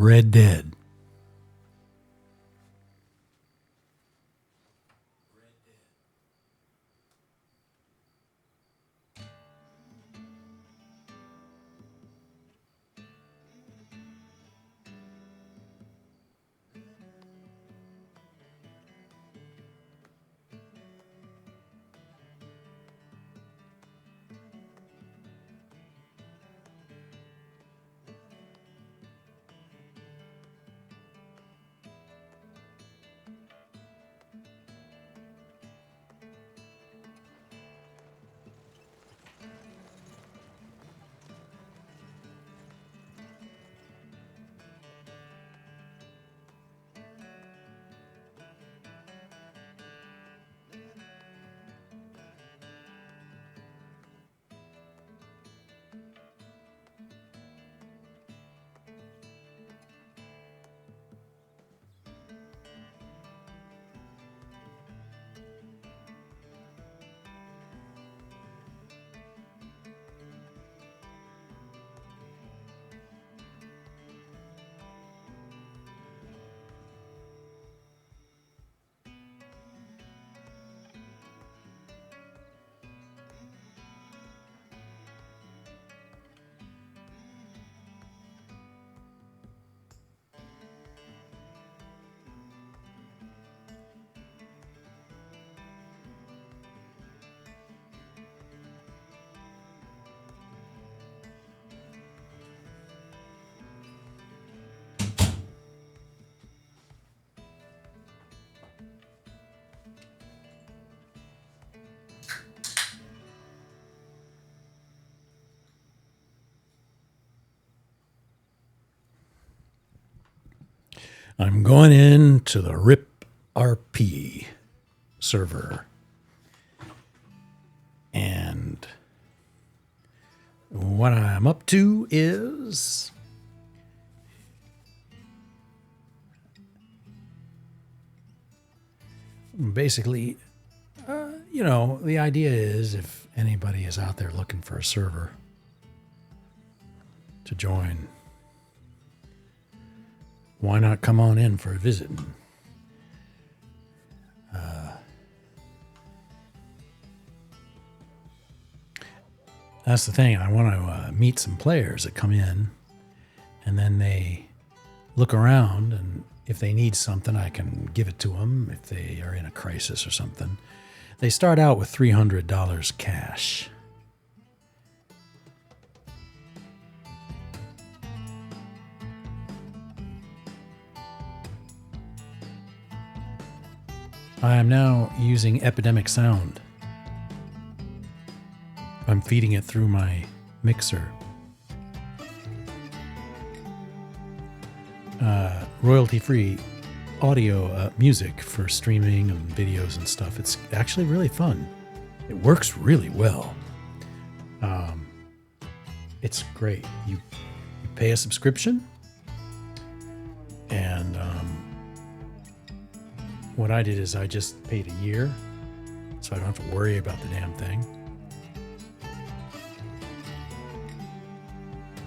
Red Dead. I'm going into the RIP RP server. And what I'm up to is basically, the idea is if anybody is out there looking for a server to join, why not come on in for a visit? That's the thing. I want to meet some players that come in, and then they look around, and if they need something, I can give it to them if they are in a crisis or something. They start out with $300 cash. I am now using Epidemic Sound. I'm feeding it through my mixer. Royalty-free audio music for streaming and videos and stuff. It's actually really fun. It works really well. It's great. You pay a subscription, and what I did is I just paid a year, so I don't have to worry about the damn thing.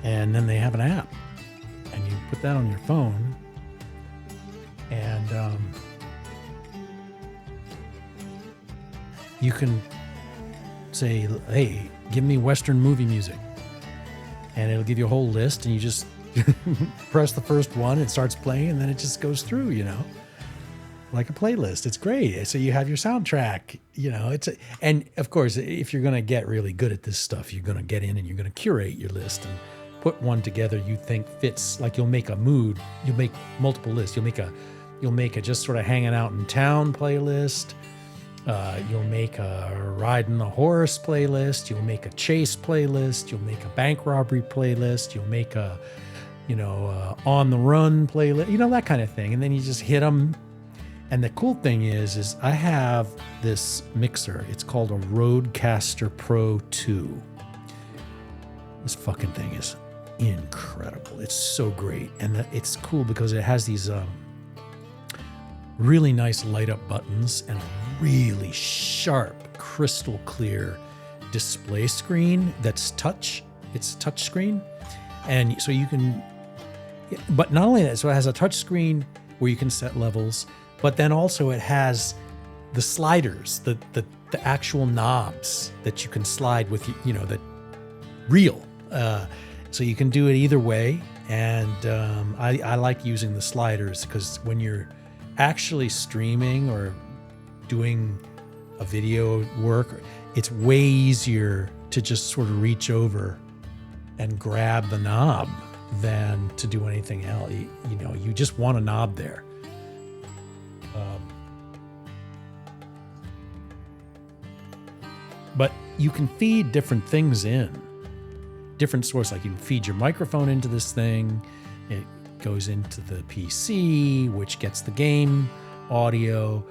And then they have an app, and you put that on your phone, and you can say, hey, give me Western movie music. And it'll give you a whole list, and you just press the first one, it starts playing, and then it just goes through, like a playlist. It's great. So you have your soundtrack, and of course, if you're going to get really good at this stuff, you're going to get in and you're going to curate your list and put one together you think fits. Like you'll make a mood, you'll make multiple lists. You'll make a just sort of hanging out in town playlist. You'll make a riding a horse playlist. You'll make a chase playlist. You'll make a bank robbery playlist. You'll make a, on the run playlist, that kind of thing. And then you just hit them. And the cool thing is I have this mixer. It's called a Rodecaster Pro 2. This fucking thing is incredible. It's so great. And it's cool because it has these really nice light up buttons and a really sharp, crystal clear display screen that's touch. It's touch screen. And so you can, But not only that, so it has a touch screen where you can set levels, but then also it has the sliders, the actual knobs that you can slide with, that real. So you can do it either way. And I like using the sliders because when you're actually streaming or doing a video work, it's way easier to just sort of reach over and grab the knob than to do anything else. You just want a knob there. But you can feed different things in, different sources. Like you can feed your microphone into this thing. It goes into the PC, which gets the game audio.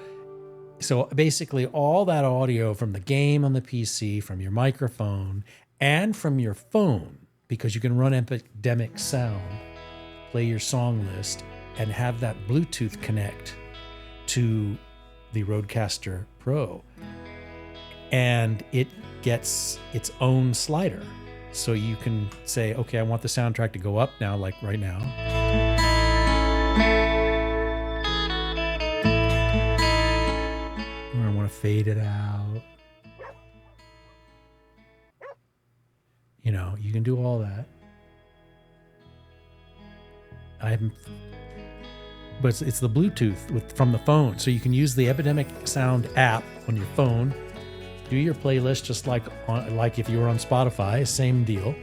So basically all that audio from the game on the PC, from your microphone, and from your phone, because you can run Epidemic Sound, play your song list, and have that Bluetooth connect to the Rodecaster Pro. And it gets its own slider. So you can say, okay, I want the soundtrack to go up now, like right now. Or I want to fade it out. You can do all that. But it's the Bluetooth from the phone. So you can use the Epidemic Sound app on your phone. Do your playlist just like if you were on Spotify, same deal.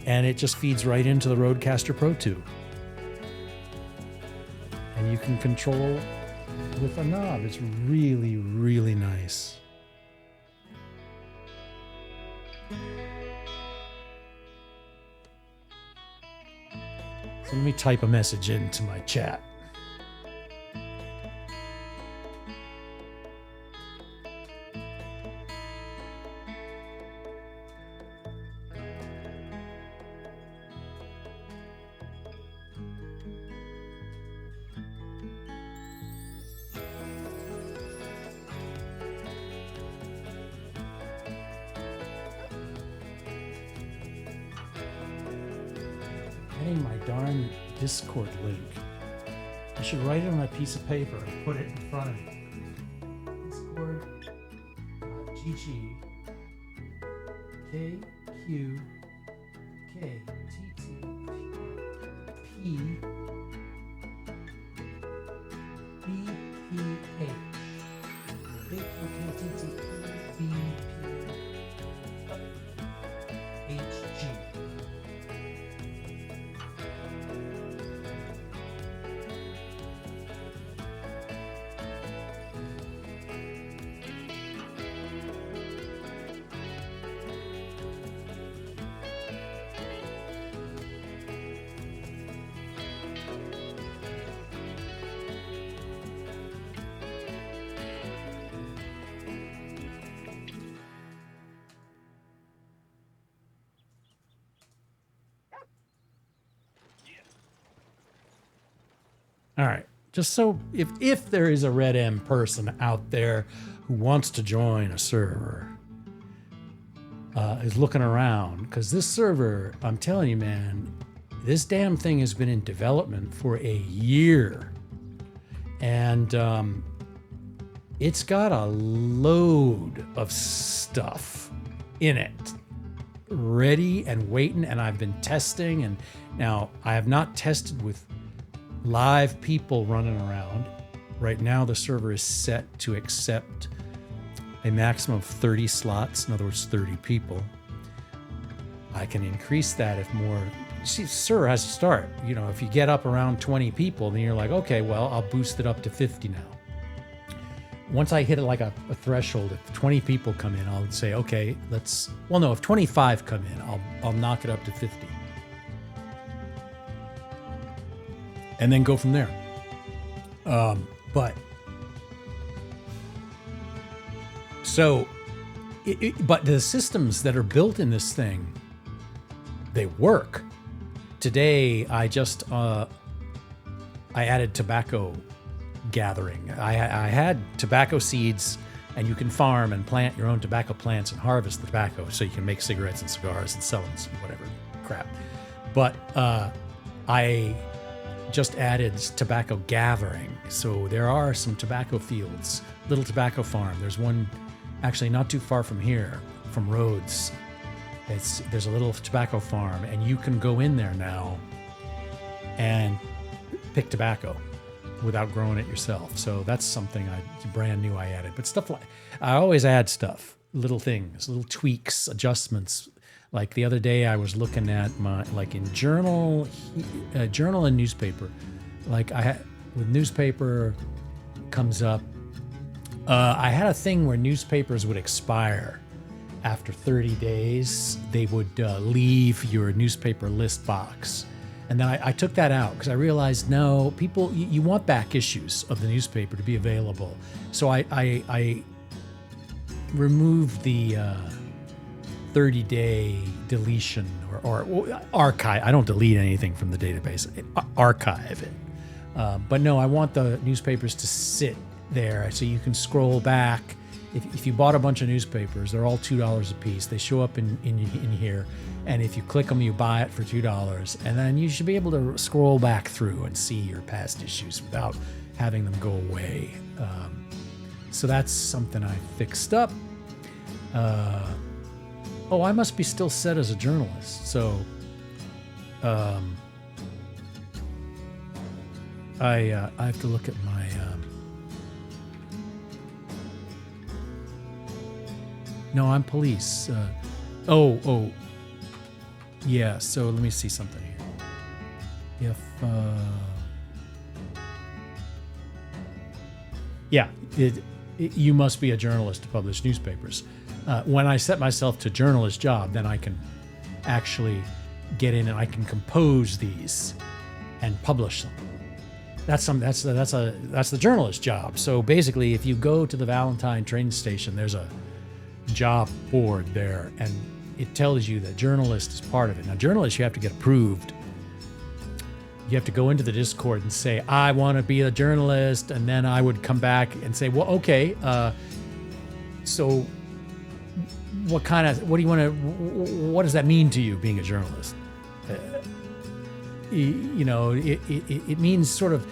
And it just feeds right into the Rodecaster Pro 2. And you can control with a knob. It's really, really nice. So let me type a message into my chat. My darn Discord link. I should write it on a piece of paper and put it in front of me. Discord.gg All right. Just so if there is a RedM person out there who wants to join a server, is looking around, because this server, I'm telling you, man, this damn thing has been in development for a year. And it's got a load of stuff in it ready and waiting. And I've been testing. And now I have not tested with live people running around. Right now, the server is set to accept a maximum of 30 slots, in other words, 30 people. I can increase that if more. See, server has to start. If you get up around 20 people, then you're like, okay, well, I'll boost it up to 50 now. Once I hit it like a threshold, if 20 people come in, I'll say, okay, if 25 come in, I'll knock it up to 50. And then go from there. But the systems that are built in this thing, they work. Today, I added tobacco gathering. I had tobacco seeds, and you can farm and plant your own tobacco plants and harvest the tobacco, so you can make cigarettes and cigars and sell them, whatever crap. But I just added tobacco gathering. So there are some tobacco fields, little tobacco farm. There's one actually not too far from here, from Rhodes. There's a little tobacco farm, and you can go in there now and pick tobacco without growing it yourself. So that's something brand new I added. But stuff like, I always add stuff, little things, little tweaks, adjustments. Like the other day I was looking at my, like in journal and newspaper, like with newspaper comes up, I had a thing where newspapers would expire after 30 days. They would leave your newspaper list box. And then I took that out because I realized, no, people, you want back issues of the newspaper to be available. So I removed the 30-day deletion or archive. I don't delete anything from the database, archive it. But no, I want the newspapers to sit there so you can scroll back. If you bought a bunch of newspapers, they're all $2 a piece. They show up in here, and if you click them, you buy it for $2, and then you should be able to scroll back through and see your past issues without having them go away. So that's something I fixed up. Oh, I must be still set as a journalist. So I have to look at my no, I'm police. Yeah, so let me see something here. You must be a journalist to publish newspapers. When I set myself to journalist job, then I can actually get in and I can compose these and publish them. That's the journalist job. So basically, if you go to the Valentine train station, there's a job board there, and it tells you that journalist is part of it. Now, journalists, you have to get approved. You have to go into the Discord and say, I want to be a journalist, and then I would come back and say, well, okay, so what does that mean to you, being a journalist? It means sort of,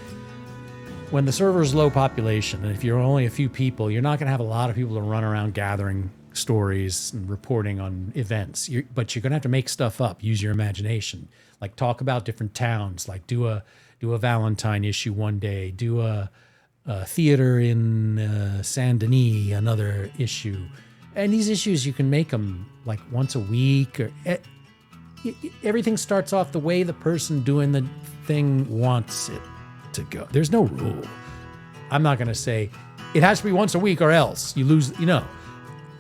when the server is low population, and if you're only a few people, you're not going to have a lot of people to run around gathering stories and reporting on events. But you're going to have to make stuff up, use your imagination, like talk about different towns, like do a Valentine issue one day, do a theater in Saint Denis another issue. And these issues, you can make them like once a week. Everything starts off the way the person doing the thing wants it to go. There's no rule. I'm not going to say it has to be once a week or else you lose,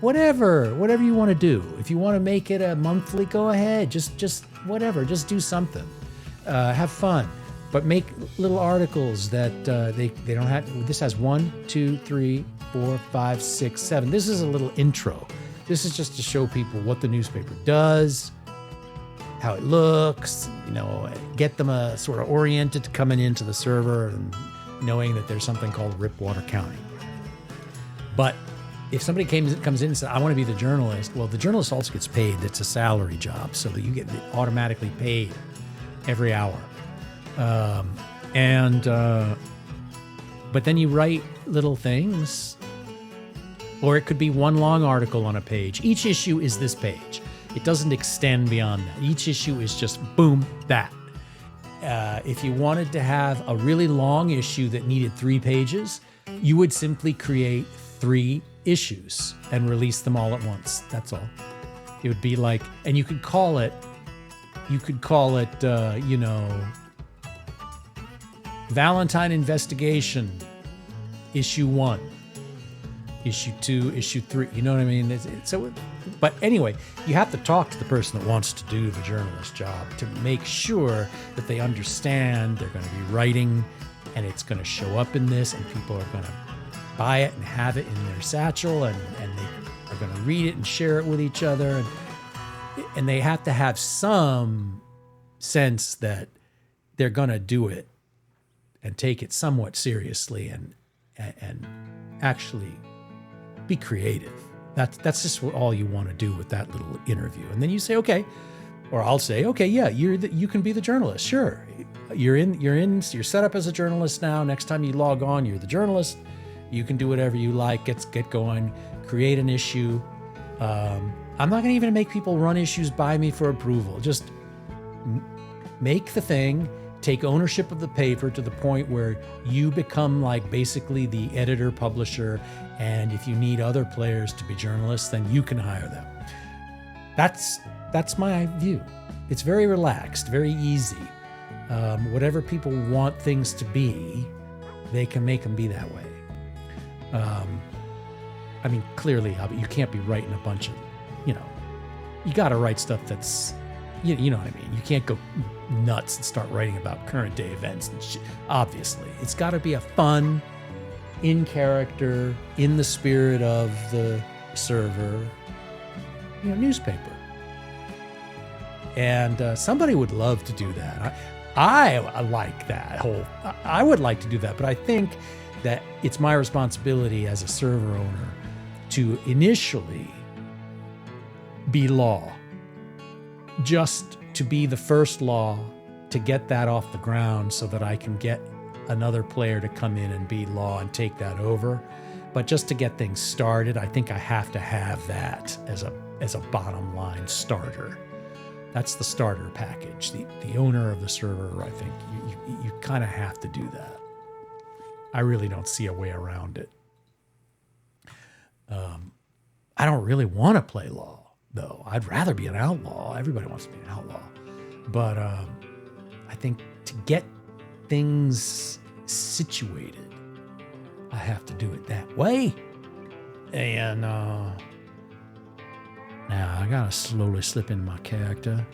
whatever you want to do. If you want to make it a monthly, go ahead. Just whatever, just do something. Have fun, but make little articles that they don't have. This has 1, 2, 3, 4, 5, 6, 7. This is a little intro. This is just to show people what the newspaper does, how it looks, get them sort of oriented to coming into the server and knowing that there's something called Ripwater County. But if somebody comes in and says, I want to be the journalist, well, the journalist also gets paid. It's a salary job, so that you get automatically paid every hour. But then you write little things, or it could be one long article on a page. Each issue is this page. It doesn't extend beyond that. Each issue is just boom, that. If you wanted to have a really long issue that needed 3 pages, you would simply create 3 issues and release them all at once. That's all. It would be like, and you could call it, Valentine Investigation, issue 1, issue 2, issue 3. You know what I mean? But anyway, you have to talk to the person that wants to do the journalist job to make sure that they understand they're going to be writing, and it's going to show up in this, and people are going to buy it and have it in their satchel, and they are going to read it and share it with each other, and they have to have some sense that they're going to do it and take it somewhat seriously and actually be creative. That's just all you want to do with that little interview. And then you say, okay, Or I'll say, okay, yeah, you can be the journalist. Sure. You're set up as a journalist now. Next time you log on, you're the journalist. You can do whatever you like. Get going, create an issue. I'm not going to even make people run issues by me for approval. Just make the thing, take ownership of the paper to the point where you become like basically the editor, publisher, and if you need other players to be journalists, then you can hire them. That's my view. It's very relaxed, very easy. Whatever people want things to be, they can make them be that way. I mean, clearly, you can't be writing a bunch of, you got to write stuff that's, you know what I mean? You can't go nuts and start writing about current day events and shit. Obviously, it's got to be a fun, in character, in the spirit of the server, newspaper. And somebody would love to do that. I like that I would like to do that, but I think that it's my responsibility as a server owner to initially be law, just to be the first law, to get that off the ground so that I can get another player to come in and be law and take that over. But just to get things started, I think I have to have that as a bottom line starter. That's the starter package. The owner of the server, I think you kind of have to do that. I really don't see a way around it. I don't really want to play law, though. I'd rather be an outlaw. Everybody wants to be an outlaw. But I think to get things situated, I have to do it that way. And now I gotta slowly slip into my character.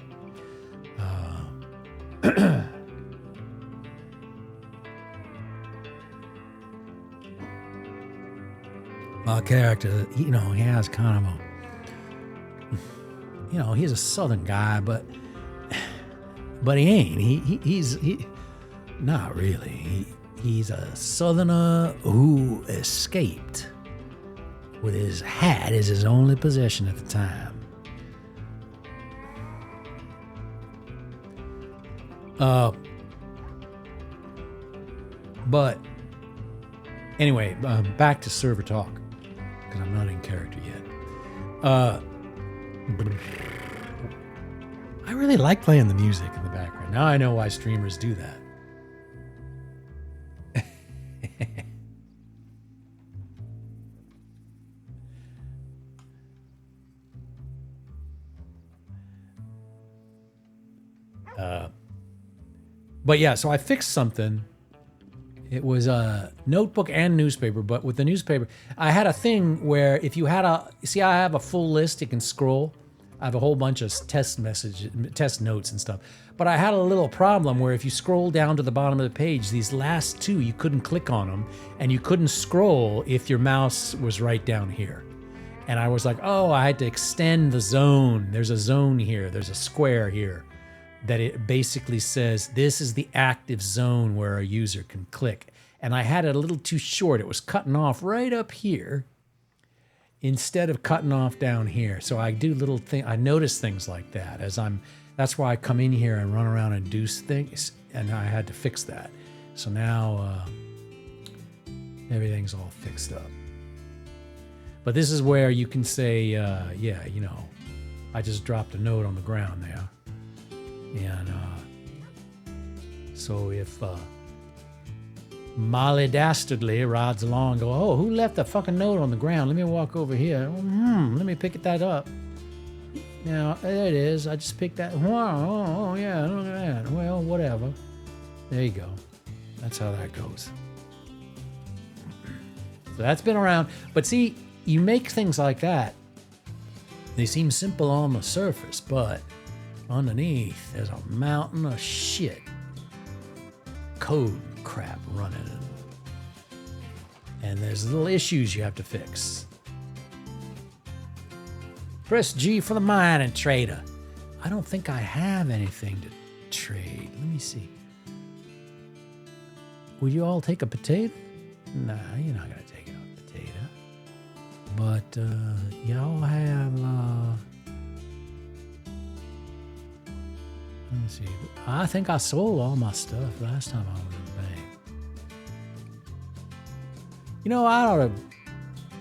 My character, he has kind of a, he's a southern guy, but he ain't. He's not really. He's a southerner who escaped with his hat as his only possession at the time. But anyway, back to server talk, because I'm not in character yet. I really like playing the music in the background. Now I know why streamers do that. But yeah, so I fixed something. It was a notebook and newspaper, but with the newspaper, I had a thing where if you had I have a full list, you can scroll. I have a whole bunch of test notes and stuff. But I had a little problem where if you scroll down to the bottom of the page, these last two, you couldn't click on them, and you couldn't scroll if your mouse was right down here. And I was like, oh, I had to extend the zone. There's a zone here. There's a square here that it basically says this is the active zone where a user can click. And I had it a little too short. It was cutting off right up here instead of cutting off down here. So I do little things. I notice things like that that's why I come in here and run around and do things. And I had to fix that. So now everything's all fixed up. But this is where you can say, I just dropped a note on the ground there. And so if Molly Dastardly rides along and go, oh, who left a fucking note on the ground? Let me walk over here. Let me pick that up. Now, there it is. I just picked that. Oh, yeah, look at that. Well, whatever. There you go. That's how that goes. So that's been around. But see, you make things like that. They seem simple on the surface, but underneath, there's a mountain of shit. Code crap running. And there's little issues you have to fix. Press G for the mining trader. I don't think I have anything to trade. Let me see. Would you all take a potato? Nah, you're not going to take a potato. But y'all have... me see. I think I sold all my stuff last time I was in the bank. You know, I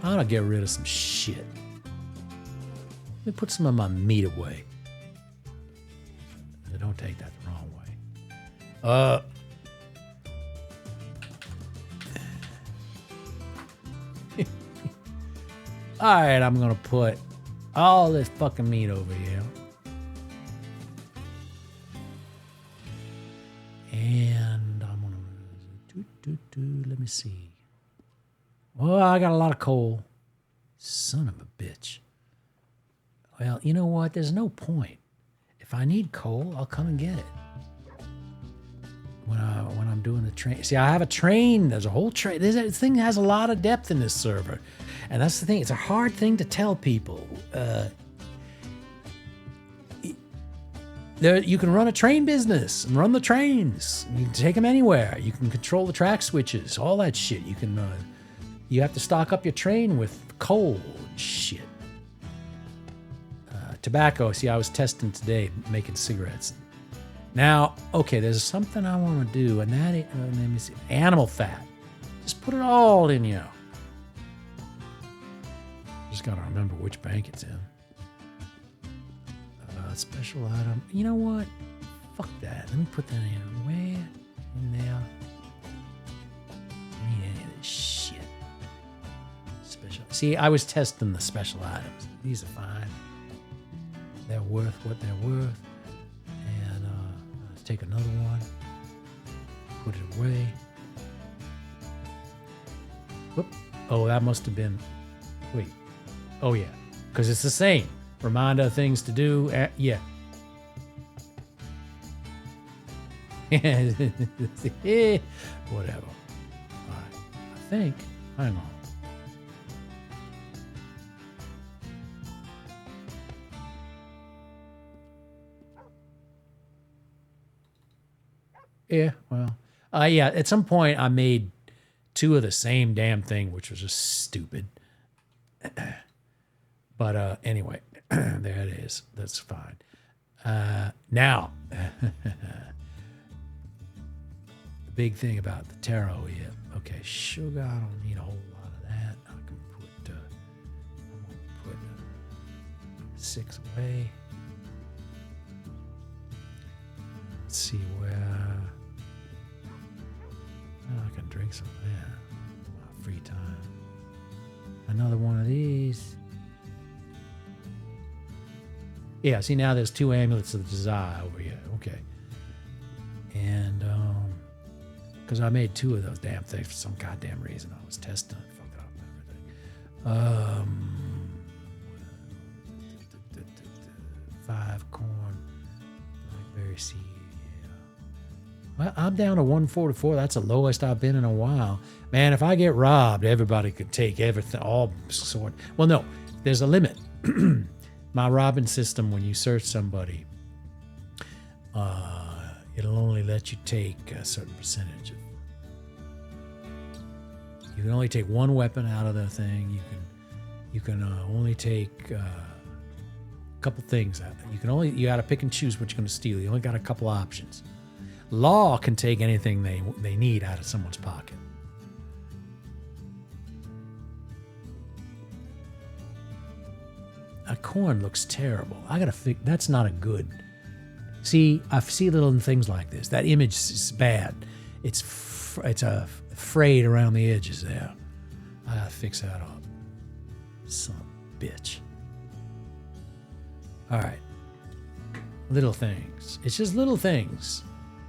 ought to get rid of some shit. Let me put some of my meat away. Don't take that the wrong way. All right, I'm gonna put all this fucking meat over here. And I'm gonna let me see. Oh, I got a lot of coal. Son of a bitch. Well, you know what? There's no point. If I need coal, I'll come and get it. When I'm doing the train. See, I have a train. There's a whole train. This thing has a lot of depth in this server. And that's the thing. It's a hard thing to tell people. You can run a train business and run the trains. You can take them anywhere. You can control the track switches, all that shit. You can. You have to stock up your train with coal and shit. Tobacco. See, I was testing today making cigarettes. Now, okay, there's something I want to do, and that let me see. Animal fat. Just put it all in, you know. Just got to remember which bank it's in. Special item. You know what? Fuck that. Let me put that in. Where? In there. I need any of this shit. Special. See, I was testing the special items. These are fine. They're worth what they're worth. And let's take another one. Put it away. Whoop. Oh, that must have been. Wait. Oh, yeah. Because it's the same. Reminder of things to do. Yeah. Whatever. All right. I think. Hang on. Yeah, well. Yeah, at some point I made two of the same damn thing, which was just stupid. But anyway, there it is. That's fine. Now, the big thing about the taro here. Okay, sugar. I don't need a whole lot of that. I can put. I'm gonna put 6 away. Let's see where. I can drink some of that. My free time. Another one of these. Yeah, see now there's 2 amulets of the desire over here. Okay. And because I made 2 of those damn things for some goddamn reason. I was testing it, fucked up and everything. 5 corn, blackberry seed. Yeah. Well, I'm down to 144. That's the lowest I've been in a while. Man, if I get robbed, everybody could take everything, all sort. Well, no, there's a limit. My robbing system, when you search somebody, it'll only let you take a certain percentage of. You can only take 1 weapon out of the thing. You can only take a couple things out. You got to pick and choose what you're going to steal. You only got a couple options. Law can take anything they need out of someone's pocket. That corn looks terrible. I gotta fix. That's not a good. See, I see little things like this. That image is bad. It's frayed around the edges there. I gotta fix that up. Son of a bitch. All right. Little things. It's just little things.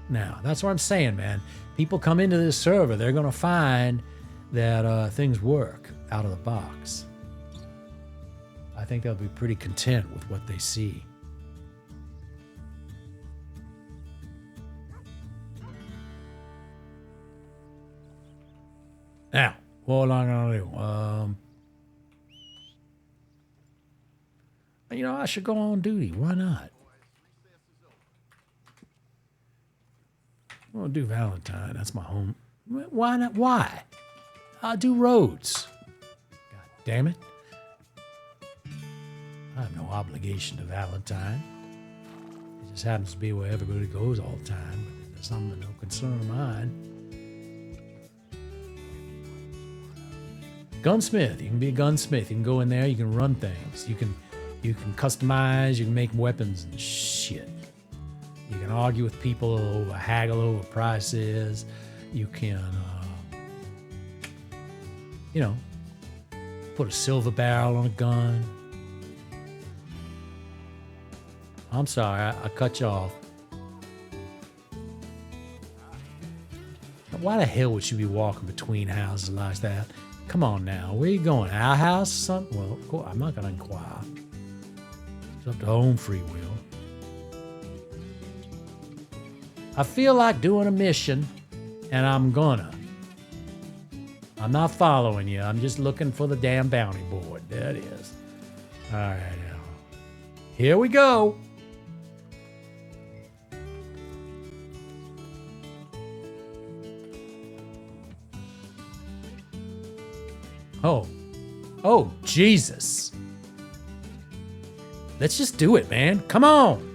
Now, that's what I'm saying, man. People come into this server, they're gonna find that things work out of the box. I think they'll be pretty content with what they see. Now, what am I gonna do? You know, I should go on duty. Why not? I'm gonna do Valentine. That's my home. Why not? Why? I'll do roads. God damn it. I have no obligation to Valentine. Just happens to be where everybody goes all the time. But it's no concern of mine. Gunsmith. You can be a gunsmith. You can go in there. You can run things. You can customize. You can make weapons and shit. You can argue with people over, haggle over prices. You can, put a silver barrel on a gun. I'm sorry, I cut you off. Why the hell would you be walking between houses like that? Come on now, where you going? Our house or something? Well, of course, I'm not going to inquire. It's up to home free will. I feel like doing a mission, and I'm gonna. I'm not following you. I'm just looking for the damn bounty board. There it is. All right, now. Here we go. Oh, Jesus. Let's just do it, man. Come on.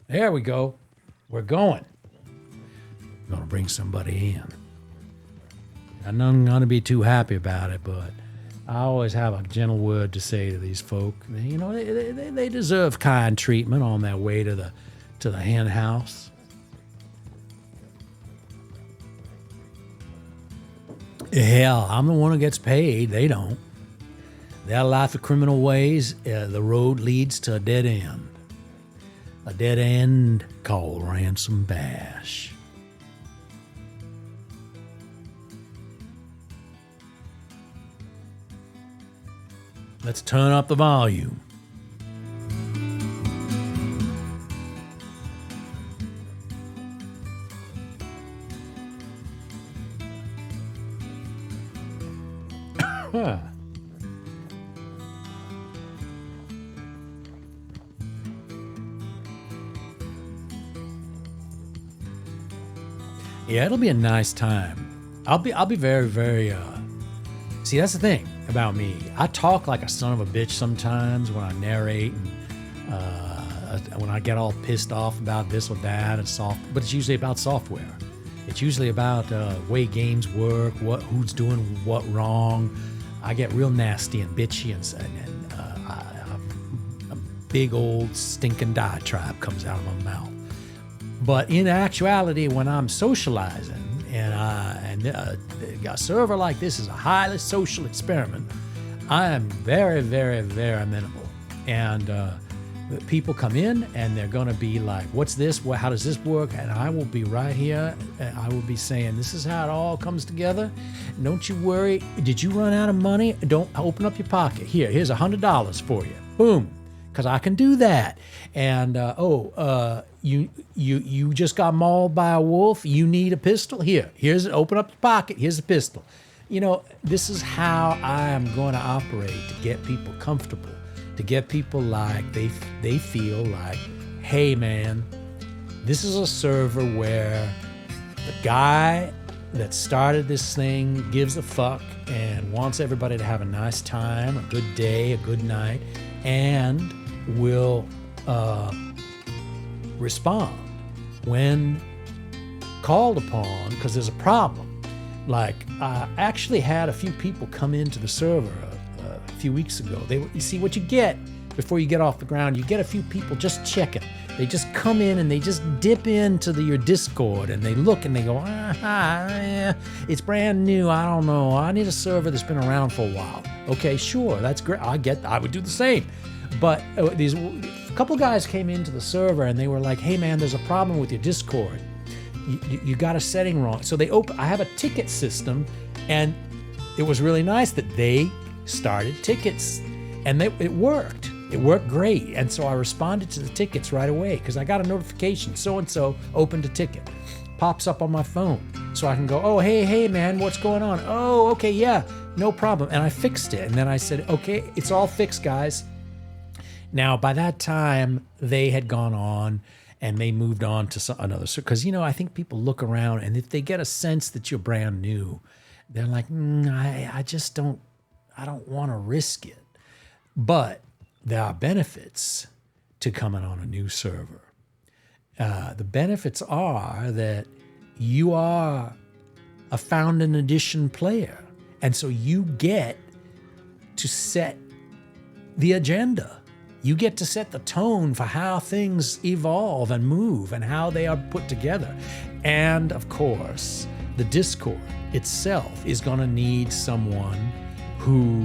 There we go. We're going. I'm going to bring somebody in. I'm not going to be too happy about it, but I always have a gentle word to say to these folk. You know, they deserve kind treatment on their way to the hen house. Hell, I'm the one who gets paid. They don't. Their life of criminal ways, the road leads to a dead end. A dead end called Ransom Bash. Let's turn up the volume. Huh. Yeah, it'll be a nice time. I'll be very, very, see, that's the thing about me. I talk like a son of a bitch sometimes when I narrate and when I get all pissed off about this or that and but it's usually about software. It's usually about way games work, who's doing what wrong. I get real nasty and bitchy and a big old stinking diatribe comes out of my mouth. But in actuality, when I'm socializing and a server like this is a highly social experiment, I am very, very, very amenable. And people come in and they're going to be like, what's this? How does this work? And I will be right here. And I will be saying, this is how it all comes together. Don't you worry. Did you run out of money? Don't open up your pocket. Here's $100 for you. Boom. Because I can do that. And, you just got mauled by a wolf. You need a pistol? Open up your pocket. Here's a pistol. You know, this is how I am going to operate to get people comfortable, to get people like they feel like, hey, man, this is a server where the guy that started this thing gives a fuck and wants everybody to have a nice time, a good day, a good night, and will respond when called upon because there's a problem. Like, I actually had a few people come into the server a few weeks ago. You see what you get before you get off the ground. You get a few people just checking. They just come in and they just dip into your Discord and they look and they go, yeah, it's brand new. I don't know. I need a server that's been around for a while. Okay, sure, that's great. I would do the same. But a couple guys came into the server and they were like, hey man, there's a problem with your Discord. You got a setting wrong. So I have a ticket system, and it was really nice that they started tickets, and it worked. It worked great. And so I responded to the tickets right away because I got a notification, so-and-so opened a ticket. Pops up on my phone. So I can go, oh, hey, man, what's going on? Oh, okay, yeah, no problem. And I fixed it. And then I said, okay, it's all fixed, guys. Now, by that time, they had gone on and they moved on to another. Because, I think people look around and if they get a sense that you're brand new, they're like, I don't want to risk it. But there are benefits to coming on a new server. The benefits are that you are a Founding Edition player. And so you get to set the agenda. You get to set the tone for how things evolve and move and how they are put together. And of course, the Discord itself is going to need someone who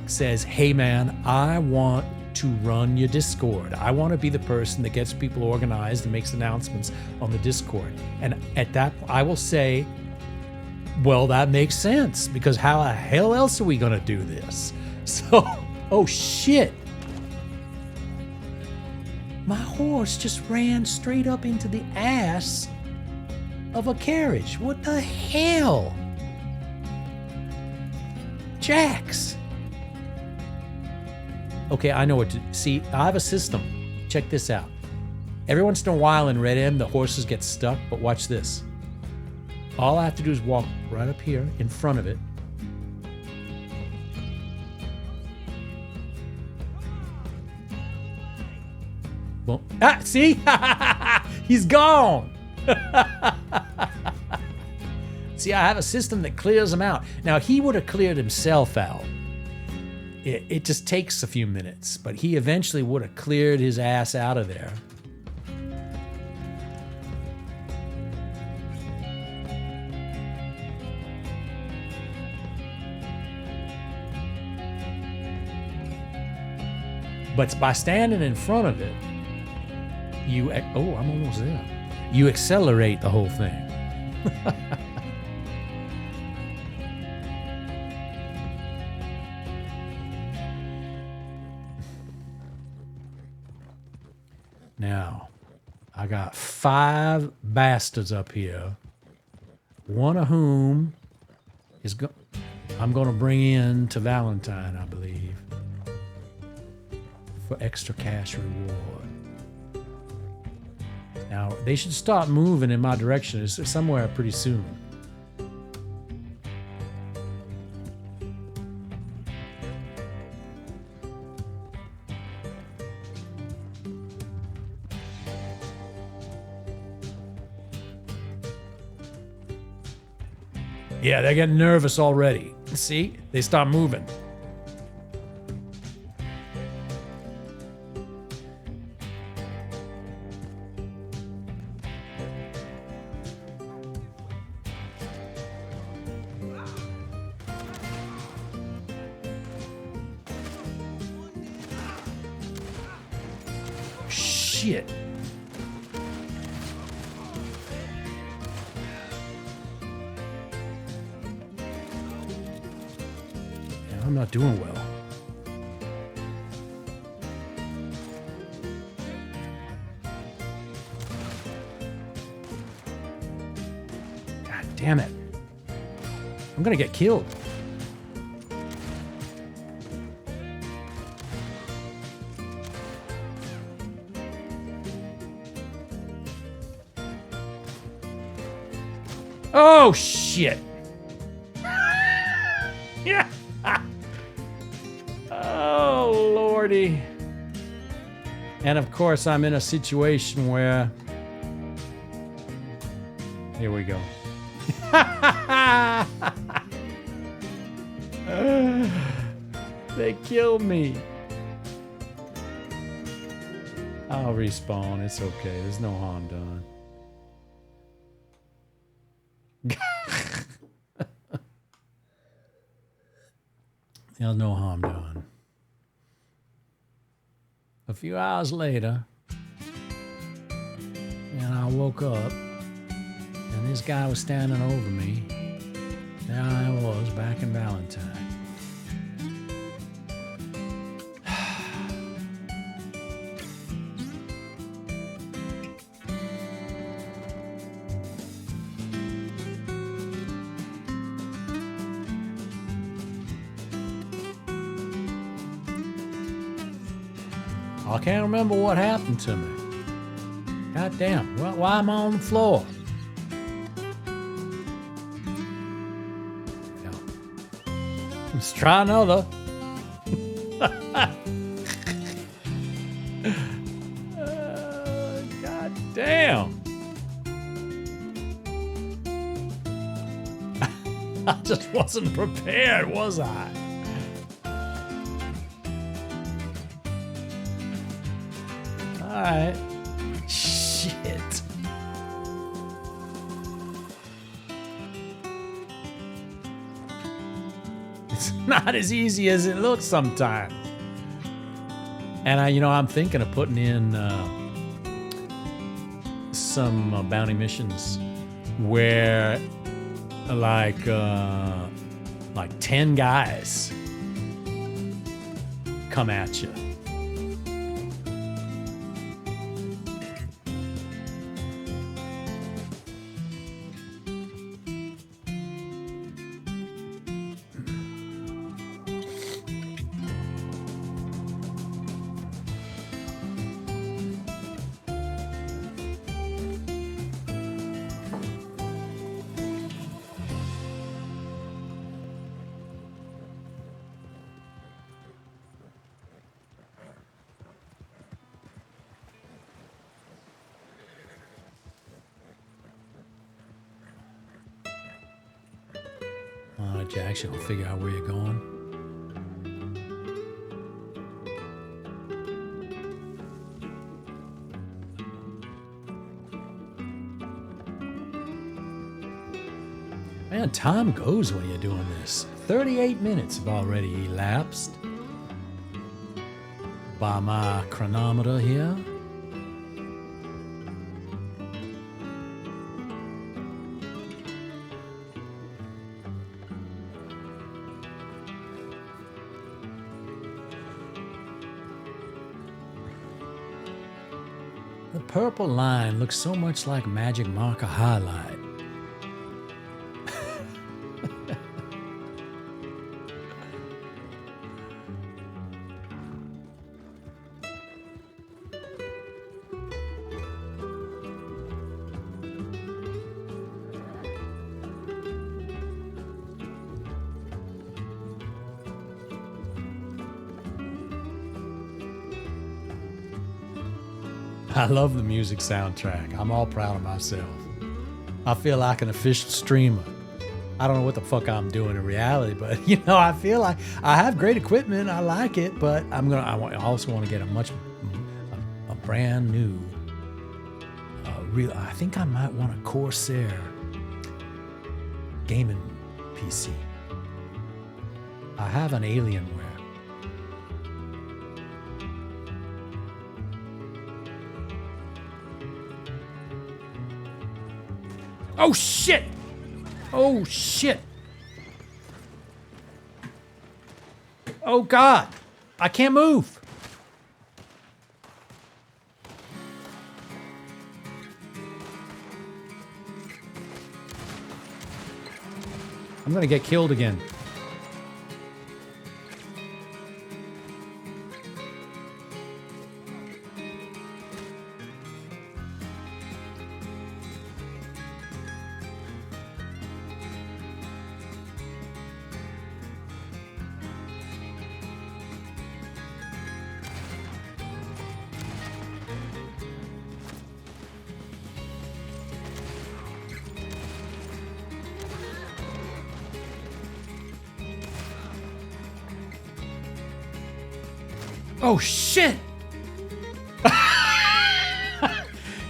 says, hey man, I want to run your Discord. I want to be the person that gets people organized and makes announcements on the Discord. And at that, I will say, well, that makes sense because how the hell else are we going to do this? So, oh shit. My horse just ran straight up into the ass of a carriage. What the hell? Jax. Okay, I know what to see. I have a system. Check this out. Every once in a while in RedM, the horses get stuck, but watch this. All I have to do is walk right up here in front of it. Boom. Ah, see? He's gone. See, I have a system that clears him out. Now, he would have cleared himself out. It just takes a few minutes, but he eventually would have cleared his ass out of there. But by standing in front of it, I'm almost there. You accelerate the whole thing. Now, I got 5 bastards up here, one of whom is I'm going to bring in to Valentine, I believe, for extra cash reward. Now, they should start moving in my direction. It's somewhere pretty soon. Yeah, they're getting nervous already. See? They start moving. Shit. I'm not doing well. God damn it. I'm gonna get killed. Oh, shit. Yeah. Oh, Lordy. And of course, I'm in a situation where... Here we go. They killed me. I'll respawn. It's okay. There's no harm done. There's no harm done. A few hours later, and I woke up, and this guy was standing over me. There I was, back in Valentine. I can't remember what happened to me. God damn. Well, why am I on the floor? Let's try another. God damn. I just wasn't prepared, was I? Alright. Shit. It's not as easy as it looks sometimes. And I'm thinking of putting in some bounty missions where like 10 guys come at you. Jackson will figure out where you're going. Man, time goes when you're doing this. 38 minutes have already elapsed by my chronometer here. The purple line looks so much like magic marker highlight. I love the music soundtrack. I'm all proud of myself. I feel like an official streamer. I don't know what the fuck I'm doing in reality, but I feel like I have great equipment. I like it, but I also want to get a brand new, I think I might want a Corsair gaming PC. I have an Alienware. Oh shit! Oh shit! Oh God! I can't move! I'm gonna get killed again. Oh, shit!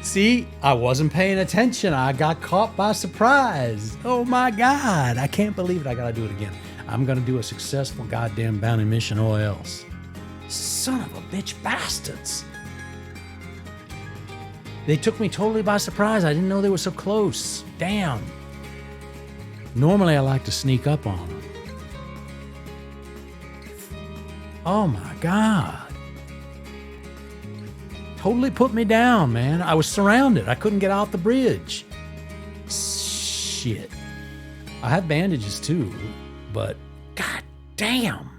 See, I wasn't paying attention. I got caught by surprise. Oh my God. I can't believe it. I gotta do it again. I'm gonna do a successful goddamn bounty mission or else. Son of a bitch bastards. They took me totally by surprise. I didn't know they were so close. Damn. Normally I like to sneak up on them. Oh my God. Totally put me down, man. I was surrounded. I couldn't get off the bridge. Shit. I have bandages too, but God damn.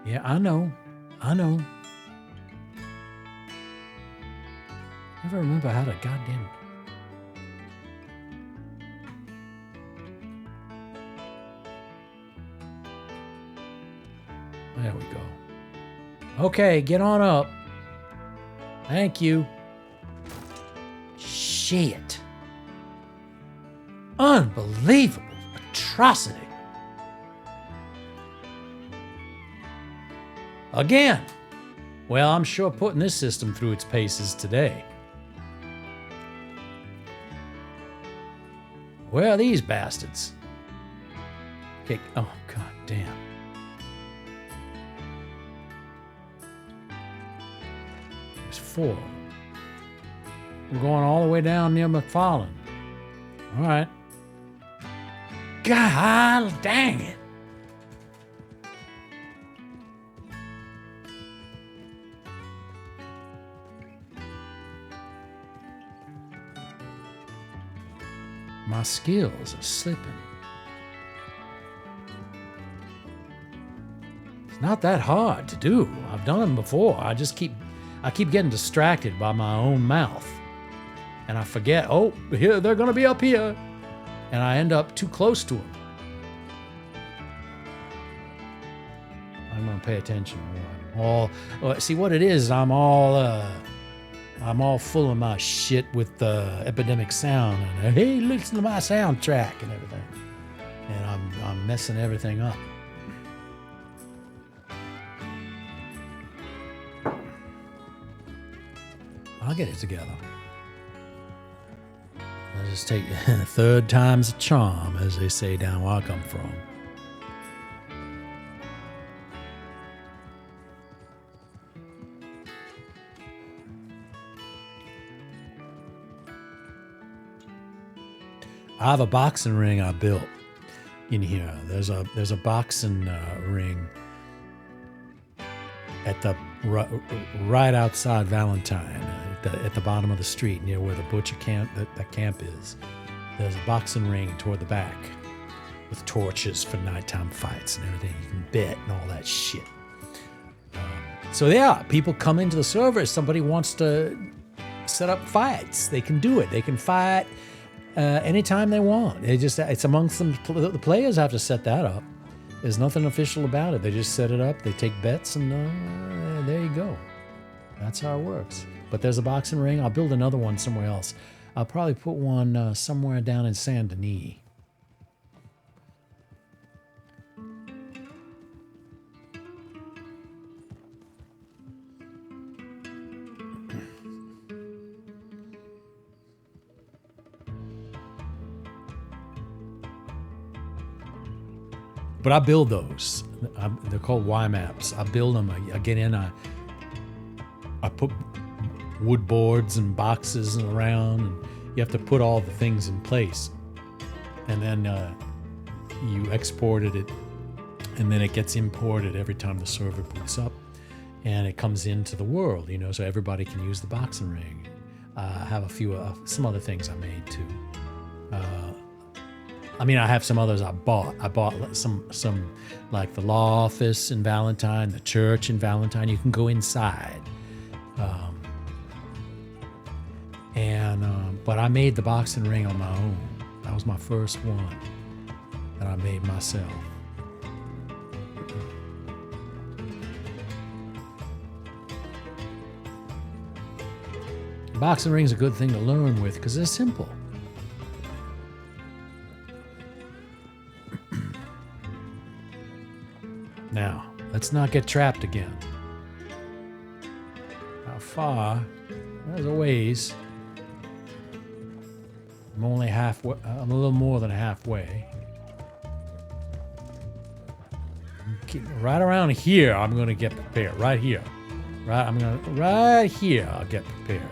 Yeah, I know. I know. Never remember how to goddamn... There we go. Okay, get on up. Thank you. Shit. Unbelievable atrocity. Again. Well, I'm sure putting this system through its paces today. Where are these bastards? Okay. Oh, god damn. There's 4. I'm going all the way down near McFarland. All right. God dang it. My skills are slipping. It's not that hard to do. I've done them before. I keep getting distracted by my own mouth. And I forget, oh, here they're going to be up here. And I end up too close to them. I'm going to pay attention. See what it is, I'm all full of my shit with epidemic sound. And hey, listen to my soundtrack and everything. And I'm messing everything up. I'll get it together. I'll just take third time's a charm, as they say down where I come from. I have a boxing ring I built in here. There's a boxing ring at the right outside Valentine, at the bottom of the street near where the butcher camp the camp is. There's a boxing ring toward the back with torches for nighttime fights and everything. You can bet and all that shit. So yeah, people come into the server. If somebody wants to set up fights, they can do it. They can fight anytime they want. It's amongst them. The players have to set that up. There's nothing official about it. They just set it up. They take bets, and there you go. That's how it works. But there's a boxing ring. I'll build another one somewhere else. I'll probably put one somewhere down in Saint Denis. But I build those. They're called Y maps. I build them. I get in. I put wood boards and boxes around, and you have to put all the things in place. And then you exported it, and then it gets imported every time the server boots up, and it comes into the world. So everybody can use the boxing ring. I have some other things I made too. I have some others I bought. I bought some like the law office in Valentine, the church in Valentine. You can go inside. But I made the boxing ring on my own. That was my first one that I made myself. Boxing ring's a good thing to learn with because they're simple. Now, let's not get trapped again. How far? There's a ways. I'm only halfway. I'm a little more than halfway. Right around here, I'm going to get prepared. Right here. Right here, I'll get prepared.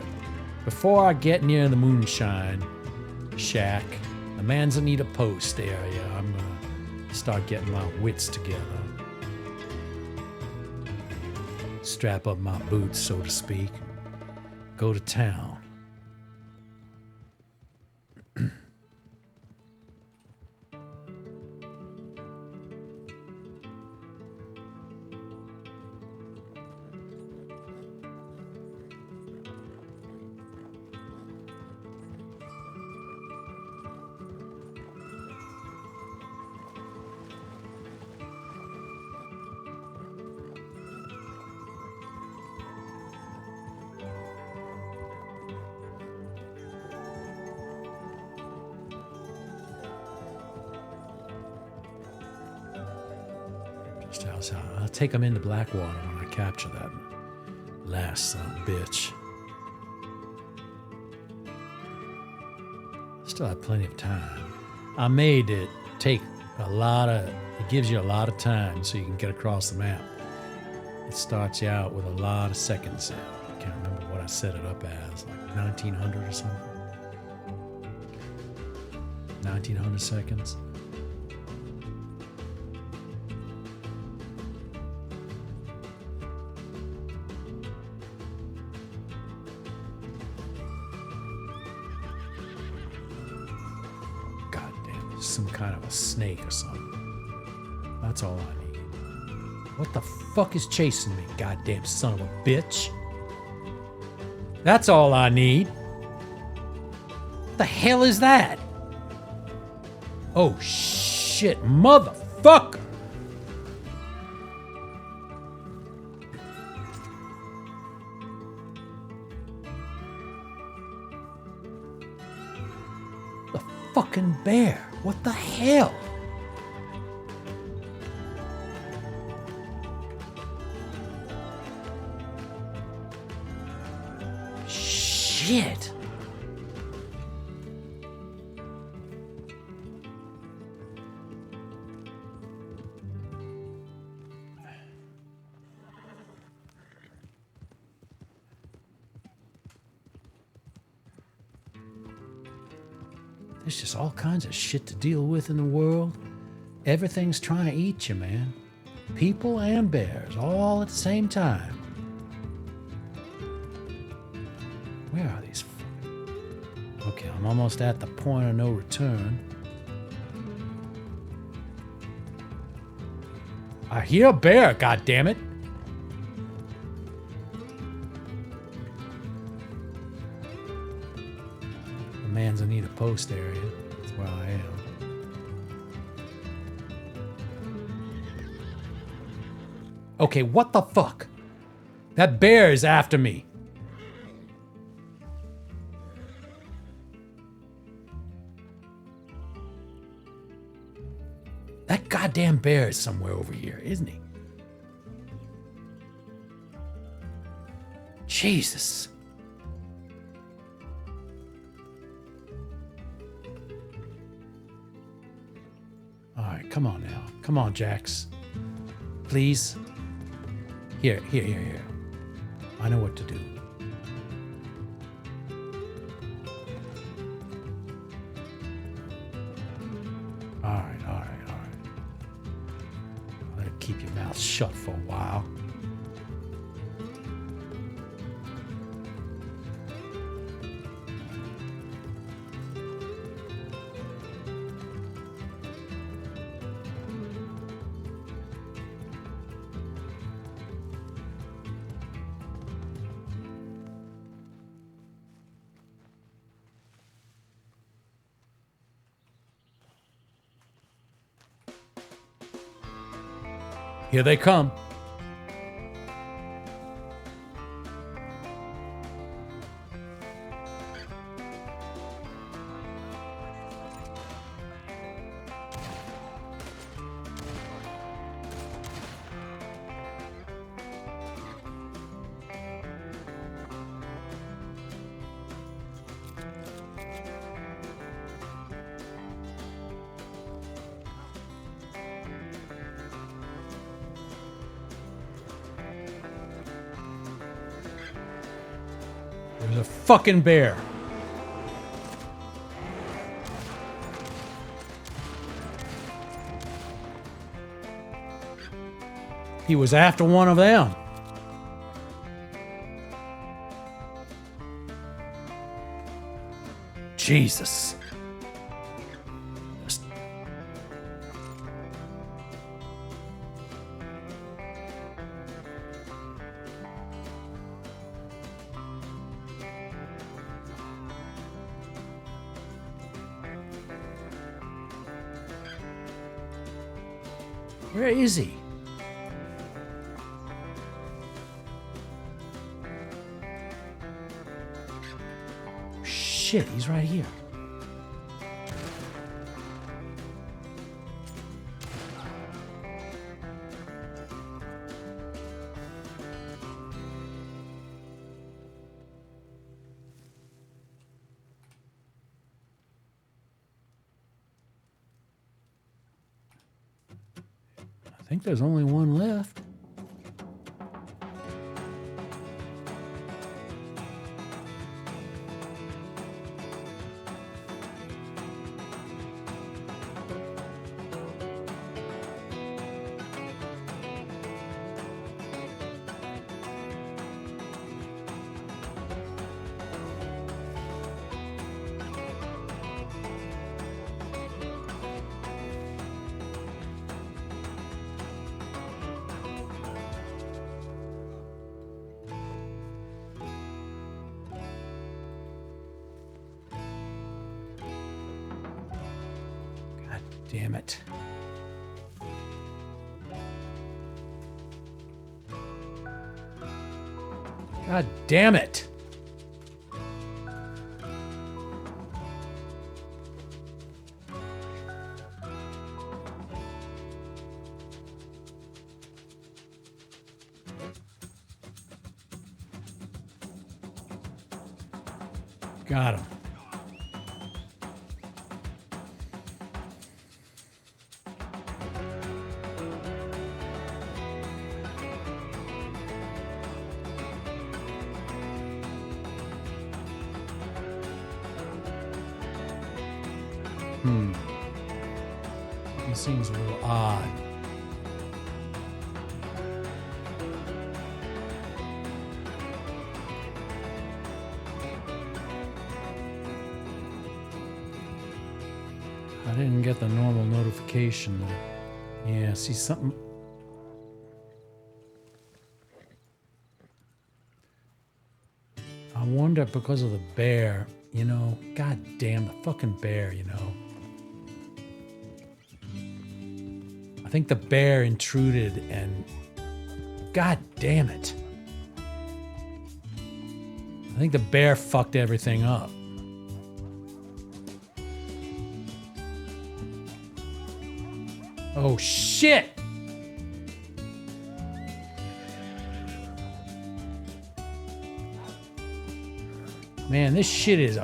Before I get near the moonshine shack, the Manzanita Post area, I'm going to start getting my wits together. Strap up my boots, so to speak. Go to town. I'll take him into Blackwater when I capture that last son of a bitch. Still have plenty of time. I made it take it gives you a lot of time so you can get across the map. It starts you out with a lot of seconds. I can't remember what I set it up as, like 1900 or something. 1900 seconds. Some kind of a snake or something. That's all I need. What the fuck is chasing me, goddamn son of a bitch? That's all I need. What the hell is that? Oh shit, motherfucker! The fucking bear. What the hell? Shit. There's just all kinds of shit to deal with in the world. Everything's trying to eat you, man. People and bears, all at the same time. Where are these? Okay, I'm almost at the point of no return. I hear a bear, goddammit. Manzanita Post area. That's where I am. Okay, what the fuck? That bear is after me. That goddamn bear is somewhere over here, isn't he? Jesus. Come on now. Come on, Jax. Please. Here. I know what to do. All right. Let it keep your mouth shut for a while. Here they come. There's a fucking bear. He was after one of them. Jesus. Where is he? Shit, he's right here. I think there's only one left. Damn it. God damn it. Got him. It seems a little odd. I didn't get the normal notification. Yeah, see something. I wonder because of the bear, you know, god damn the fucking bear, you know. I think the bear intruded and god damn it. I think the bear fucked everything up. Oh shit! Man, this shit it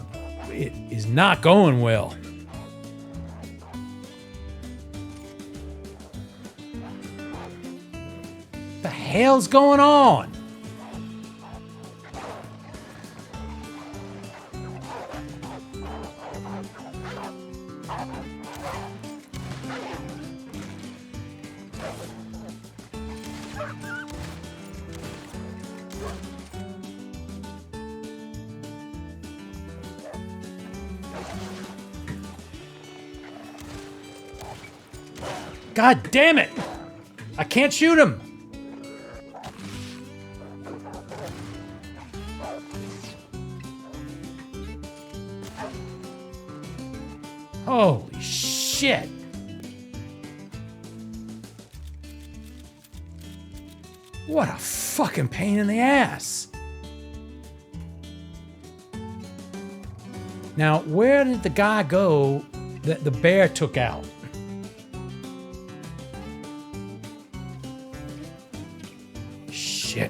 is not going well. What the hell's going on? God damn it! I can't shoot him! Holy shit! What a fucking pain in the ass! Now, where did the guy go that the bear took out? Shit.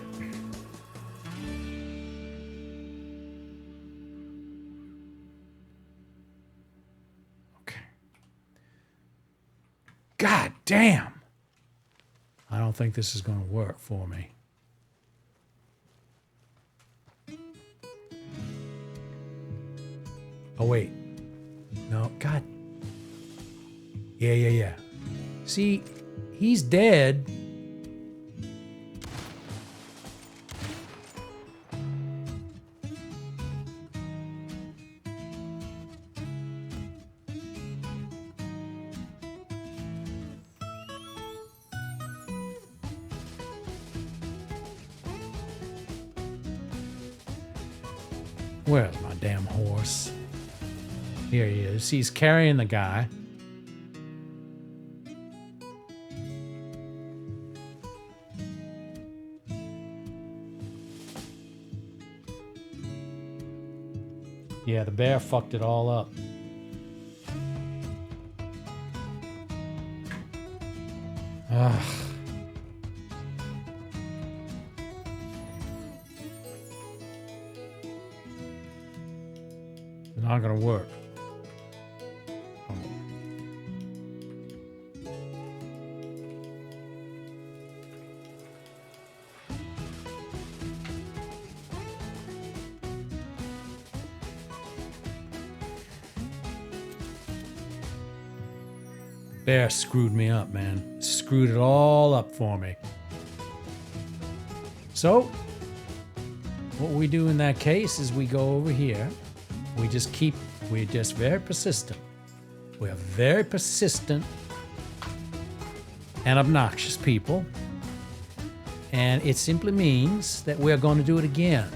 Okay. God damn. I don't think this is going to work for me. Oh, wait. No, God. Yeah. See, he's dead. Where's my damn horse? Here he is. He's carrying the guy. Yeah, the bear fucked it all up. Ugh. It's not gonna work. bear screwed me up, man. Screwed it all up for me. So, what we do in that case is we go over here. We're just very persistent. We're very persistent and obnoxious people. And it simply means that we're going to do it again.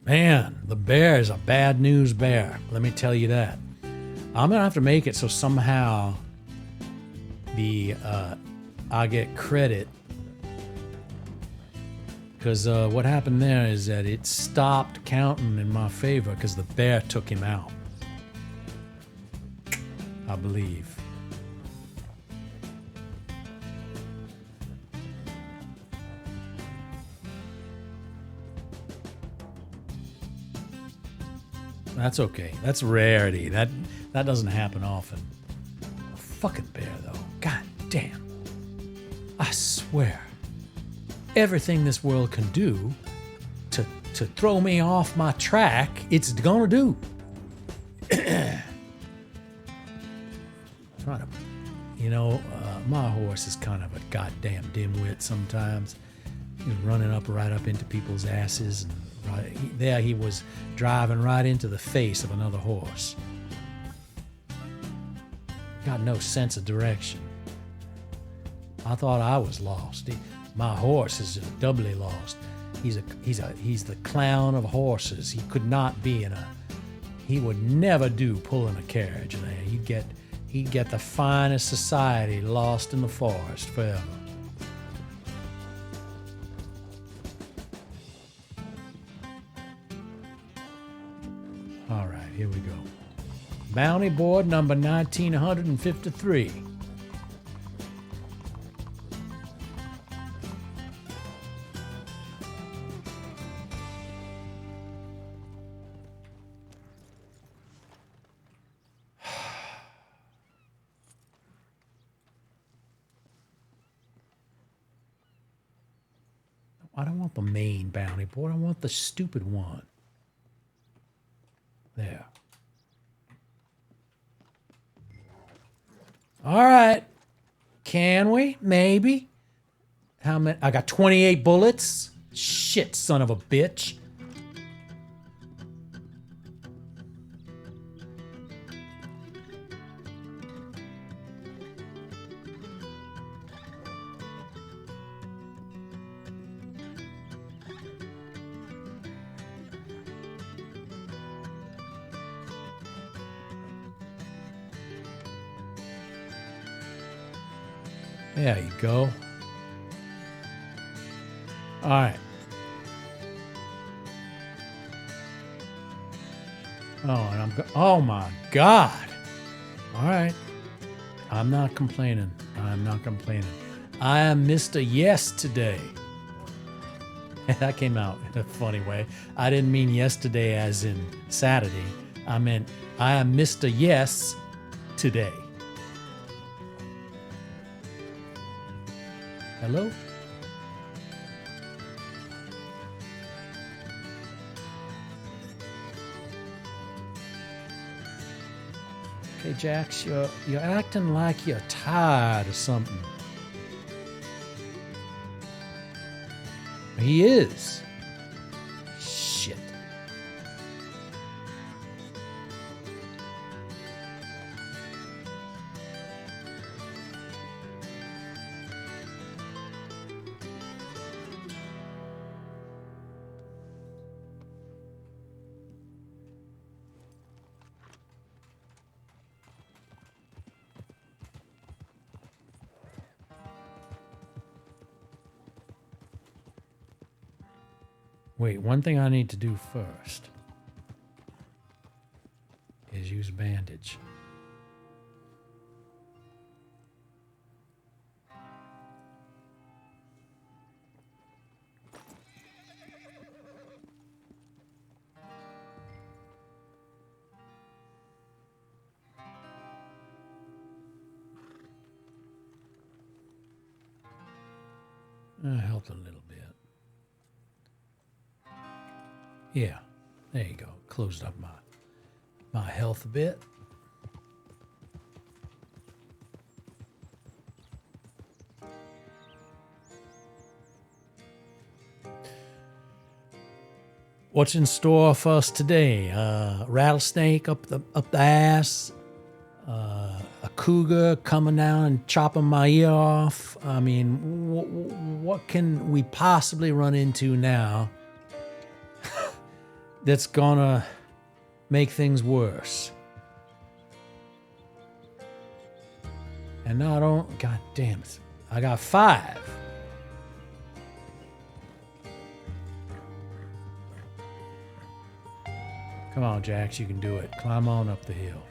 Man, the bear is a bad news bear. Let me tell you that. I'm going to have to make it so somehow I get credit. Because what happened there is that it stopped counting in my favor because the bear took him out. I believe. That's okay. That's rarity. That doesn't happen often. A fucking bear, though. God damn. I swear. Everything this world can do to throw me off my track, it's gonna do. Trying to, my horse is kind of a goddamn dimwit sometimes. He's running right up into people's asses, and there he was driving right into the face of another horse. Got no sense of direction. I thought I was lost. My horse is just doubly lost. He's the clown of horses. He could not be he would never do pulling a carriage in there. He'd get the finest society lost in the forest forever. All right, here we go. Bounty board number 1953. I don't want the main bounty board. I want the stupid one. There. All right. Can we? Maybe. How many? I got 28 bullets. Shit, son of a bitch. There you go. All right. Oh my God. All right. I'm not complaining. I'm not complaining. I am Mr. Yes today. That came out in a funny way. I didn't mean yesterday as in Saturday. I meant I am Mr. Yes today. Hello? Okay, Jax, you're acting like you're tired or something. He is. Shit. Wait, one thing I need to do first is use a bandage. Helped a little bit. Yeah, there you go. Closed up my health a bit. What's in store for us today? Rattlesnake up the ass. A cougar coming down and chopping my ear off. I mean, what can we possibly run into now that's gonna make things worse? And not only, god damn it, I got 5. Come on, Jax, you can do it. Climb on up the hill.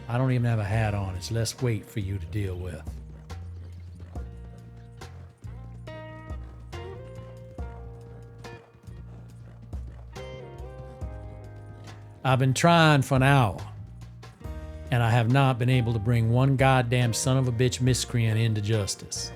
I don't even have a hat on. It's less weight for you to deal with. I've been trying for an hour, and I have not been able to bring one goddamn son of a bitch miscreant into justice.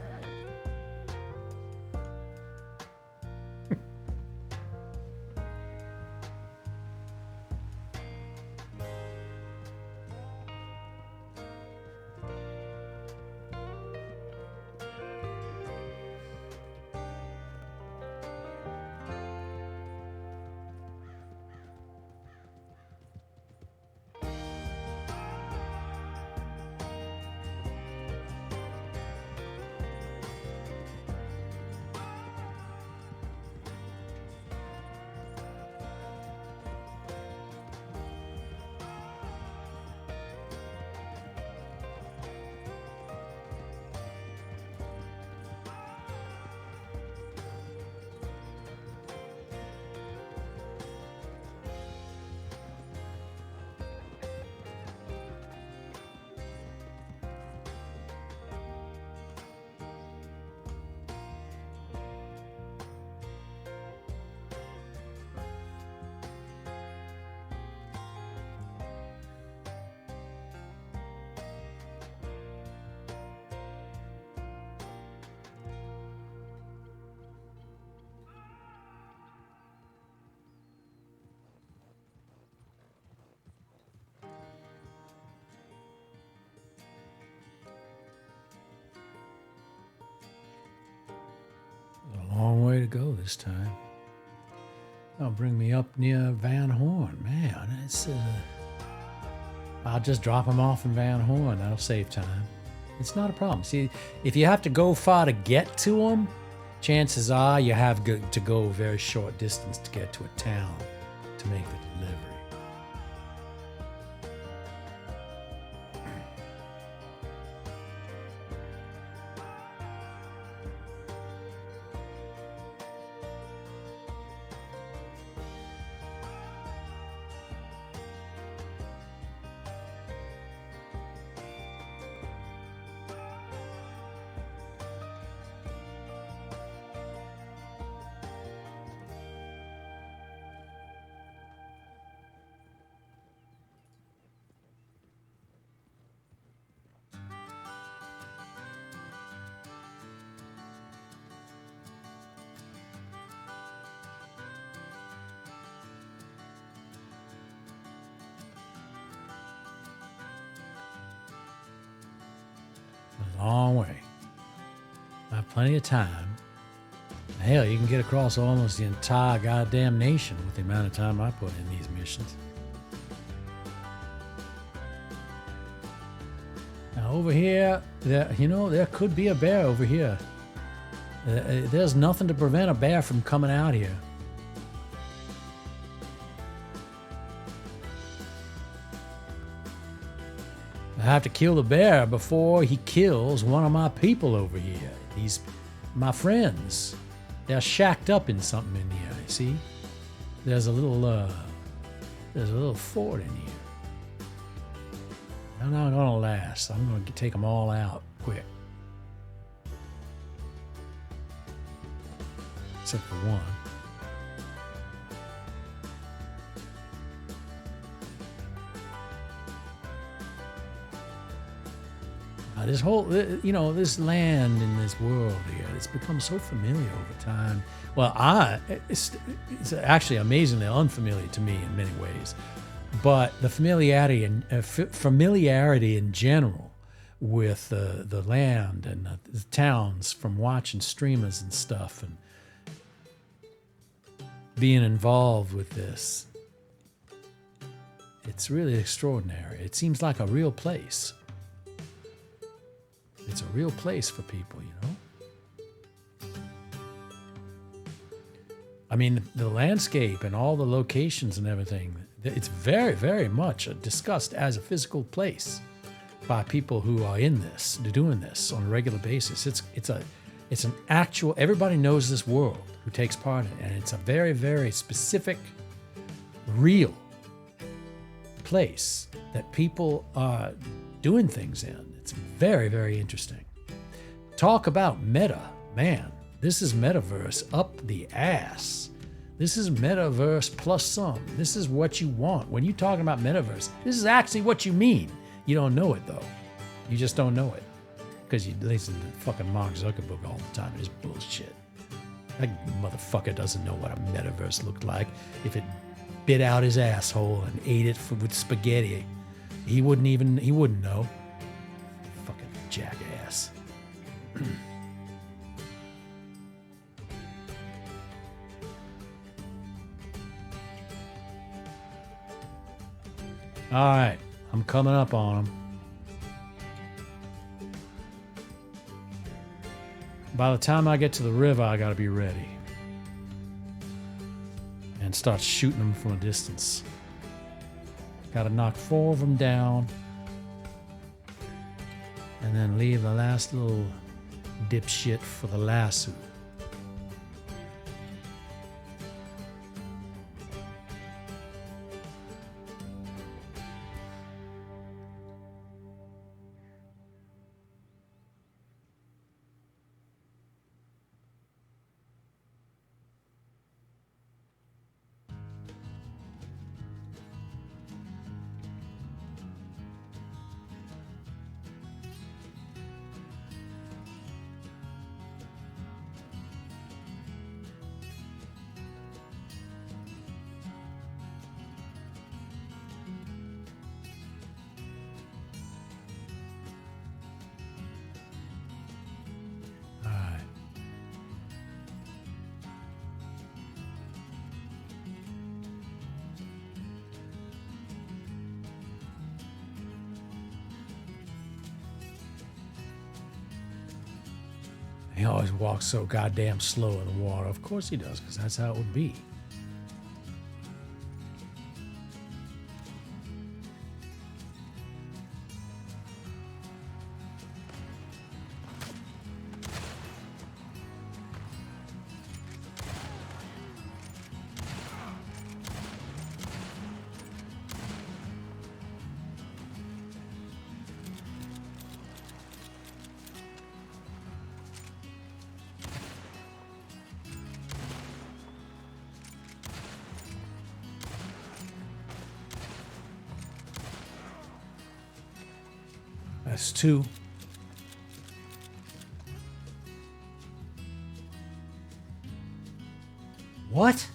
Long way to go this time. That'll bring me up near Van Horn. Man, it's I'll just drop him off in Van Horn. That'll save time. It's not a problem. See, if you have to go far to get to him, chances are you have to go a very short distance to get to a town to make the delivery. A long way. I have plenty of time. Hell, you can get across almost the entire goddamn nation with the amount of time I put in these missions. Now over here, there could be a bear over here. There's nothing to prevent a bear from coming out here. I have to kill the bear before he kills one of my people over here. These, my friends. They're shacked up in something in here, you see? There's a little fort in here. They're not gonna last. I'm gonna take them all out quick. Except for one. This whole, this land in this world here, it's become so familiar over time. Well, it's actually amazingly unfamiliar to me in many ways. But the familiarity in general with the land and the towns from watching streamers and stuff and being involved with this, it's really extraordinary. It seems like a real place. It's a real place for people, I mean, the landscape and all the locations and everything, it's very, very much discussed as a physical place by people who are in this, doing this on a regular basis. It's an actual, everybody knows this world who takes part in it, and it's a very, very specific, real place that people are doing things in. It's very, very interesting. Talk about meta, man. This is metaverse up the ass. This is metaverse plus some. This is what you want. When you're talking about metaverse, this is actually what you mean. You don't know it, though. You just don't know it. Because you listen to fucking Mark Zuckerberg all the time. It's bullshit. That motherfucker doesn't know what a metaverse looked like. If it bit out his asshole and ate it with spaghetti, he wouldn't know. Fucking jackass. All right, I'm coming up on him. By the time I get to the river, I gotta be ready. And start shooting them from a distance. Gotta knock 4 of them down. And then leave the last little dipshit for the lasso. He always walks so goddamn slow in the water. Of course he does, because that's how it would be. That's 2. What?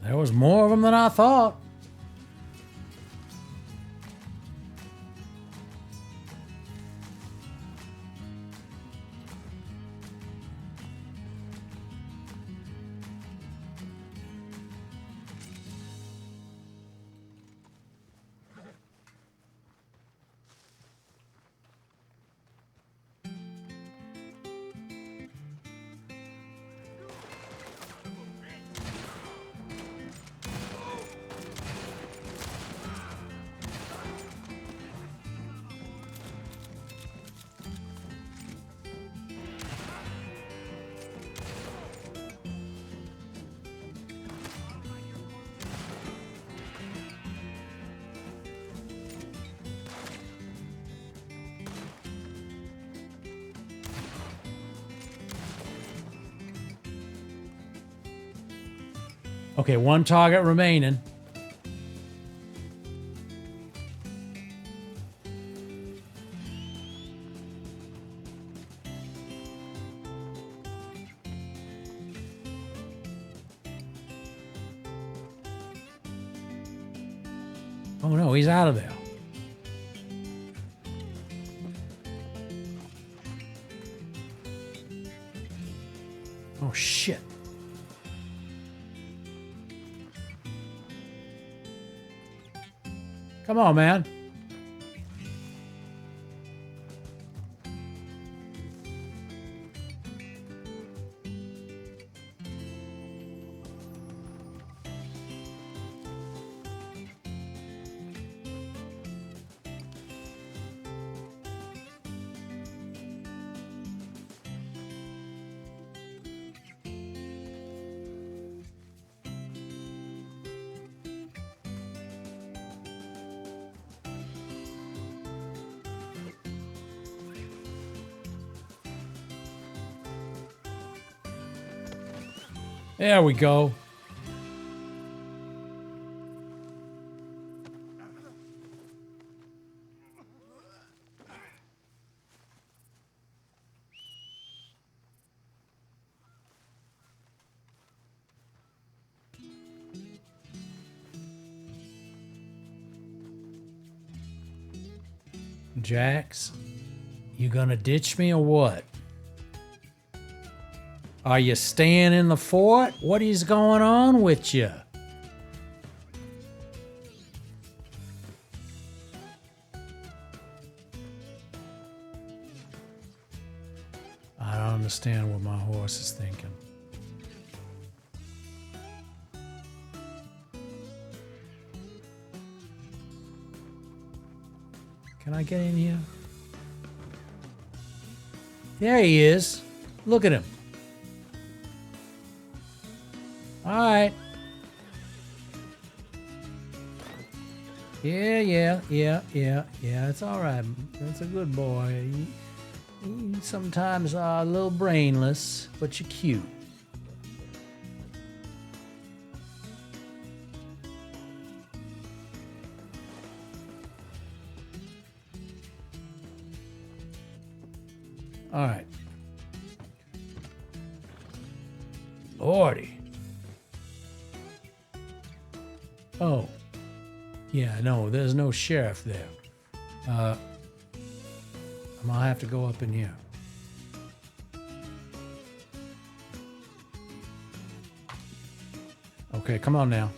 There was more of them than I thought. Okay, 1 target remaining. Oh no, he's out of there. Oh shit. Come on, man. There we go. Jax, you gonna ditch me or what? Are you staying in the fort? What is going on with you? I don't understand what my horse is thinking. Can I get in here? There he is. Look at him. All right. Yeah. It's all right. That's a good boy. You sometimes are a little brainless, but you're cute. All right. Lordy. Oh. Yeah, no, there's no sheriff there. I'm gonna have to go up in here. Okay, come on now.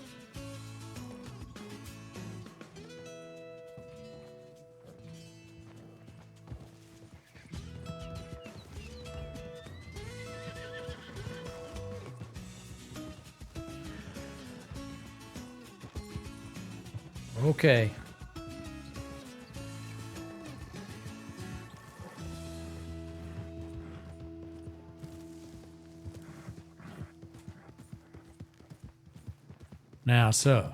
Okay. Now, sir,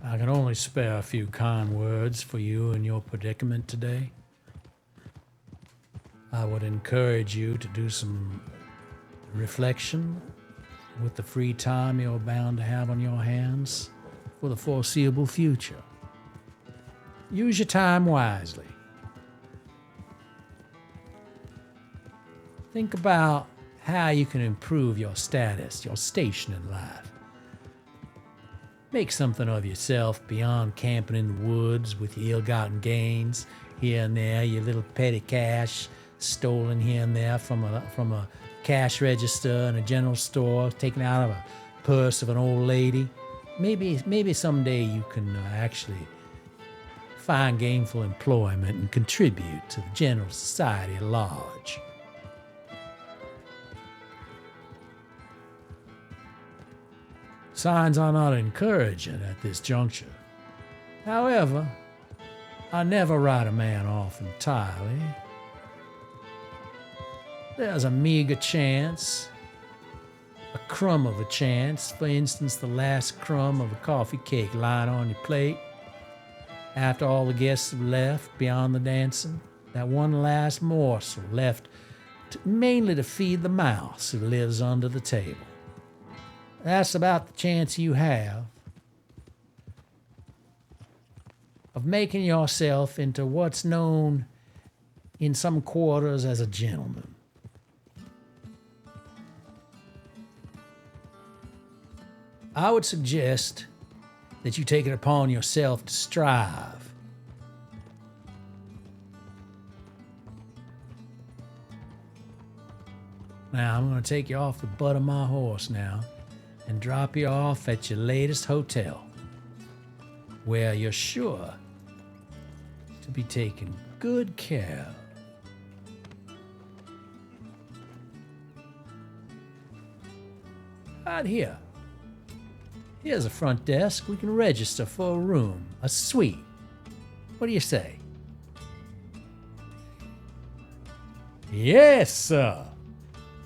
I can only spare a few kind words for you in your predicament today. I would encourage you to do some reflection with the free time you're bound to have on your hands for the foreseeable future. Use your time wisely. Think about how you can improve your status, your station in life. Make something of yourself beyond camping in the woods with your ill-gotten gains here and there, your little petty cash stolen here and there from a cash register in a general store, taken out of a purse of an old lady. Maybe someday you can actually find gainful employment and contribute to the general society at large. Signs are not encouraging at this juncture. However, I never write a man off entirely. There's a meager chance, a crumb of a chance, for instance, the last crumb of a coffee cake lying on your plate after all the guests have left beyond the dancing, that one last morsel left mainly to feed the mouse who lives under the table. That's about the chance you have of making yourself into what's known in some quarters as a gentleman. I would suggest that you take it upon yourself to strive. Now, I'm going to take you off the butt of my horse now and drop you off at your latest hotel, where you're sure to be taken good care of. Right here. Here's a front desk. We can register for a room, a suite. What do you say? Yes, sir.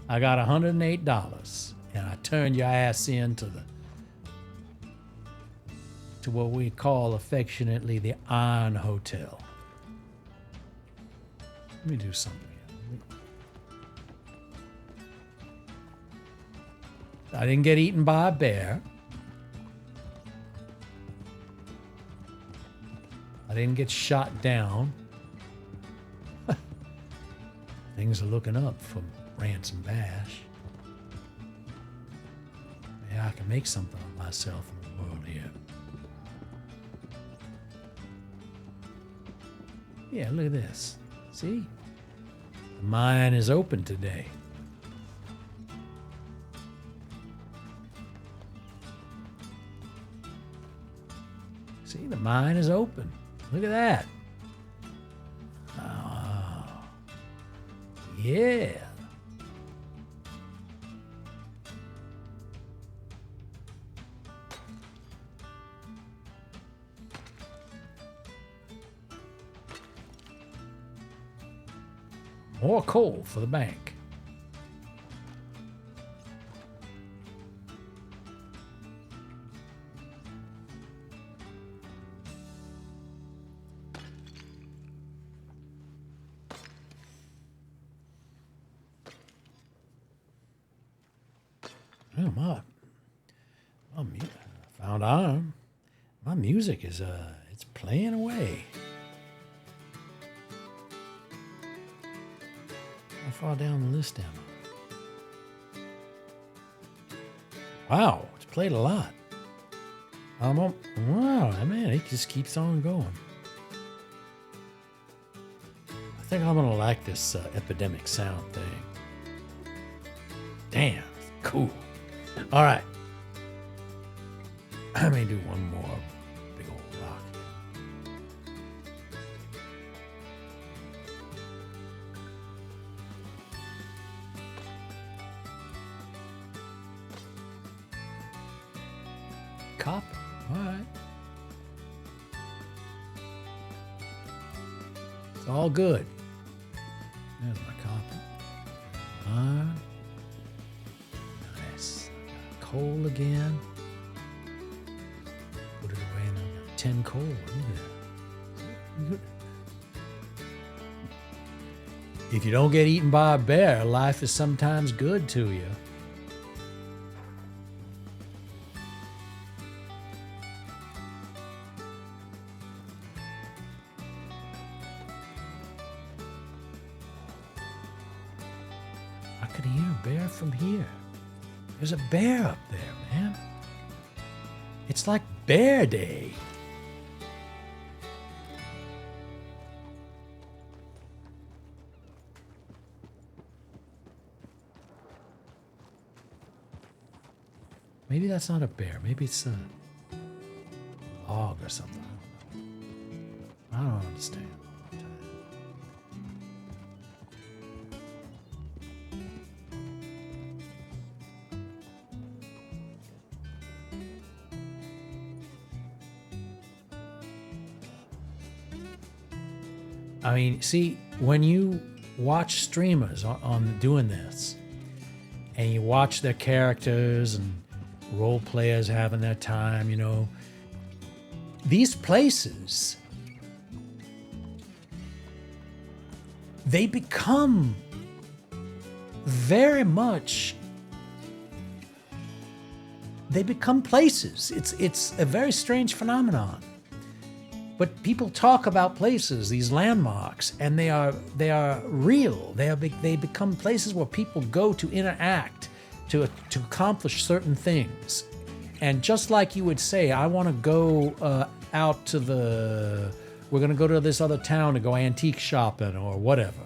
I got $108, and I turned your ass in to what we call affectionately the Iron Hotel. Let me do something here. I didn't get eaten by a bear. I didn't get shot down. Things are looking up for Ransom Bash. Yeah, I can make something of myself in the world here. Yeah, look at this. See? The mine is open today. See, the mine is open. Look at that. Oh, yeah. More coal for the bank. Oh, I found iron. My music is it's playing away. How far down the list am I? Wow, it's played a lot. Wow, man, it just keeps on going. I think I'm gonna like this epidemic sound thing. Damn, cool. All right. I may do one more big old rock. Copper. All right. It's all good. There's my copper. Iron. Nice. Coal again. Put it away and I've got 10 coal. Look at that. If you don't get eaten by a bear, life is sometimes good to you. I could hear a bear from here. There's a bear up there, man. It's like Bear Day. Maybe that's not a bear. Maybe it's a log or something. I don't understand. I mean, see, when you watch streamers on doing this, and you watch their characters and role players having their time, you know, these places, they become very much, they become places. It's a very strange phenomenon. But people talk about places, these landmarks, and they are real. They become places where people go to interact, to accomplish certain things. And just like you would say, I want to go out to we're going to go to this other town to go antique shopping or whatever.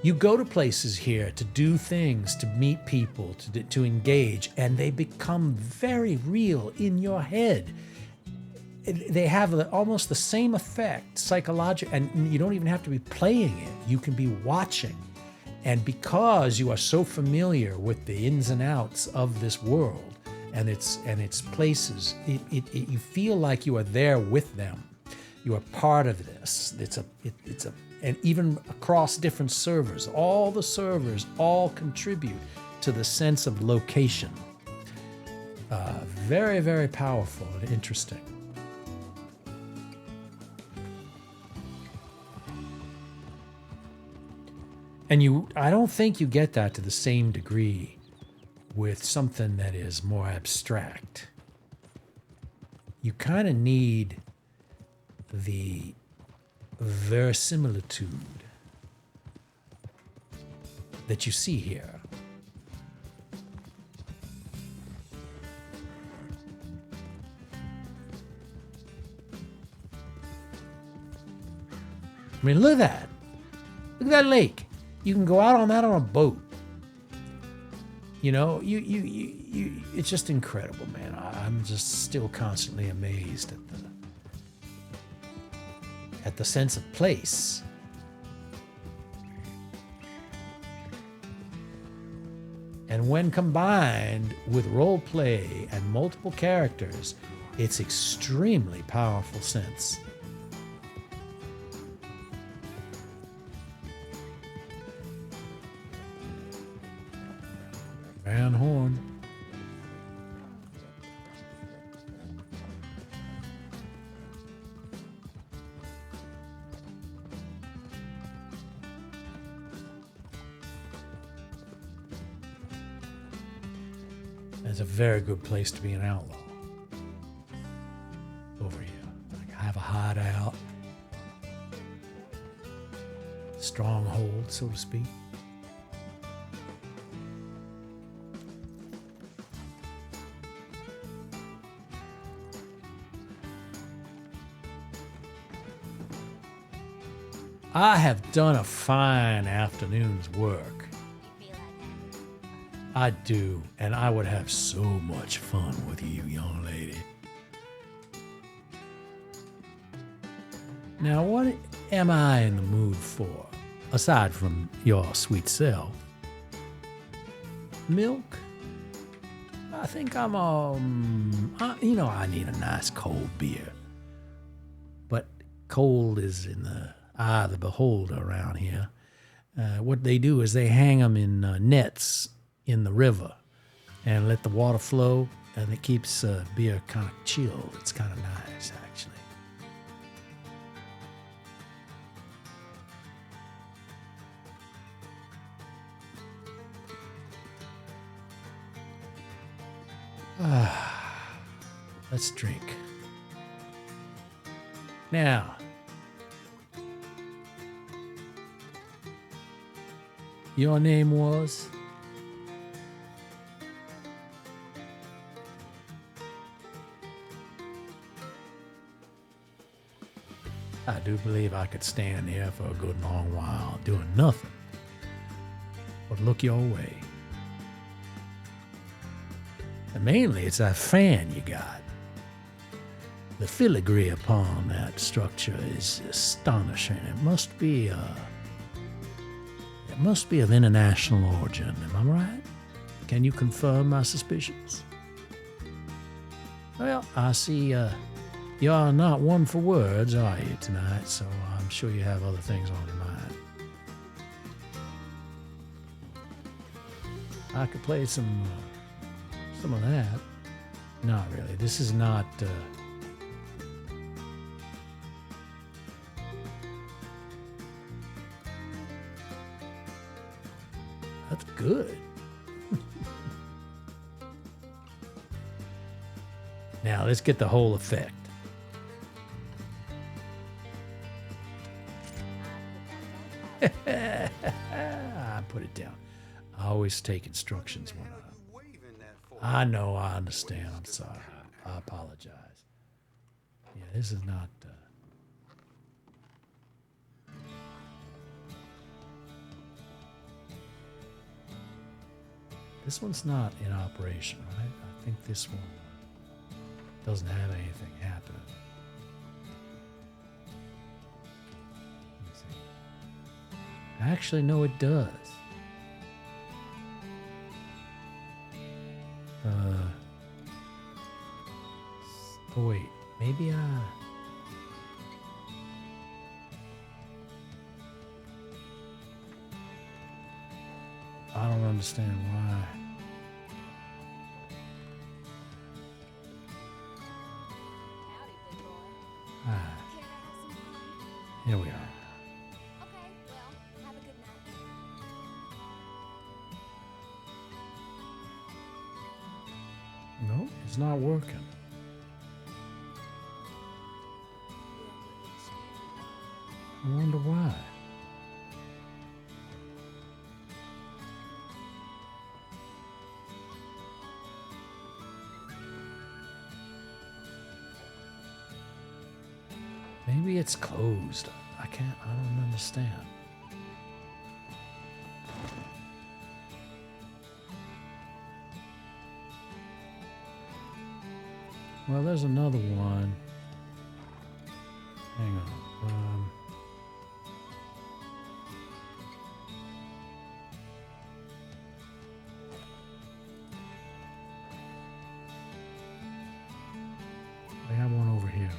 You go to places here to do things, to meet people, to engage, and they become very real in your head. They have almost the same effect psychologically, and you don't even have to be playing it. You can be watching. And because you are so familiar with the ins and outs of this world and its places, you feel like you are there with them. You are part of this. And even across different servers, all the servers all contribute to the sense of location. Very, very powerful and interesting. And I don't think you get that to the same degree with something that is more abstract. You kind of need the verisimilitude that you see here. I mean, look at that. Look at that lake. You can go out on that on a boat. You know, it's just incredible, man. I'm just still constantly amazed at the sense of place. And when combined with role play and multiple characters, it's extremely powerful sense. Van Horn. It's a very good place to be an outlaw. Over here. Like have a hideout. Stronghold, so to speak. I have done a fine afternoon's work. I do, and I would have so much fun with you, young lady. Now, what am I in the mood for, aside from your sweet self? Milk? I think I need a nice cold beer. But cold is in the eye of the beholder around here. What they do is they hang them in nets in the river and let the water flow, and it keeps beer kind of chilled. It's kind of nice, actually. Let's drink. Now, your name was? I do believe I could stand here for a good long while doing nothing but look your way. And mainly it's that fan you got. The filigree upon that structure is astonishing. It must be of international origin, am I right? Can you confirm my suspicions? Well, I see you are not one for words, are you, tonight? So I'm sure you have other things on your mind. I could play some of that. Not really. This is not... That's good. Now, let's get the whole effect. I put it down. I always take instructions when I know, I understand. I'm sorry. I apologize. Yeah, this is not... This one's not in operation, right? I think this one doesn't have anything happening. Let me see. Actually, no, it does. Oh, wait. Maybe I don't understand why. Howdy, big boy. Ah, Care to have some fun? here we are. Okay, well, have a good night. No, it's not working. I wonder why. Maybe it's closed. I don't understand. Well, there's another one. Hang on. I have one over here.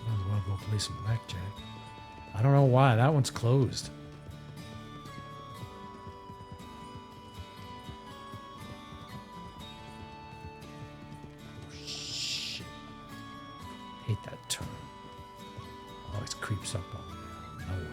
Might as well go play some blackjack. I don't know why. That one's closed. Oh, shit. Hate that turn. Always creeps up on me out of nowhere.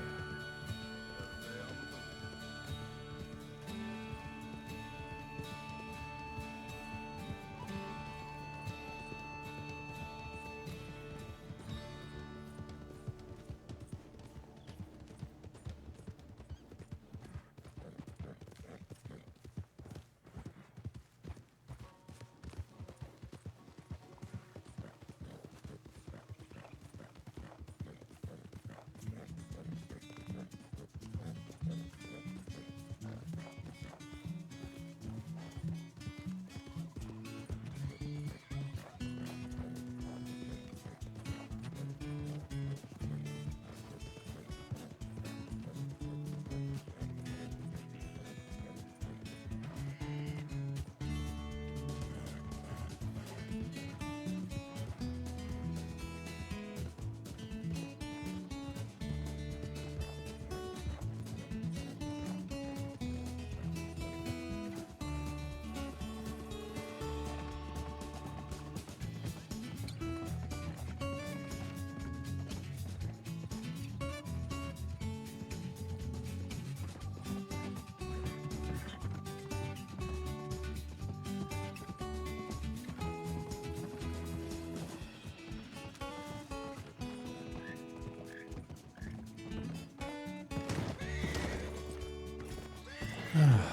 Oh,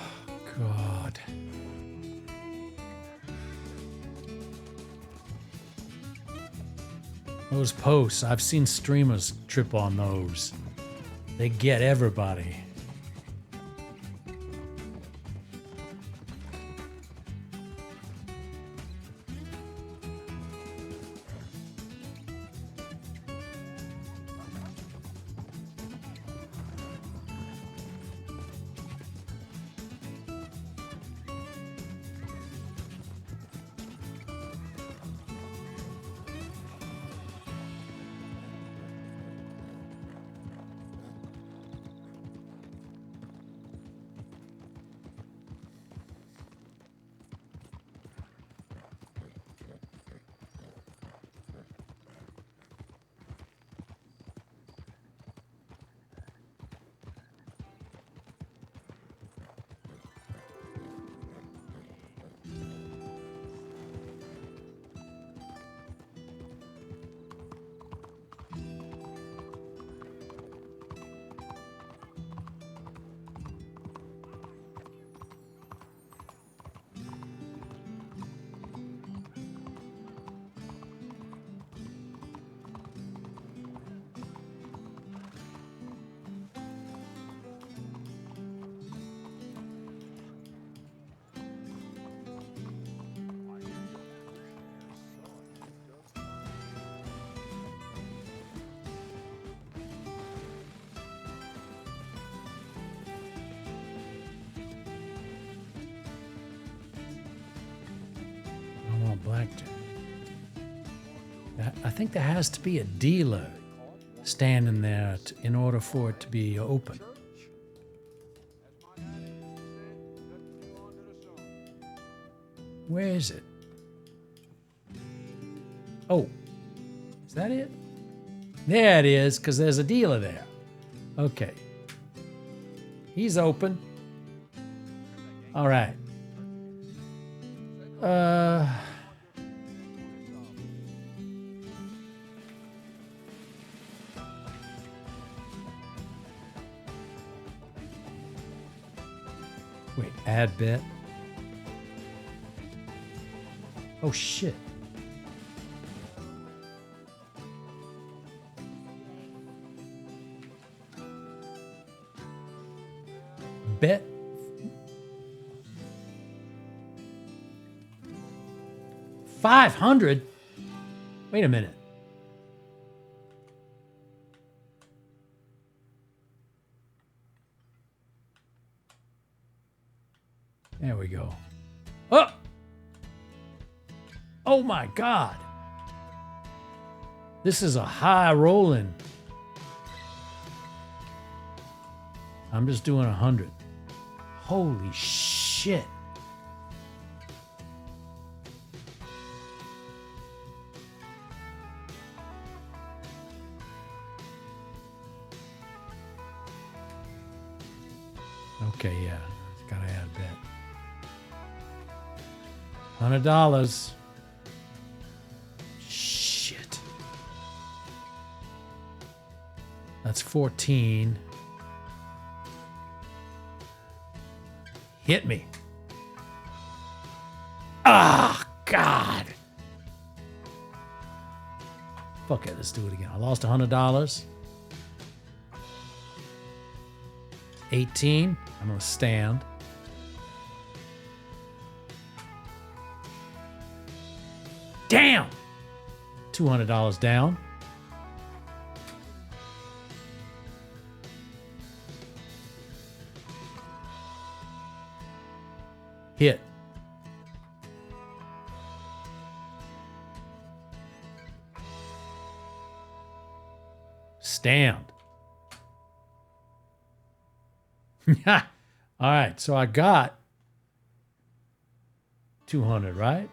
God. Those posts, I've seen streamers trip on those. They get everybody. blackjack. I think there has to be a dealer standing there in order for it to be open. Where is it? Oh, is that it? There it is, because there's a dealer there. Okay. He's open. All right. Wait, add bet. Oh, shit. Bet. $500? Wait a minute. There we go. Oh! Oh my God. This is a high rolling. I'm just doing 100. Holy shit. Okay, yeah. Gotta add a bet. $100. Shit. That's 14. Hit me. Ah, God. Fuck it, let's do it again. I lost $100. 18. I'm gonna stand. Damn! $200 down. Hit. Stand. All right, so I got 200, right?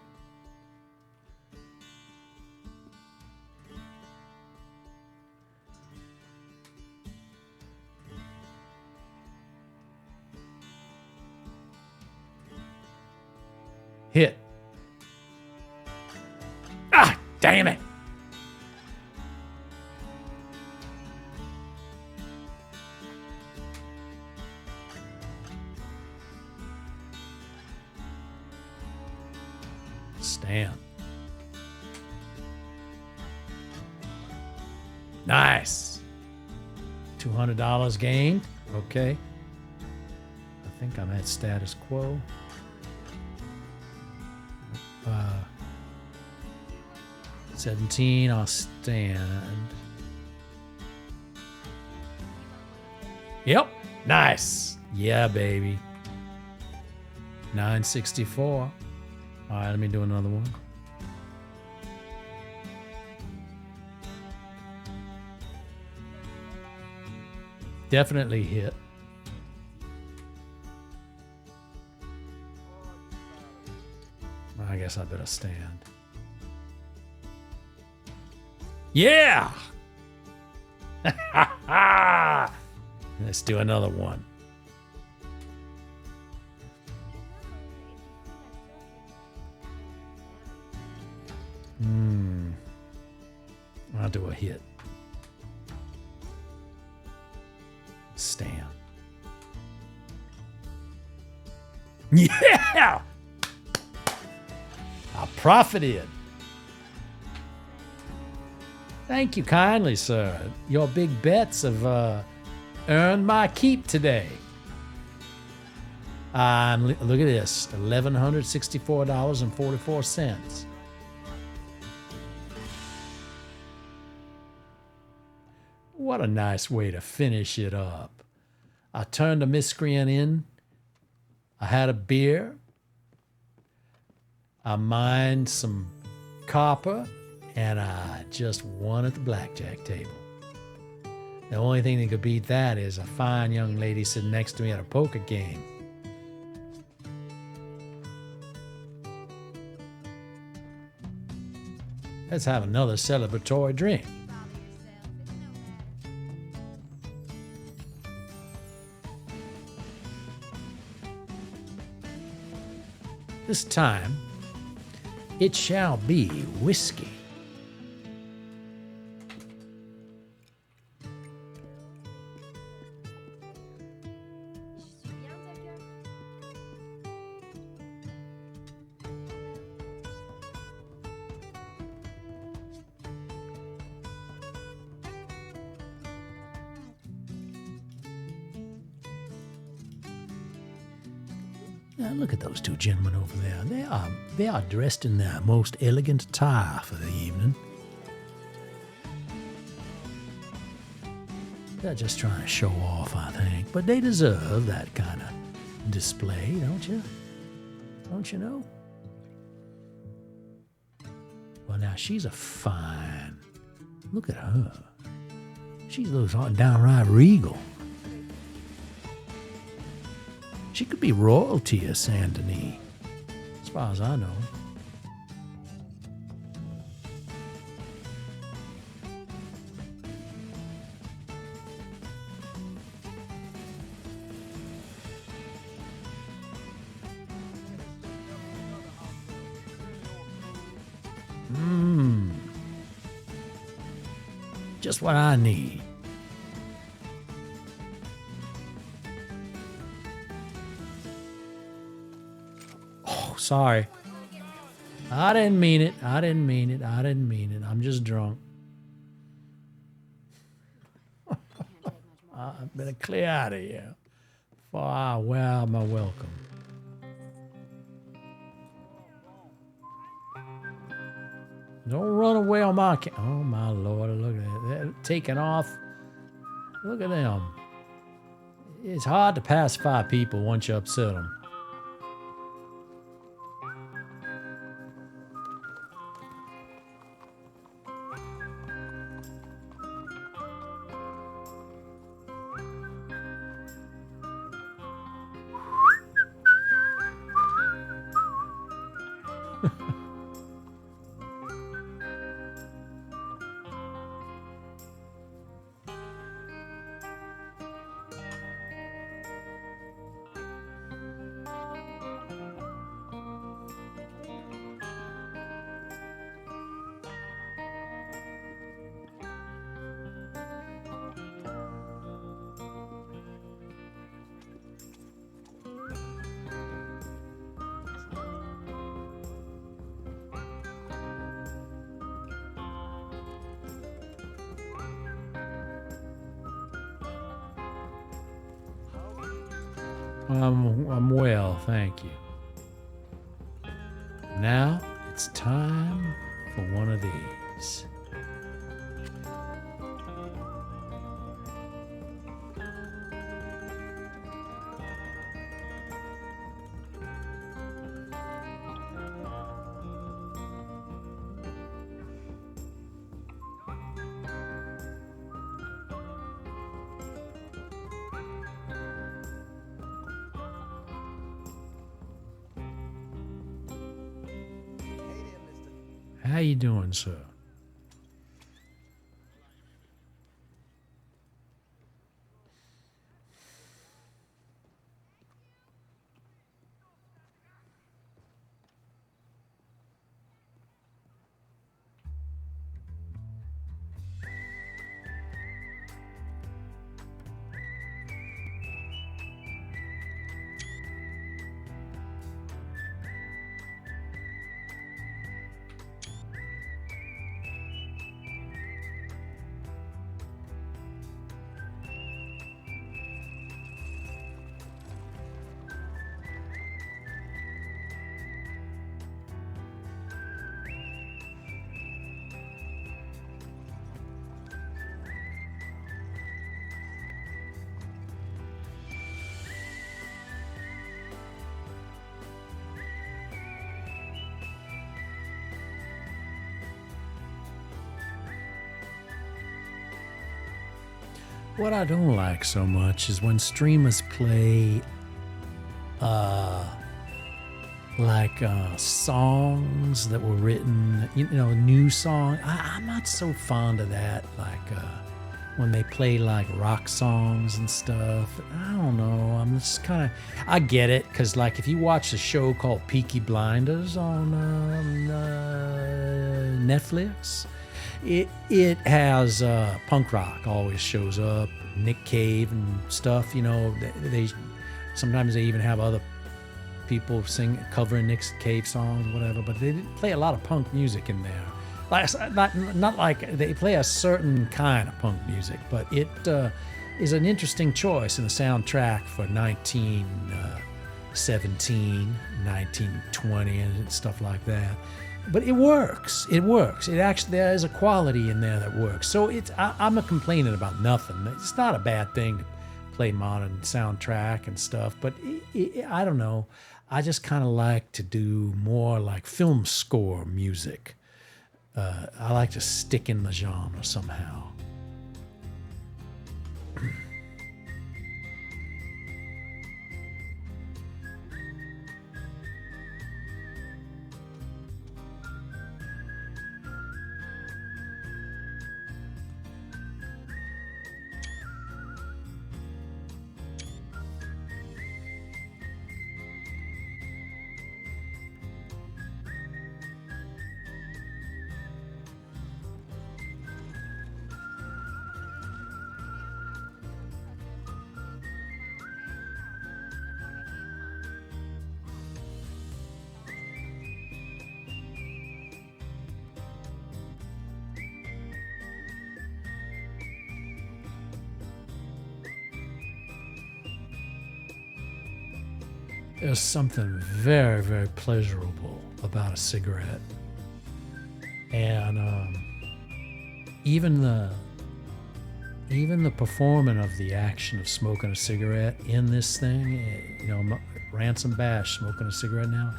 Hit. Ah, damn it. Stand. Nice. $200 gained. Okay. I think I'm at status quo. 17, I'll stand. Yep. Nice. Yeah, baby. 964. All right, let me do another one. Definitely hit. I guess I better stand. Yeah! Let's do another one. I'll do a hit. Stand. Yeah! I profited. Thank you kindly, sir. Your big bets have earned my keep today. Look at this, $1,164.44. What a nice way to finish it up. I turned the miscreant in. I had a beer. I mined some copper, and I just won at the blackjack table. The only thing that could beat that is a fine young lady sitting next to me at a poker game. Let's have another celebratory drink. You bother yourself. It's no matter. This time, it shall be whiskey. Je suis bien ta gueule. Now look at those two gentlemen over there. They are dressed in their most elegant attire for the evening. They're just trying to show off, I think. But they deserve that kind of display, don't you? Don't you know? Well, now she's a fine. Look at her. She looks downright regal. She could be royalty of Saint Denis, as far as I know. Just what I need. Oh, sorry. I didn't mean it. I didn't mean it. I didn't mean it. I'm just drunk. I better clear out of here before I wear out my welcome. Don't run away on my oh my Lord, look at that. They're taking off. Look at them. It's hard to pacify people once you upset them. I'm well, thank you. Now it's time for one of these. How you doing, sir? What I don't like so much is when streamers play songs that were written, new song. I'm not so fond of that. When they play like rock songs and stuff. I don't know. I'm just kind of, I get it. Cause like if you watch a show called Peaky Blinders on Netflix, it has punk rock always shows up, Nick Cave and stuff. They sometimes they even have other people covering Nick Cave songs, whatever. But they play a lot of punk music in there. Not like they play a certain kind of punk music, but it is an interesting choice in the soundtrack for 1917, 1920, and stuff like that. But it works. It works. It actually, there is a quality in there that works. So I'm not complaining about nothing. It's not a bad thing to play modern soundtrack and stuff, but I don't know. I just kind of like to do more like film score music. I like to stick in the genre somehow. There's something very, very pleasurable about a cigarette. And even the performing of the action of smoking a cigarette in this thing, Ransom Bash smoking a cigarette now,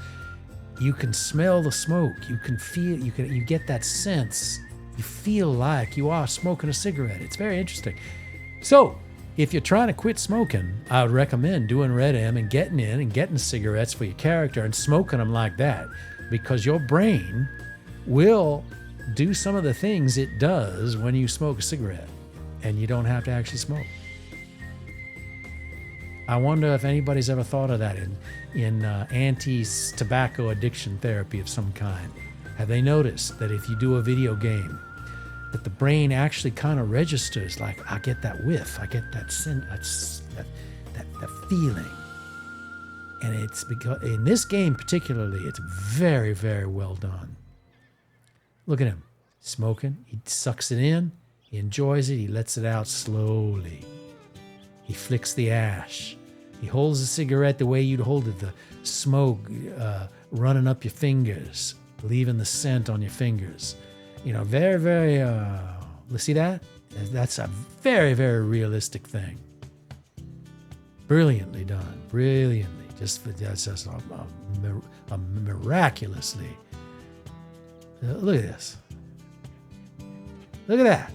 you can smell the smoke. You can feel, you get that sense. You feel like you are smoking a cigarette. It's very interesting. So, if you're trying to quit smoking, I would recommend doing RedM and getting cigarettes for your character and smoking them like that, because your brain will do some of the things it does when you smoke a cigarette, and you don't have to actually smoke. I wonder if anybody's ever thought of that in anti-tobacco addiction therapy of some kind. Have they noticed that if you do a video game, that the brain actually kind of registers, like, I get that whiff, I get that scent, that feeling. And it's because in this game particularly, it's very, very well done. Look at him smoking. He sucks it in. He enjoys it. He lets it out slowly. He flicks the ash. He holds the cigarette the way you'd hold it, the smoke running up your fingers, leaving the scent on your fingers. Very, very, see that? That's a very, very realistic thing. Brilliantly done. Brilliantly. That's just a miraculously. Look at this. Look at that.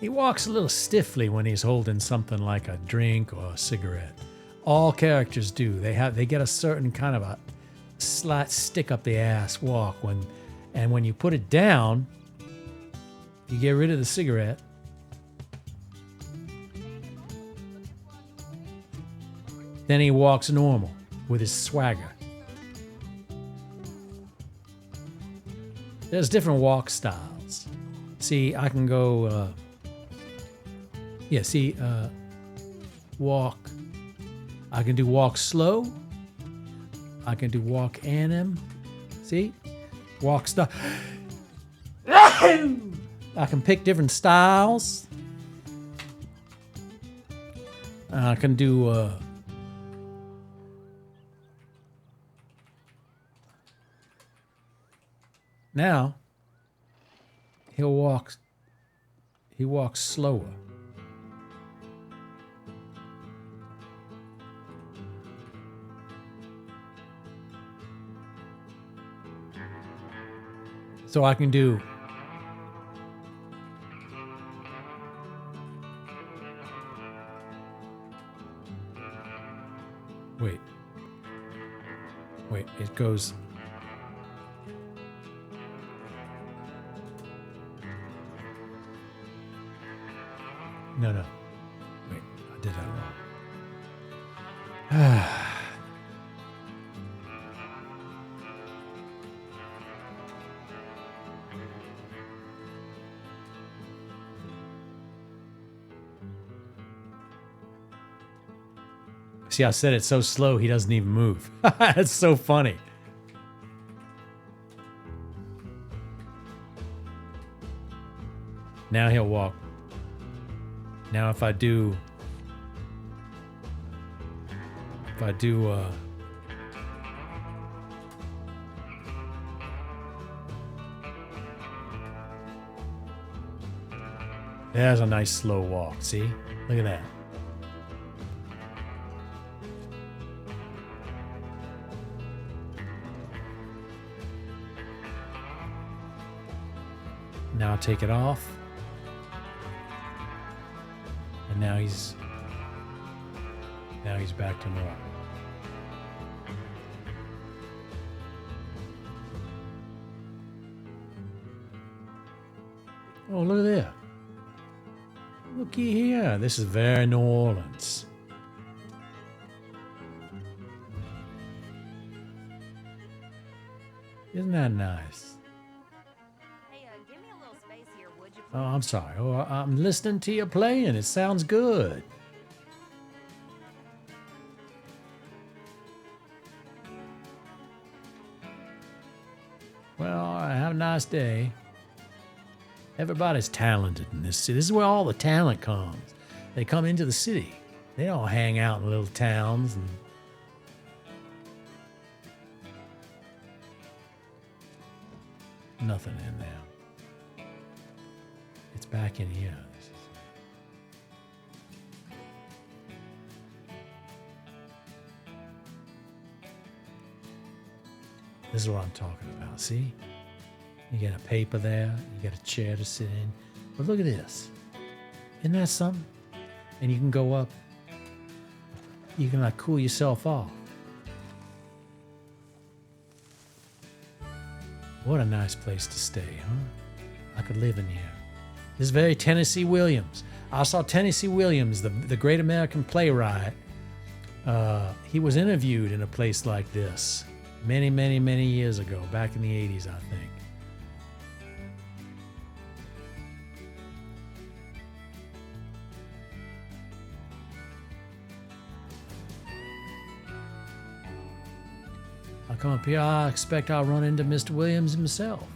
He walks a little stiffly when he's holding something like a drink or a cigarette. All characters do. They get a certain kind of a slight stick up the ass walk and when you put it down, you get rid of the cigarette. Then he walks normal with his swagger. There's different walk styles. See, I can go walk. I can do walk slow. I can do walk anim. See? Walk style. I can pick different styles. I can do Now, he walks slower. So I can do Wait, it goes. No. Wait, I did that wrong. See, I said it so slow he doesn't even move. That's so funny. Now he'll walk. Now if I do there's a nice slow walk, see? Look at that. Now take it off. And now he's back to normal. Oh, look at there. Looky here. This is very New Orleans. Isn't that nice? Give me a little space here, would you? Oh, I'm sorry. Oh, I'm listening to you playing. It sounds good. Well, have a nice day. Everybody's talented in this city. This is where all the talent comes. They come into the city. They don't hang out in little towns and nothing in there. It's back in here. This is what I'm talking about. See? You get a paper there. You get a chair to sit in. But look at this. Isn't that something? And you can go up. You can like cool yourself off. What a nice place to stay, huh? I could live in here. This is very Tennessee Williams. I saw Tennessee Williams, the great American playwright. He was interviewed in a place like this many, many, many years ago, back in the 80s, I think. I come up here, I expect I'll run into Mr. Williams himself.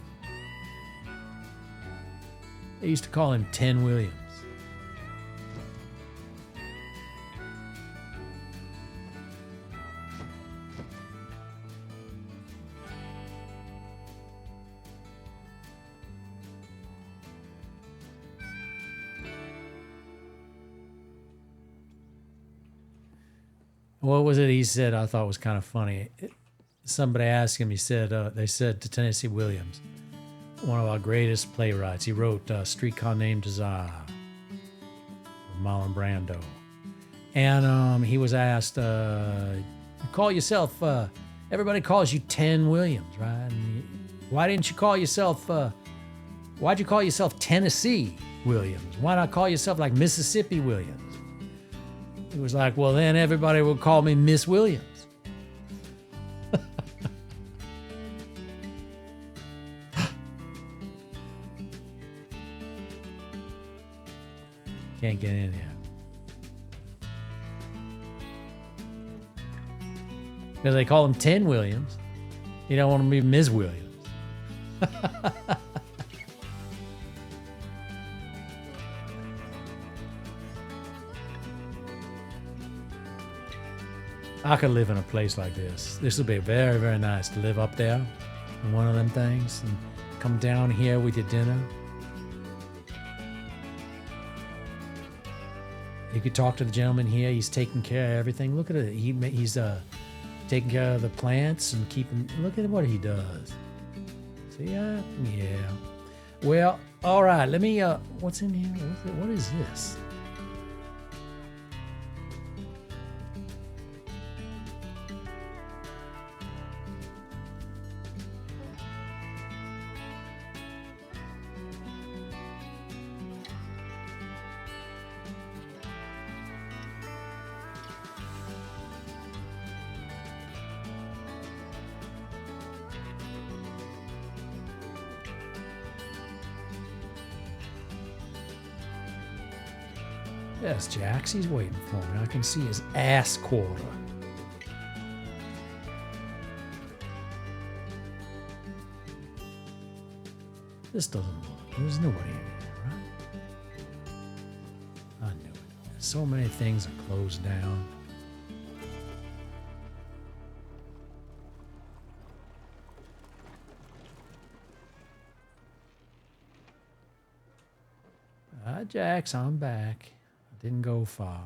They used to call him 10 Williams. What was it he said I thought was kind of funny? Somebody asked him, he said, they said to Tennessee Williams, one of our greatest playwrights, he wrote Streetcar Named Desire, Marlon Brando. And he was asked, you call yourself, everybody calls you 10 Williams, right? Why didn't you call yourself, why'd you call yourself Tennessee Williams? Why not call yourself like Mississippi Williams? He was like, well, then everybody would call me Miss Williams. Can't get in here. Because they call him 10 Williams. You don't want to be Ms. Williams. I could live in a place like this. This would be very, very nice to live up there in one of them things and come down here with your dinner. You could talk to the gentleman here. He's taking care of everything. Look at it. He's taking care of the plants and keeping. Look at what he does. See that? Yeah. Well, all right. Let me. What's in here? What is this? Yes, Jax, he's waiting for me. I can see his ass quarter. This doesn't look. There's nobody in here, right? I knew it. So many things are closed down. Hi, Jax, I'm back. Didn't go far.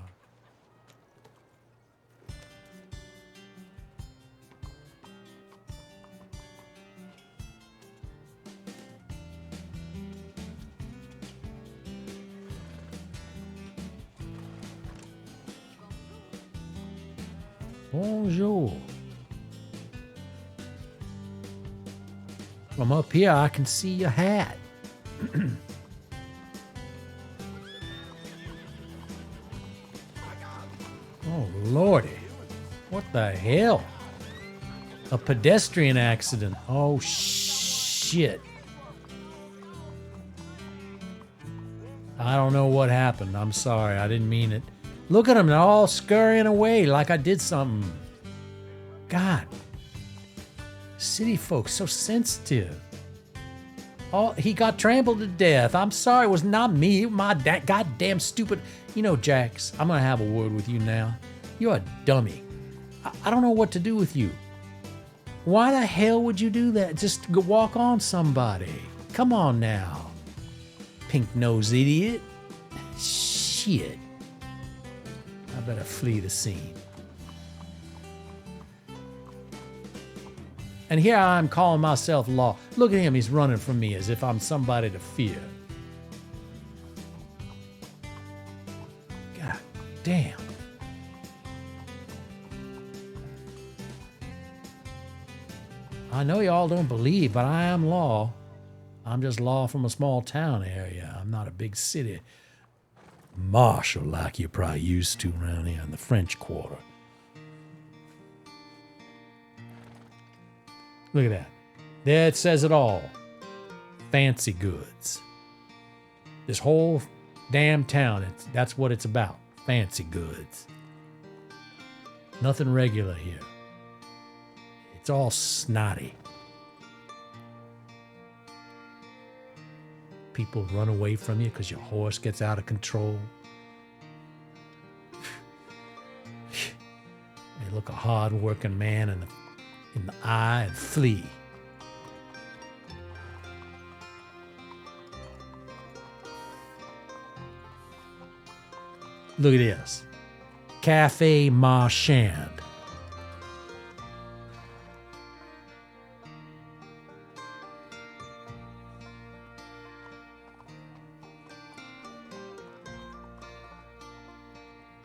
Bonjour. From up here, I can see your hat. Oh, Lordy. What the hell? A pedestrian accident. Oh, shit. I don't know what happened. I'm sorry. I didn't mean it. Look at them. They're all scurrying away like I did something. God. City folks, so sensitive. Oh, he got trampled to death. I'm sorry. It was not me. My goddamn stupid... You know, Jax, I'm going to have a word with you now. You're a dummy. I don't know what to do with you. Why the hell would you do that? Just go walk on somebody. Come on now. Pink-nosed idiot. Shit. I better flee the scene. And here I'm calling myself law. Look at him. He's running from me as if I'm somebody to fear. God damn. I know y'all don't believe, but I am law. I'm just law from a small town area. I'm not a big city marshal like you're probably used to around here in the French Quarter. Look at that. There it says it all. Fancy goods. This whole damn town, that's what it's about. Fancy goods. Nothing regular here. It's all snotty. People run away from you because your horse gets out of control. They look a hard-working man in the eye and flee. Look at this. Cafe Marchand.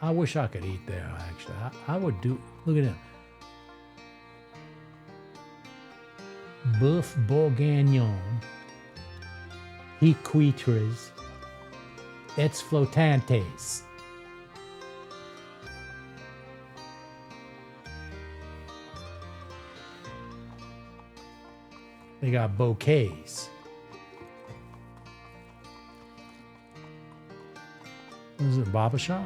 I wish I could eat there, actually. I would do... Look at him. Boeuf bourguignon. Hiquitres. Et flotantes. They got bouquets. Is it a barber shop?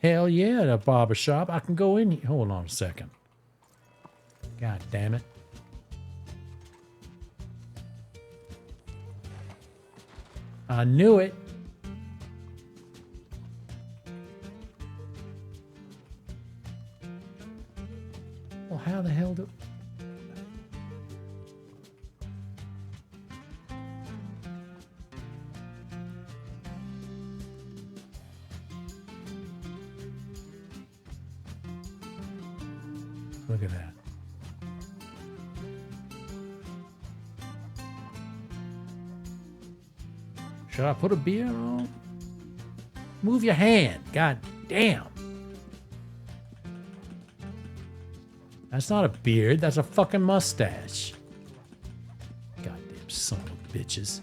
Hell yeah, the barber shop. I can go in here. Hold on a second. God damn it. I knew it. Well, how the hell do... Look at that. Should I put a beard on? Move your hand. God damn. That's not a beard. That's a fucking mustache. Goddamn son of bitches.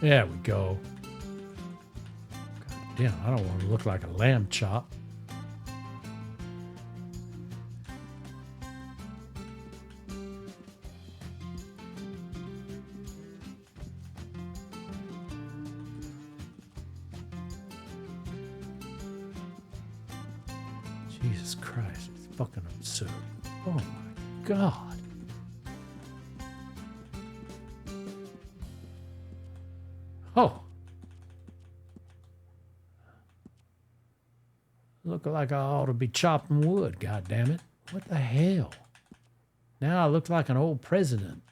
There we go. God damn, I don't want to look like a lamb chop. Jesus Christ, it's fucking absurd. Oh my God. Oh. Look like I ought to be chopping wood, God damn it. What the hell? Now I look like an old president.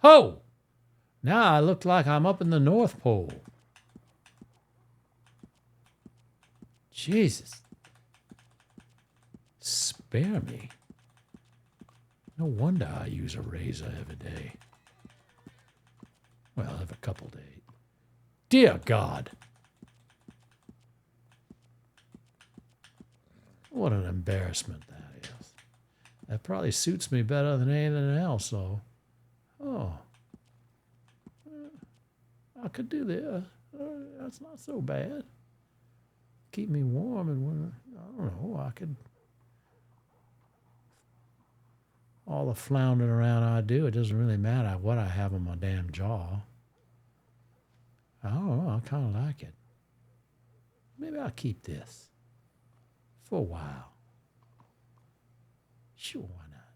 Oh! Now I look like I'm up in the North Pole. Jesus. Spare me. No wonder I use a razor every day. Well, I have a couple days. Dear God. What an embarrassment that is. That probably suits me better than anything else, though. Oh. I could do this. That's not so bad. Keep me warm and when, I don't know, I could... All the floundering around I do, it doesn't really matter what I have on my damn jaw. I don't know, I kind of like it. Maybe I'll keep this for a while. Sure, why not?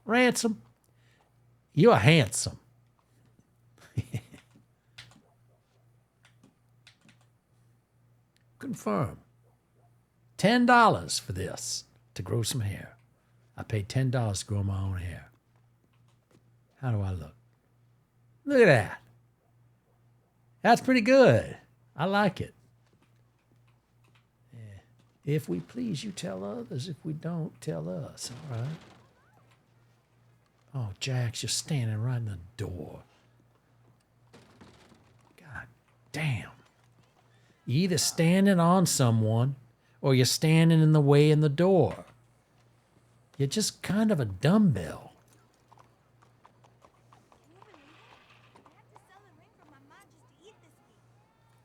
Ransom, you're handsome. Confirm. $10 for this to grow some hair. I paid $10 to grow my own hair. How do I look? Look at that. That's pretty good. I like it. Yeah. If we please, you tell others. If we don't, tell us. All right? Oh, Jack's just standing right in the door. God damn. You're either standing on someone or you're standing in the way in the door. You're just kind of a dumbbell.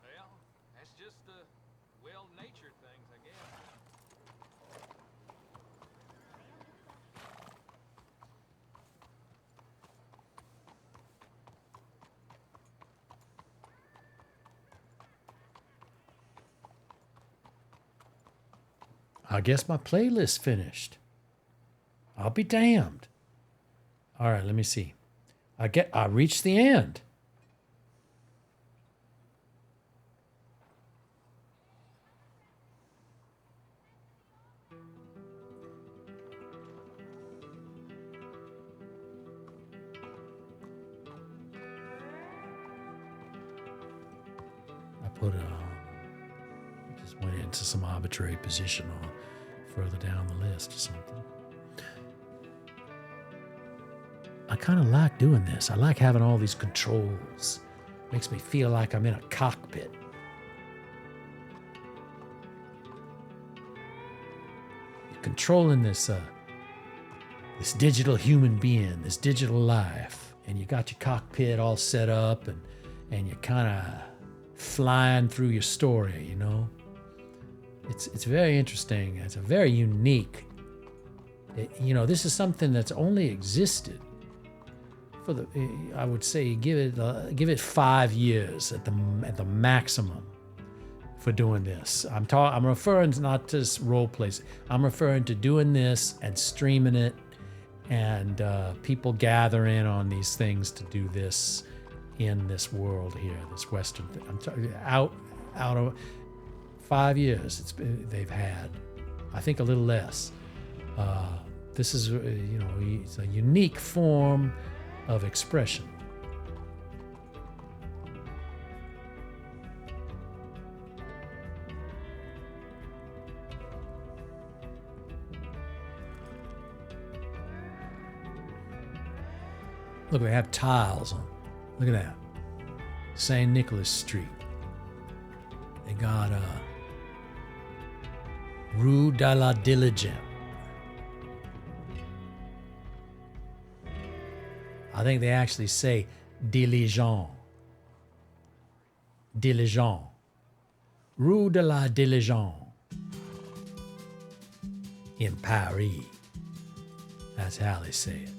Well, that's just the well-natured things, I guess. I guess my playlist finished. I'll be damned. All right, let me see. I reached the end. I put just went into some arbitrary position on further down the list or something. I kind of like doing this. I like having all these controls. Makes me feel like I'm in a cockpit. You're controlling this this digital human being, this digital life, and you got your cockpit all set up, and you're kind of flying through your story. You know, it's very interesting. It's a very unique. This is something that's only existed. I would say give it 5 years at the maximum for doing this. I'm referring to not just role plays. I'm referring to doing this and streaming it, and people gather in on these things to do this in this world here, this Western thing. I'm talking out of 5 years. They've had, I think, a little less. This is, it's a unique form of expression. Look, they have tiles on. Look at that. St. Nicholas Street. They got Rue de la Diligence. I think they actually say Diligent. Diligent. Rue de la Diligence. In Paris. That's how they say it.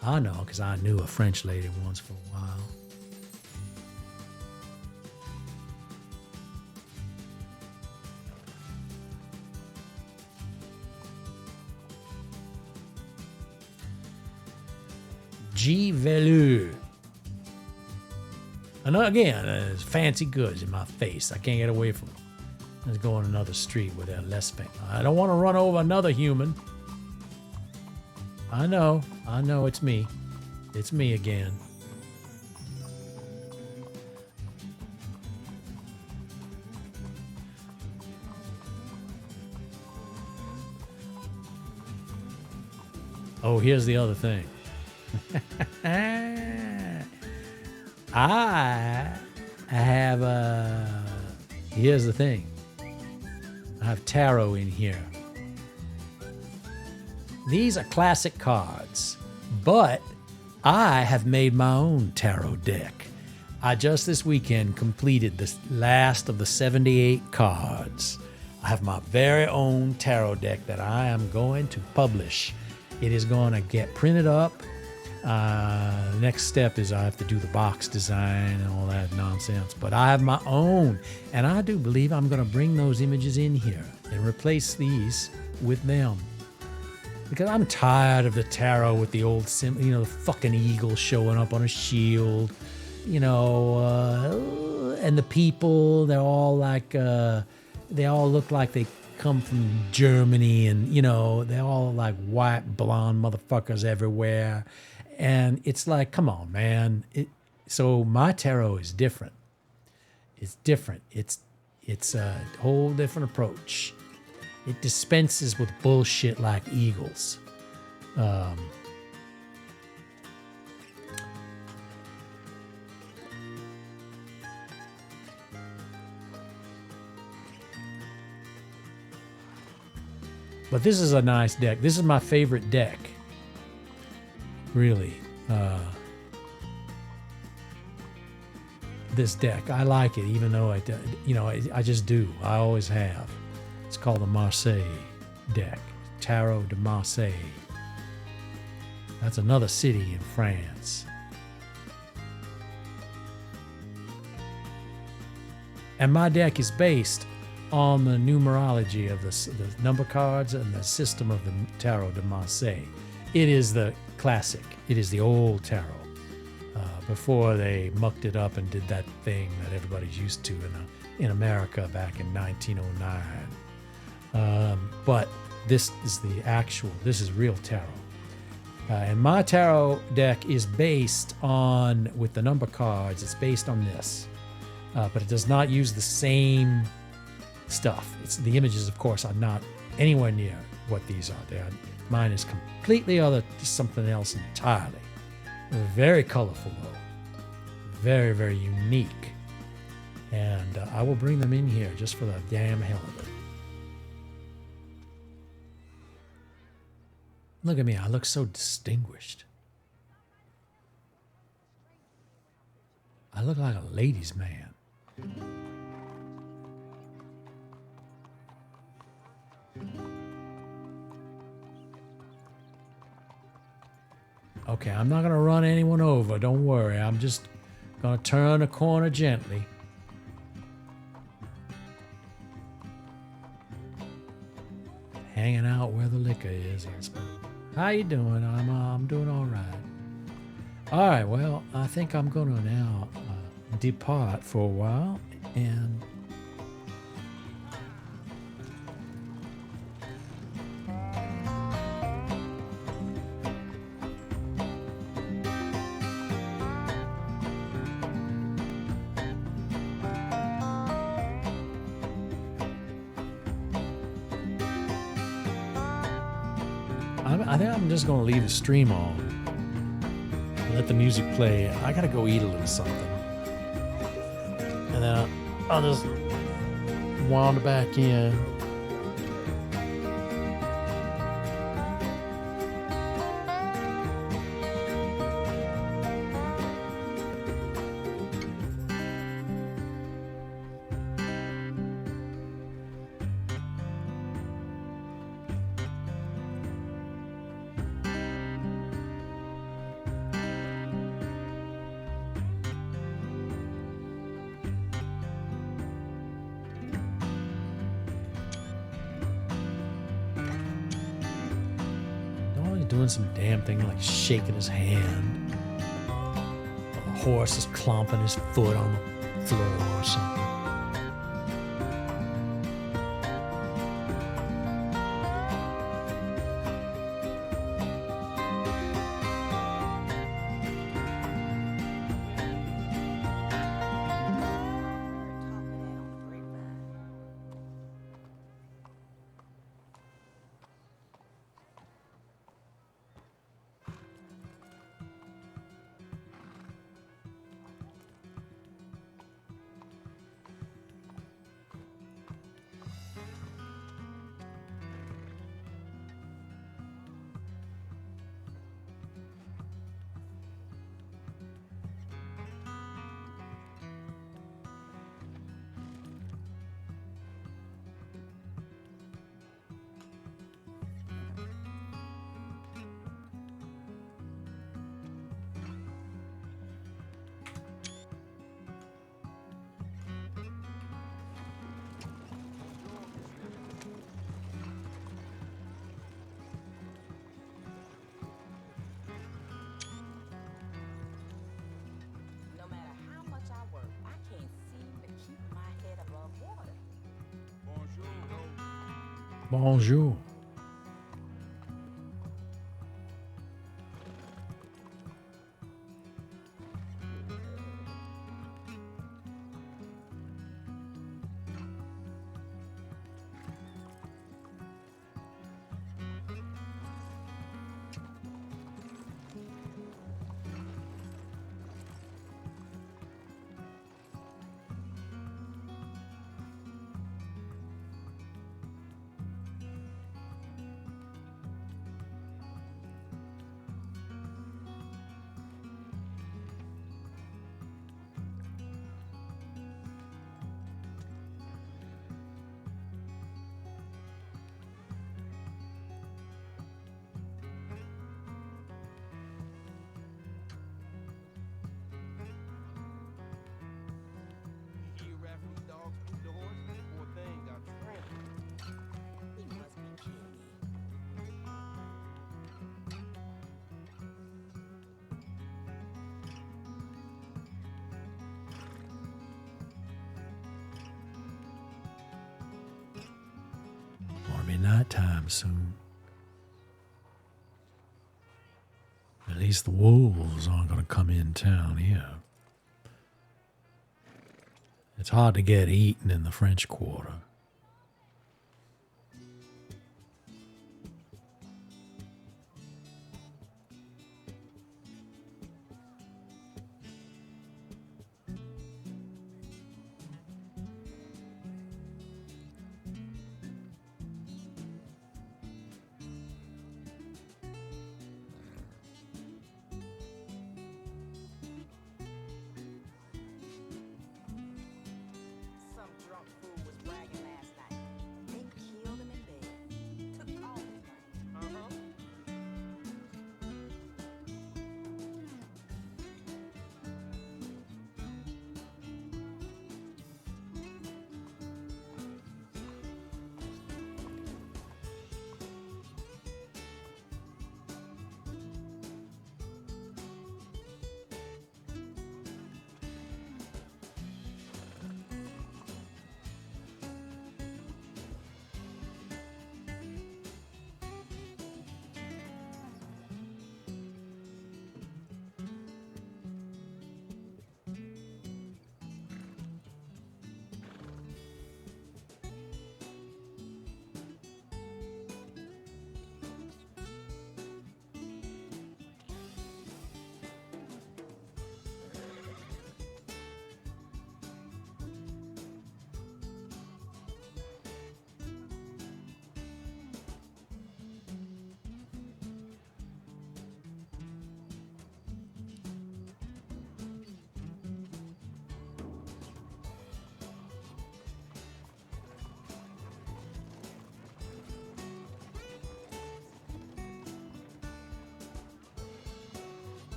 I know, because I knew a French lady once for a while. G. Velour. And again, there's fancy goods in my face. I can't get away from them. Let's go on another street where they're less famous. I don't want to run over another human. I know, it's me. It's me again. Oh, here's the other thing. I have here's the thing. I have tarot in here. These are classic cards, but I have made my own tarot deck. I just this weekend completed the last of the 78 cards. I have my very own tarot deck that I am going to publish. It is going to get printed up. The next step is I have to do the box design and all that nonsense, but I have my own, and I do believe I'm going to bring those images in here and replace these with them. Because I'm tired of the tarot with the old, the fucking eagle showing up on a shield, and the people, they're all like, they all look like they come from Germany, and, they're all like white, blonde motherfuckers everywhere. And it's like, come on, man. So my tarot is different. It's different. It's a whole different approach. It dispenses with bullshit like eagles. But this is a nice deck. This is my favorite deck. Really. This deck. I like it, even though I just do. I always have. It's called the Marseille deck. Tarot de Marseille. That's another city in France. And my deck is based on the numerology of the number cards and the system of the Tarot de Marseille. It is the classic. It is the old tarot. Before they mucked it up and did that thing that everybody's used to in America back in 1909. But this is this is real tarot. And my tarot deck is based on, with the number cards, it's based on this. But it does not use the same stuff. The images, of course, are not anywhere near what these are. Mine is completely other, just something else entirely. Very colorful, though. Very, very unique. And I will bring them in here just for the damn hell of it. Look at me. I look so distinguished. I look like a ladies' man. Okay, I'm not going to run anyone over. Don't worry. I'm just Gonna turn the corner gently. Hanging out where the liquor is. How you doing? I'm doing all right. All right, well, I think I'm going to now depart for a while and I think I'm just going to leave the stream on. Let the music play. I gotta go eat a little something. And then I'll just wander back in. Doing some damn thing like shaking his hand. The horse is clomping his foot on the floor or something. Bonjour. Nighttime soon. At least the wolves aren't going to come in town here. It's hard to get eaten in the French Quarter. Some drunk fool was bragging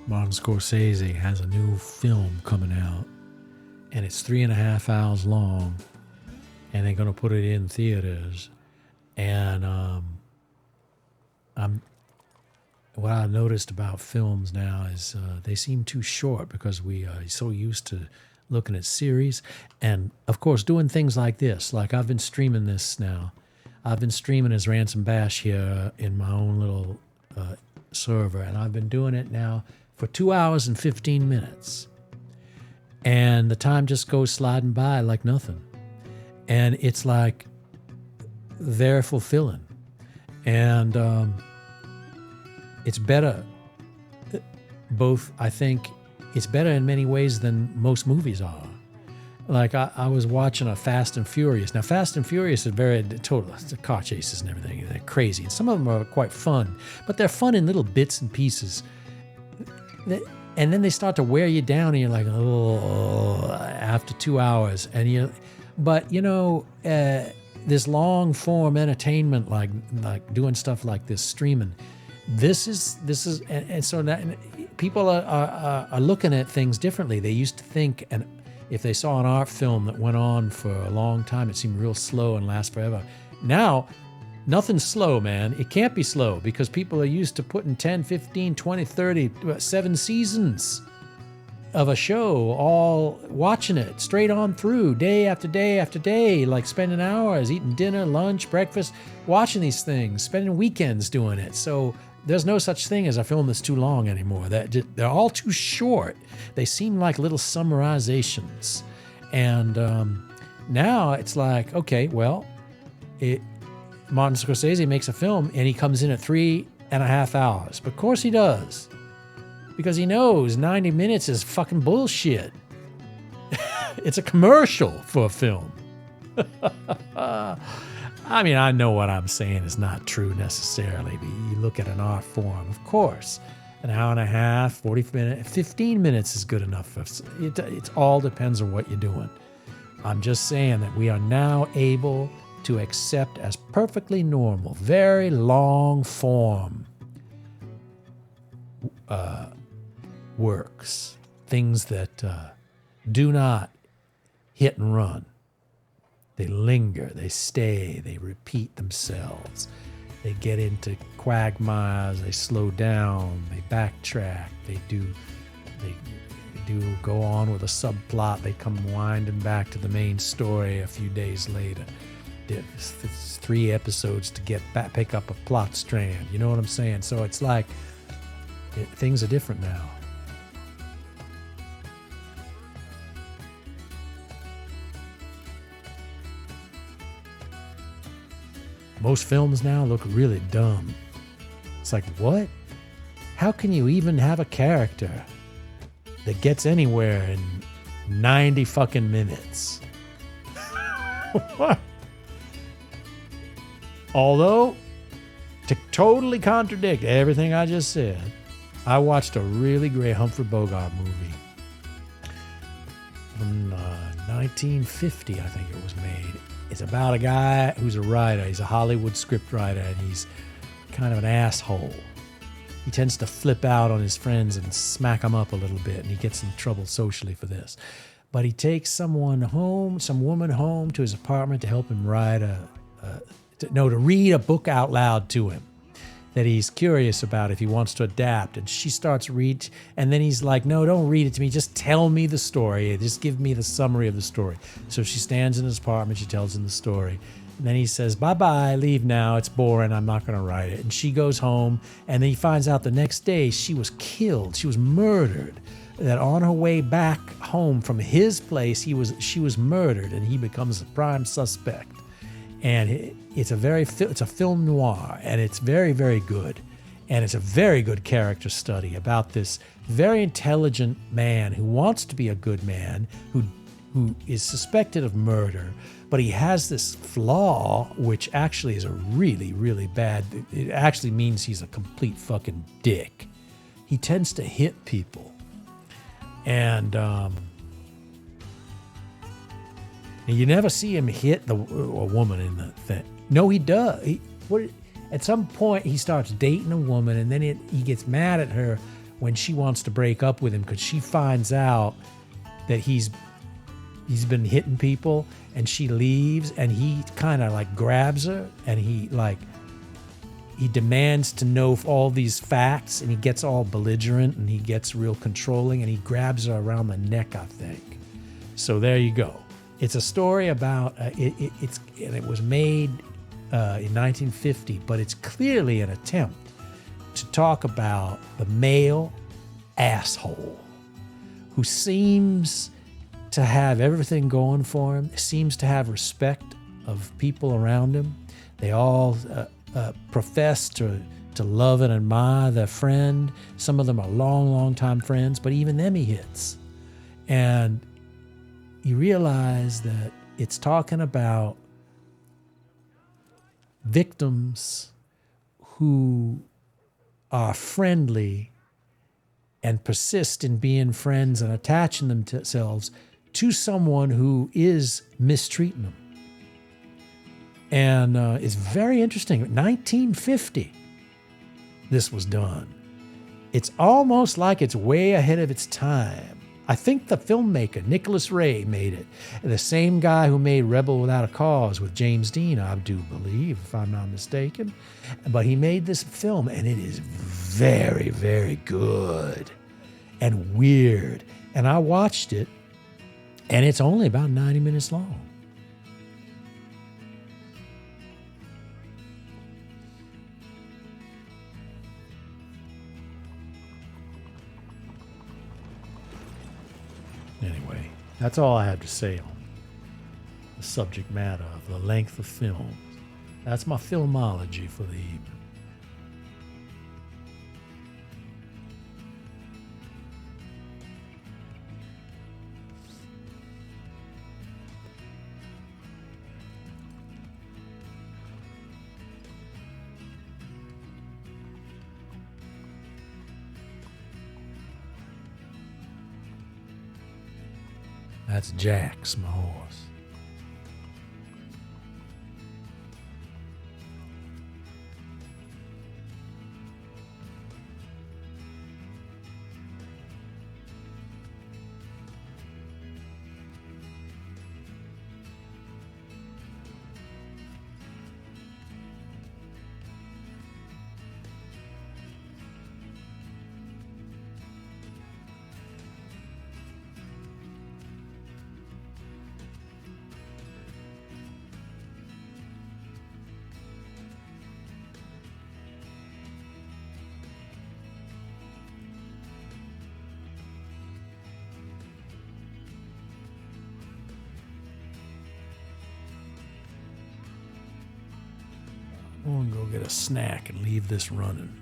Martin Scorsese has a new film coming out, and it's 3.5 hours long, and they're going to put it in theaters. And what I noticed about films now is they seem too short because we are so used to looking at series and, of course, doing things like this. Like I've been streaming this now. I've been streaming as Ransom Bash here in my own little server, and I've been doing it now for 2 hours and 15 minutes. And the time just goes sliding by like nothing. And it's like they're fulfilling. And it's better. Both, I think, it's better in many ways than most movies are. Like I was watching a Fast and Furious. Now, Fast and Furious is very total. The car chases and everything. They're crazy. And some of them are quite fun, but they're fun in little bits and pieces. And then they start to wear you down, and you're like, oh, after 2 hours. But this long form entertainment, like doing stuff like this, streaming. This is, and so that people are looking at things differently. They used to think, and if they saw an art film that went on for a long time, it seemed real slow and last forever. Now, nothing's slow, man. It can't be slow because people are used to putting 10, 15, 20, 30, 7 seasons of a show, all watching it straight on through, day after day after day, like spending hours, eating dinner, lunch, breakfast, watching these things, spending weekends doing it. So there's no such thing as a film that's too long anymore. They're all too short. They seem like little summarizations. And now it's like, okay, well, Martin Scorsese makes a film and he comes in at 3.5 hours. But of course he does. Because he knows 90 minutes is fucking bullshit. It's a commercial for a film. I mean, I know what I'm saying is not true necessarily, but you look at an art form, of course. An hour and a half, 40 minutes, 15 minutes is good enough. It all depends on what you're doing. I'm just saying that we are now able to accept as perfectly normal, very long form works, things that do not hit and run. They linger, they stay, they repeat themselves. They get into quagmires, they slow down, they backtrack, they do go on with a subplot, they come winding back to the main story a few days later. It's 3 episodes to pick up a plot strand. You know what I'm saying? So it's like things are different now. Most films now look really dumb. It's like, what? How can you even have a character that gets anywhere in 90 fucking minutes? What? Although, to totally contradict everything I just said, I watched a really great Humphrey Bogart movie from 1950, I think it was made. It's about a guy who's a writer. He's a Hollywood script writer, and he's kind of an asshole. He tends to flip out on his friends and smack them up a little bit, and he gets in trouble socially for this. But he takes some woman home to his apartment to help him to read a book out loud to him that he's curious about if he wants to adapt. And she starts read, and then he's like, no, don't read it to me. Just tell me the story. Just give me the summary of the story. So she stands in his apartment. She tells him the story. And then he says, bye-bye, leave now. It's boring. I'm not going to write it. And she goes home, and then he finds out the next day she was killed. She was murdered. That on her way back home from his place, she was murdered, and he becomes the prime suspect. And it's a film noir, and it's very, very good. And it's a very good character study about this very intelligent man who wants to be a good man, who is suspected of murder, but he has this flaw, which actually is a really, really bad. It actually means he's a complete fucking dick. He tends to hit people. And you never see him hit a woman in the thing. No, he does. At some point, he starts dating a woman, and then he gets mad at her when she wants to break up with him because she finds out that he's been hitting people, and she leaves, and he kind of like grabs her, and he demands to know all these facts, and he gets all belligerent, and he gets real controlling, and he grabs her around the neck, I think. So there you go. It's a story about it was made in 1950, but it's clearly an attempt to talk about the male asshole who seems to have everything going for him, seems to have respect of people around him. They all profess to love and admire their friend. Some of them are long, long time friends, but even them he hits. And you realize that it's talking about victims who are friendly and persist in being friends and attaching themselves to someone who is mistreating them. And it's very interesting. 1950, this was done. It's almost like it's way ahead of its time. I think the filmmaker, Nicholas Ray, made it. The same guy who made Rebel Without a Cause with James Dean, I do believe, if I'm not mistaken. But he made this film, and it is very, very good and weird. And I watched it, and it's only about 90 minutes long. Anyway, that's all I have to say on the subject matter of the length of films. That's my filmology for the evening. That's Jax, my horse. I'm going to go get a snack and leave this running.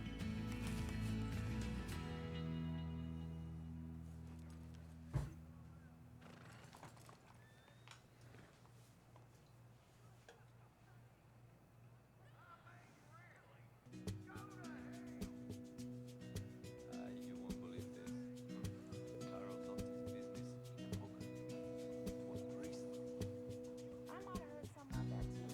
You won't believe this. Carol lost his business in a book to a priest. I might have heard something about that too.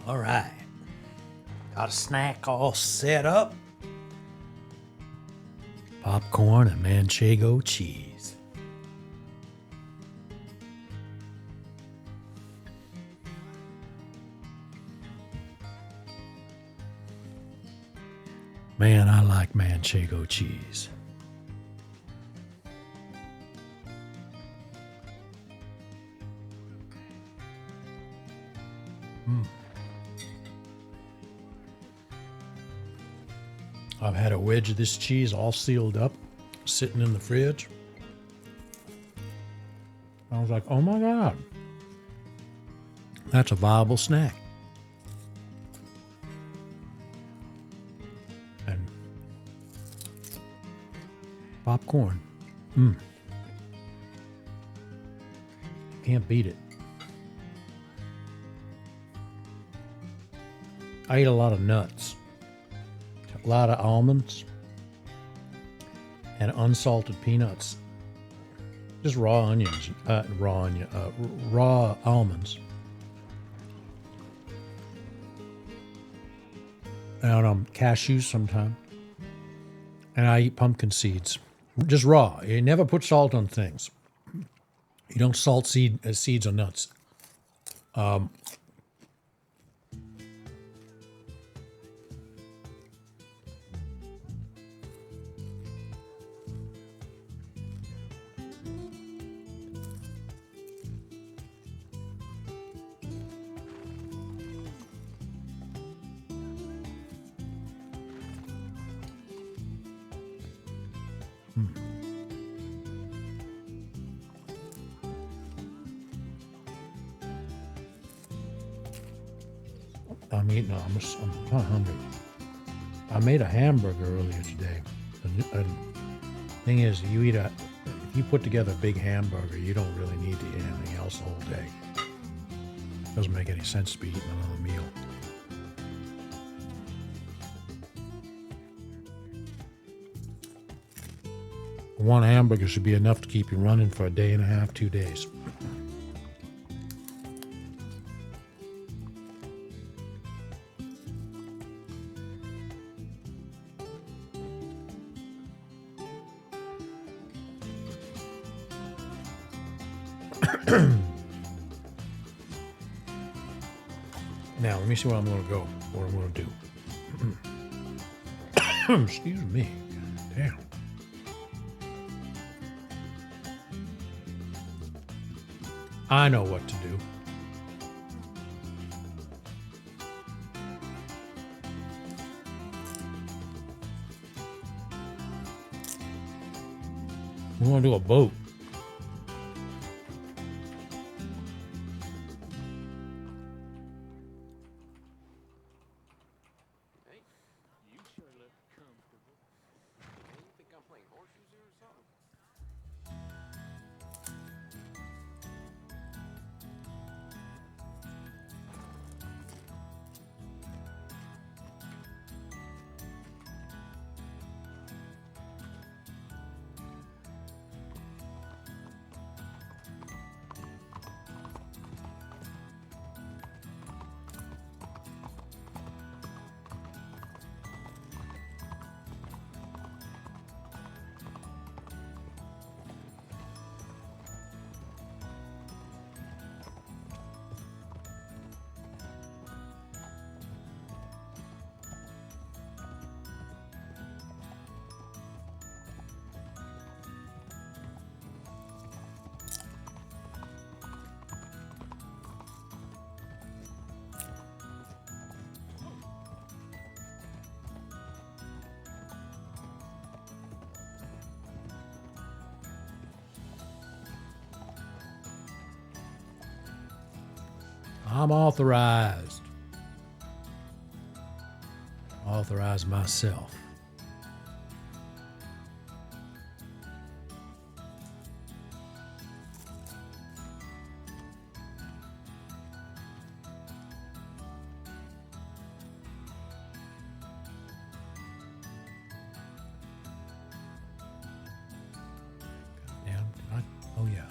All right. Got a snack all set up. Popcorn and manchego cheese. Man, I like manchego cheese. I've had a wedge of this cheese all sealed up, sitting in the fridge. I was like, oh my God, that's a viable snack. And popcorn. Can't beat it. I eat a lot of nuts. A lot of almonds and unsalted peanuts. Just raw onions, raw almonds. And cashews sometimes. And I eat pumpkin seeds, just raw. You never put salt on things. You don't salt seeds or nuts. I'm eating. I'm kind of hungry. I made a hamburger earlier today. And thing is, if you put together a big hamburger, you don't really need to eat anything else all day. Doesn't make any sense to be eating another meal. One hamburger should be enough to keep you running for a day and a half, 2 days. Now, let me see what I'm going to go, what I'm going to do. Excuse me. Damn. I know what to do. We're going to do a boat. Hey, you sure look comfortable. Hey, you think I'm playing horseshoes here or something? I'm authorized. Authorize myself. Damn, oh yeah.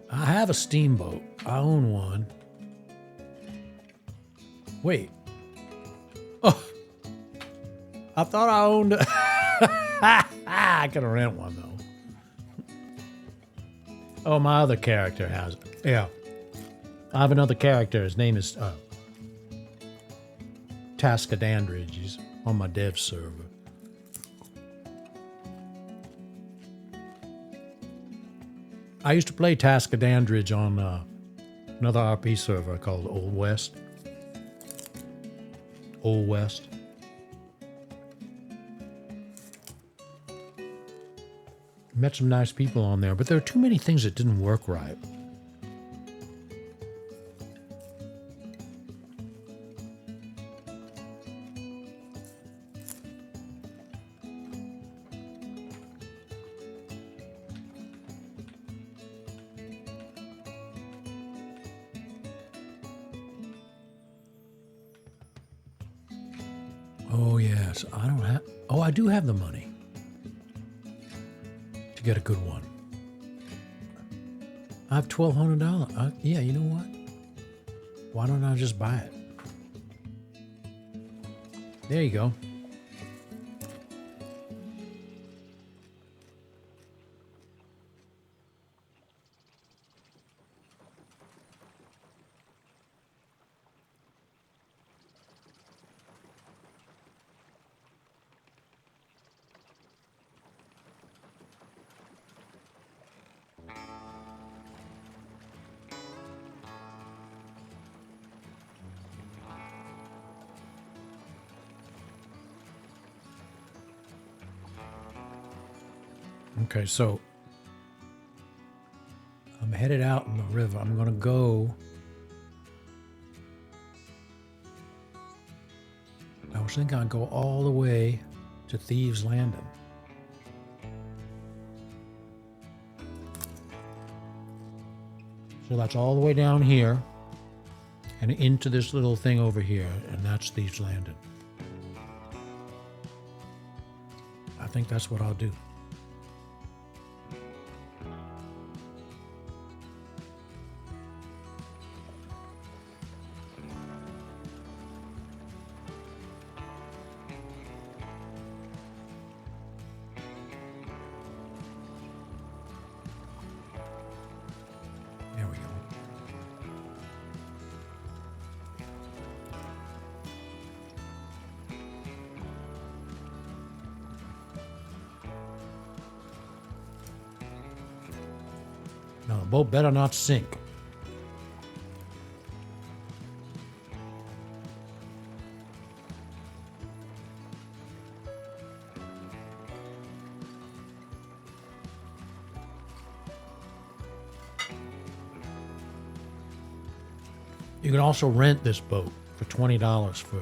I have a steamboat. I own one. Wait. Oh, I thought I owned. I gotta rent one though. Oh, my other character has it. Yeah, I have another character. His name is Tascadandridge. He's on my dev server. I used to play Tascadandridge on another RP server called Old West. Old West. Met some nice people on there, but there are too many things that didn't work right. Oh, yes. I don't have... Oh, I do have the money to get a good one. I have $1,200. Yeah, you know what? Why don't I just buy it? There you go. Okay, so I'm headed out in the river. I'm going to go. I was thinking I'd go all the way to Thieves' Landing. So that's all the way down here and into this little thing over here, and that's Thieves' Landing. I think that's what I'll do. There we go. Now the boat better not sink. You can also rent this boat for $20 for,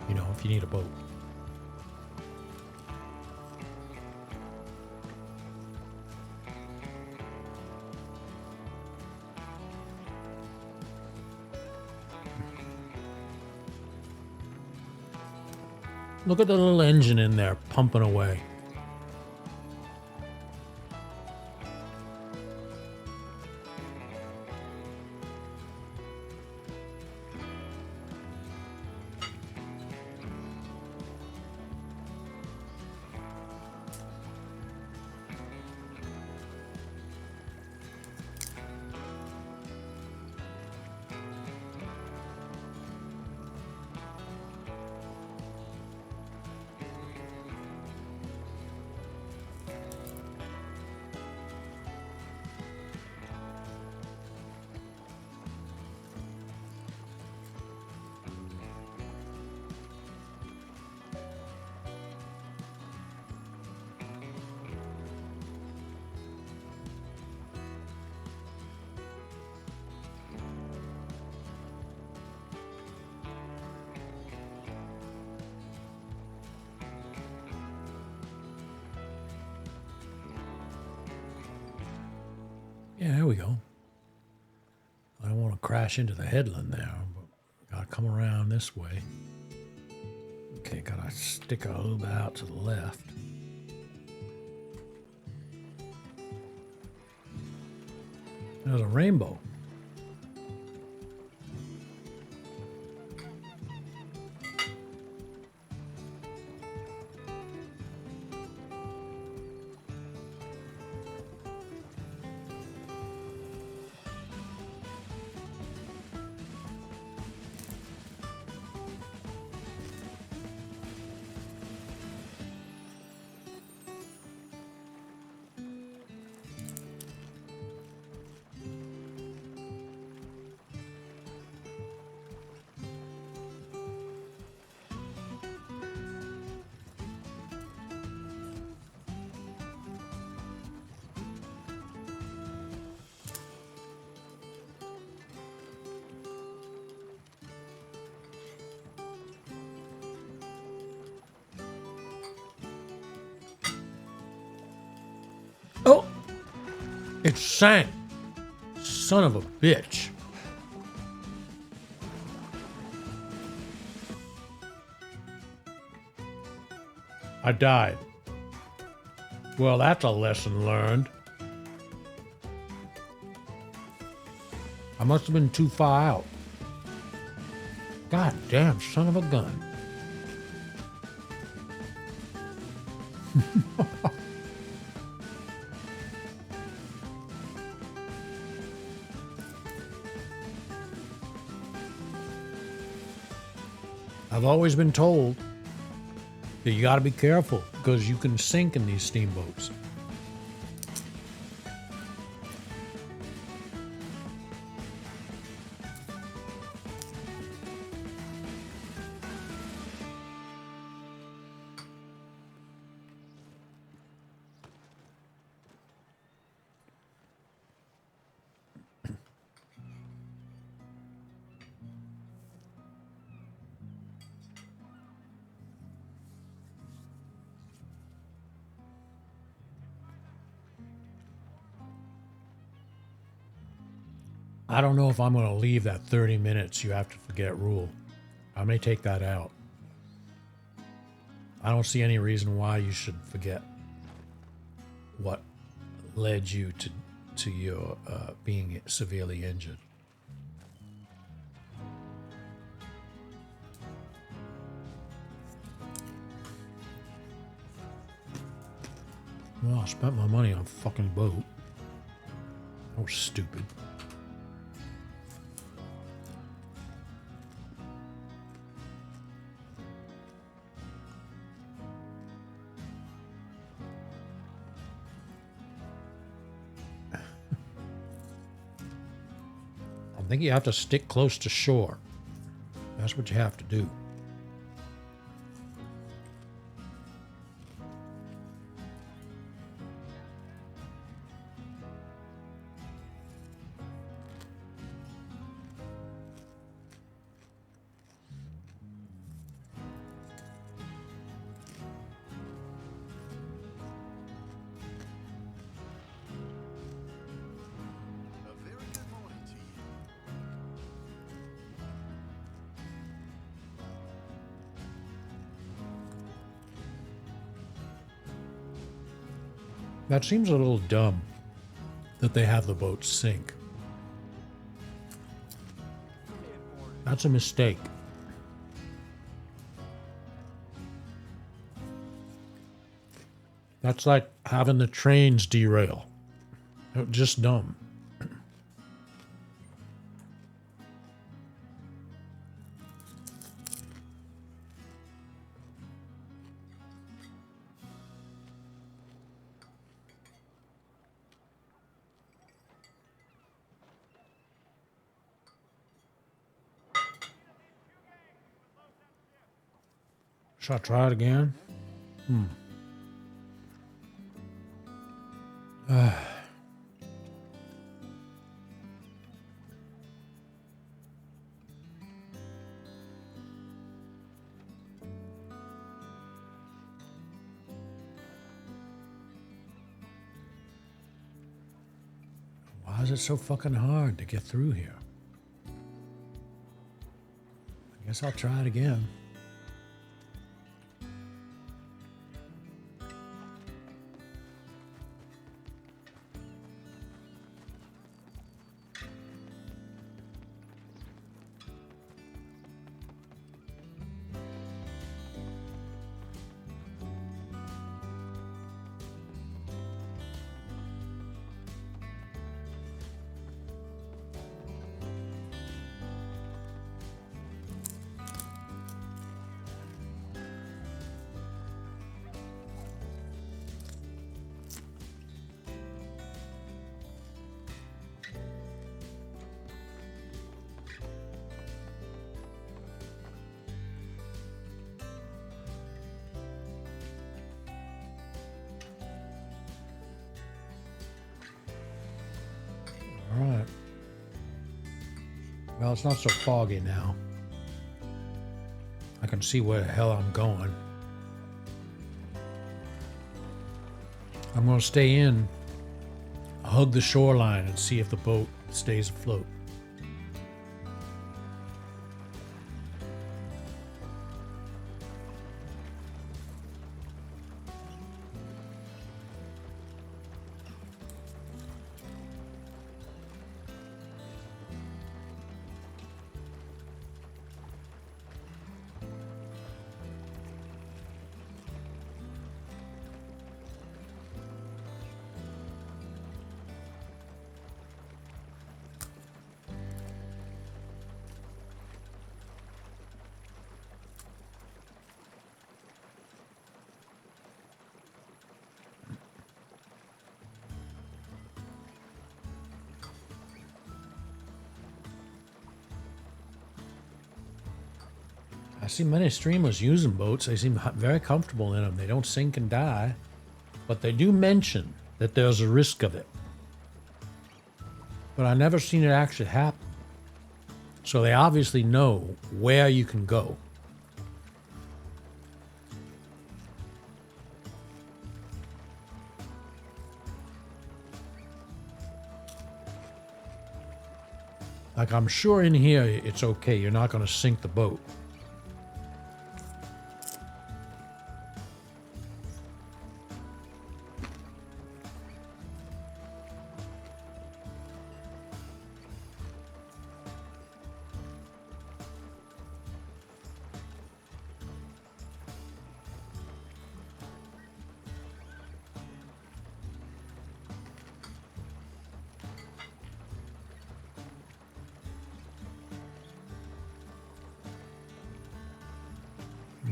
you know, if you need a boat. Look at the little engine in there pumping away. Yeah, there we go. I don't want to crash into the headland there, but gotta come around this way. Okay, gotta stick a little bit out to the left. There's a rainbow. Oh! It sank. Son of a bitch. I died. Well, that's a lesson learned. I must have been too far out. God damn, son of a gun. I've always been told that you got to be careful because you can sink in these steamboats. I don't know if I'm going to leave that 30 minutes you have to forget rule. I may take that out. I don't see any reason why you should forget what led you to your being severely injured. Well, I spent my money on a fucking boat. That was stupid. I think you have to stick close to shore. That's what you have to do. A very good morning to you. That seems a little dumb that they have the boat sink. That's a mistake. That's like having the trains derail. Just dumb. Should I try it again? Why is it so fucking hard to get through here? I guess I'll try it again. Well, it's not so foggy now. I can see where the hell I'm going. I'm going to stay in, hug the shoreline, and see if the boat stays afloat. I see many streamers using boats. They seem very comfortable in them. They don't sink and die. But they do mention that there's a risk of it. But I never seen it actually happen. So they obviously know where you can go. Like, I'm sure in here it's okay. You're not going to sink the boat.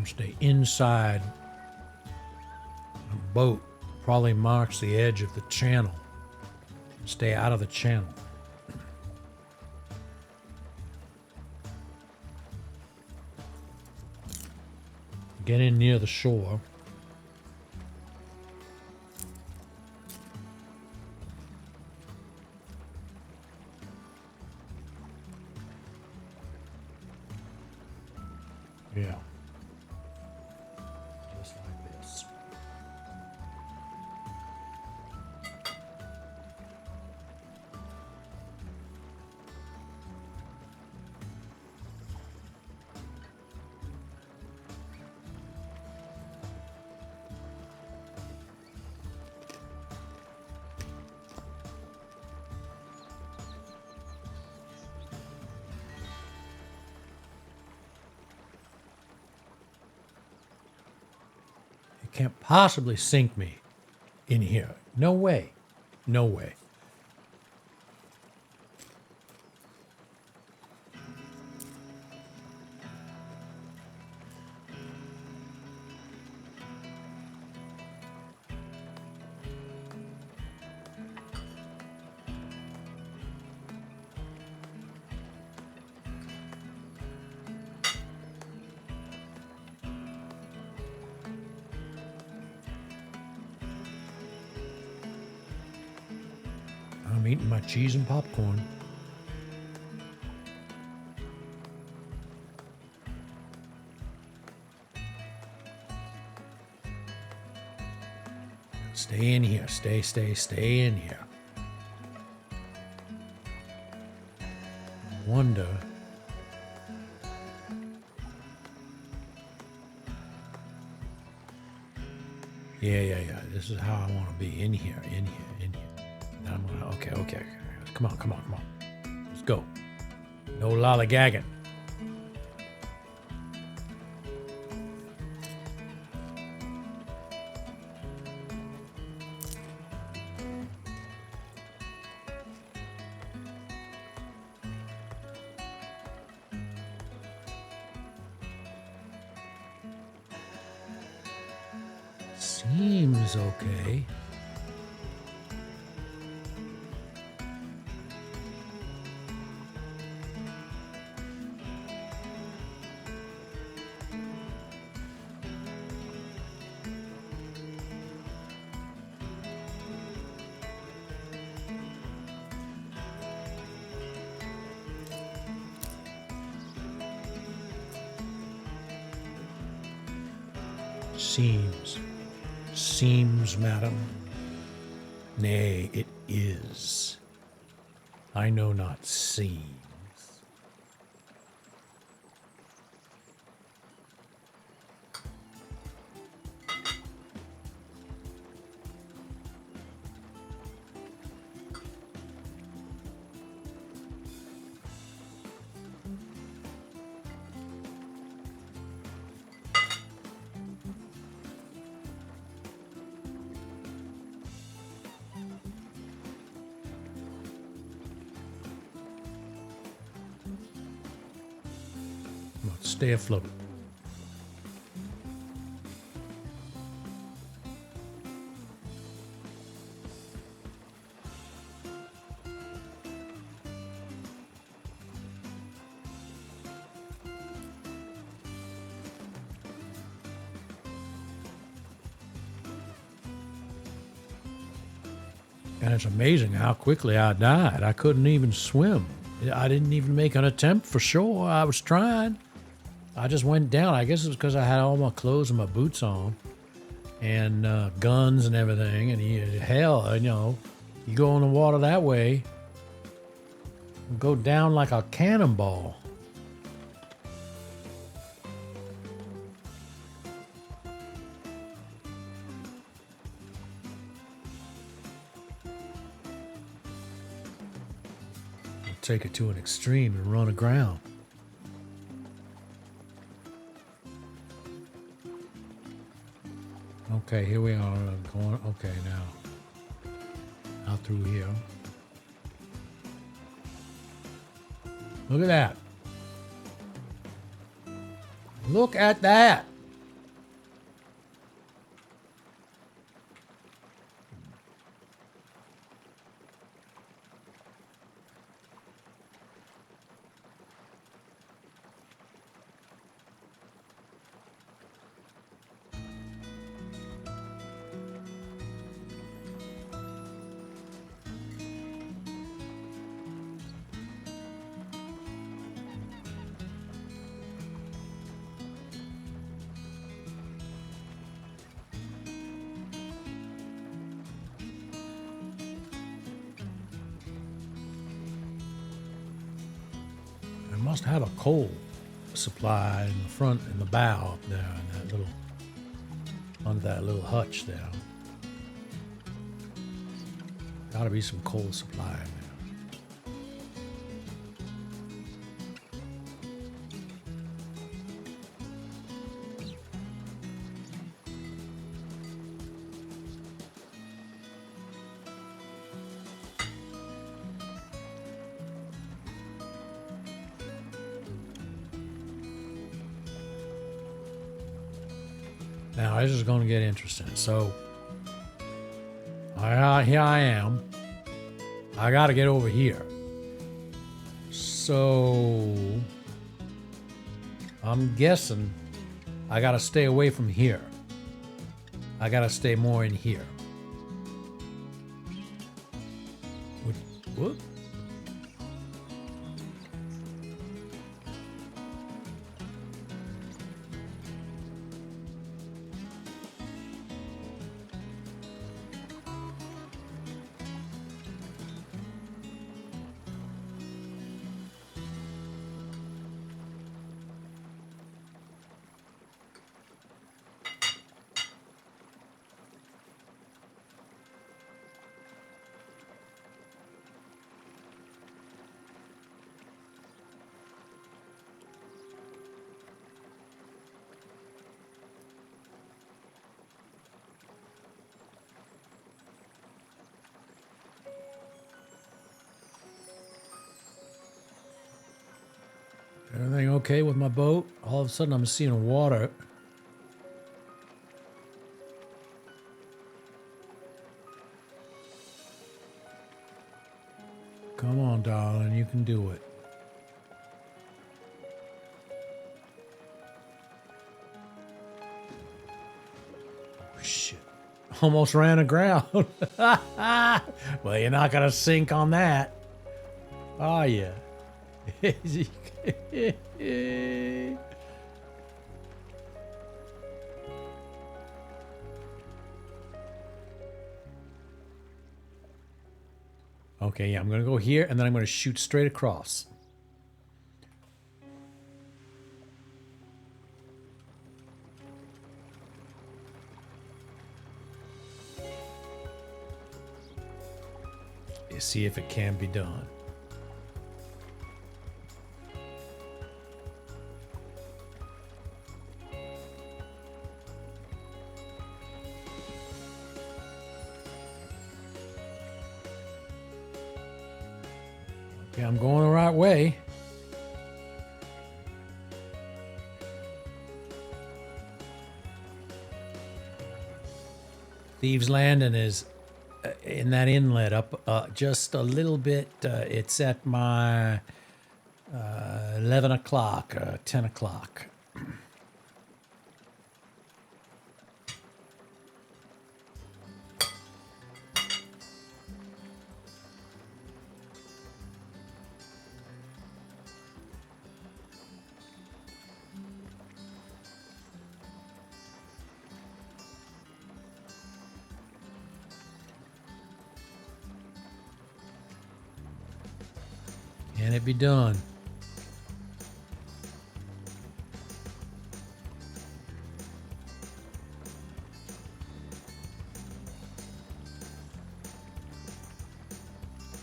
Stay inside a boat. Probably marks the edge of the channel. Stay out of the channel. Get in near the shore. Yeah. Just like this. Can't possibly sink me in here. No way. No way. I'm eating my cheese and popcorn. Stay in here. Stay in here. I wonder. Yeah. This is how I want to be. In here. Then I'm gonna, okay. Come on. Let's go. No lollygagging. Seems okay. Seems. Seems, madam. Nay, it is. I know not seems. Stay afloat. And it's amazing how quickly I died. I couldn't even swim. I didn't even make an attempt for sure. I was trying. I just went down. I guess it was because I had all my clothes and my boots on and guns and everything. And hell, you know, you go in the water that way, you go down like a cannonball. Take it to an extreme and run aground. Okay, here we are going. Okay, now out through here. Look at that. Look at that. Must have a coal supply in the front, in the bow up there, in that little, under that little hutch there. Gotta be some coal supply in there. Now this is going to get interesting. So here I am. I got to get over here. So I'm guessing I got to stay away from here. I got to stay more in here. Whoop. Everything okay with my boat? All of a sudden I'm seeing water. Come on, darling, you can do it. Oh, shit. Almost ran aground. Well, you're not going to sink on that, are you? Okay, yeah, I'm going to go here, and then I'm going to shoot straight across. You see if it can be done. Okay, I'm going the right way. Thieves Landing is in that inlet up just a little bit. It's at my 11 o'clock, 10 o'clock. Can it be done?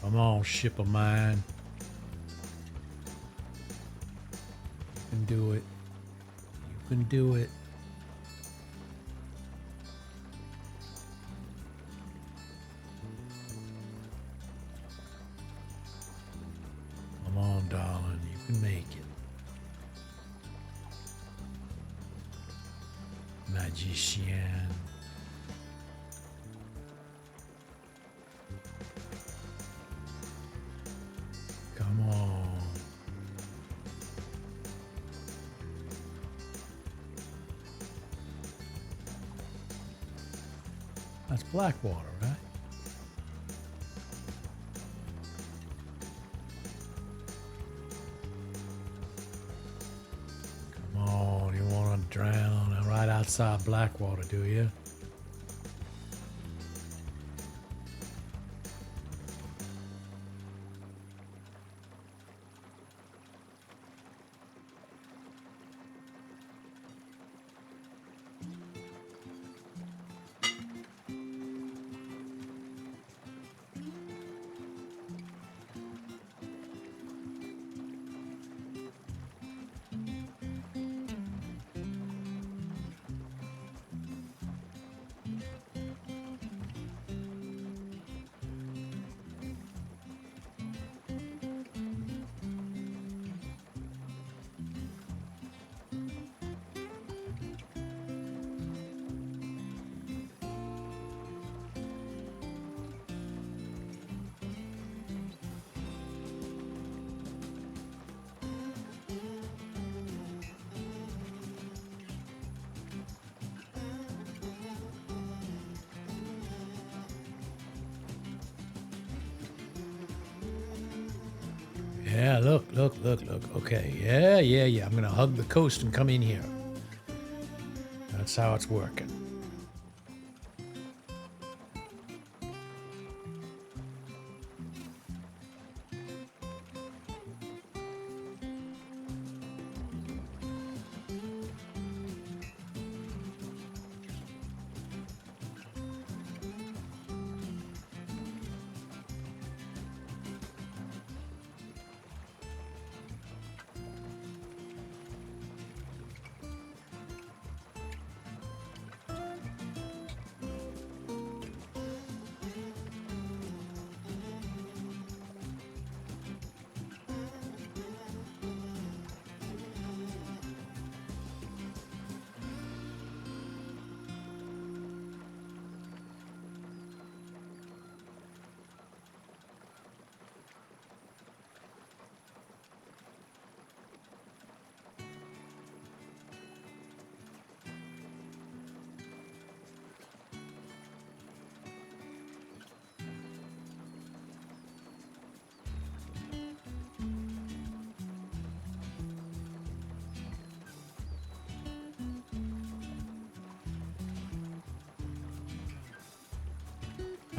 Come on, ship of mine. You can do it. You can do it. Come on, darling. You can make it. Magician. Come on. That's Blackwater, right? Come on, you want to drown right outside Blackwater, do you? Yeah, look. Okay, yeah. I'm gonna hug the coast and come in here. That's how it's working.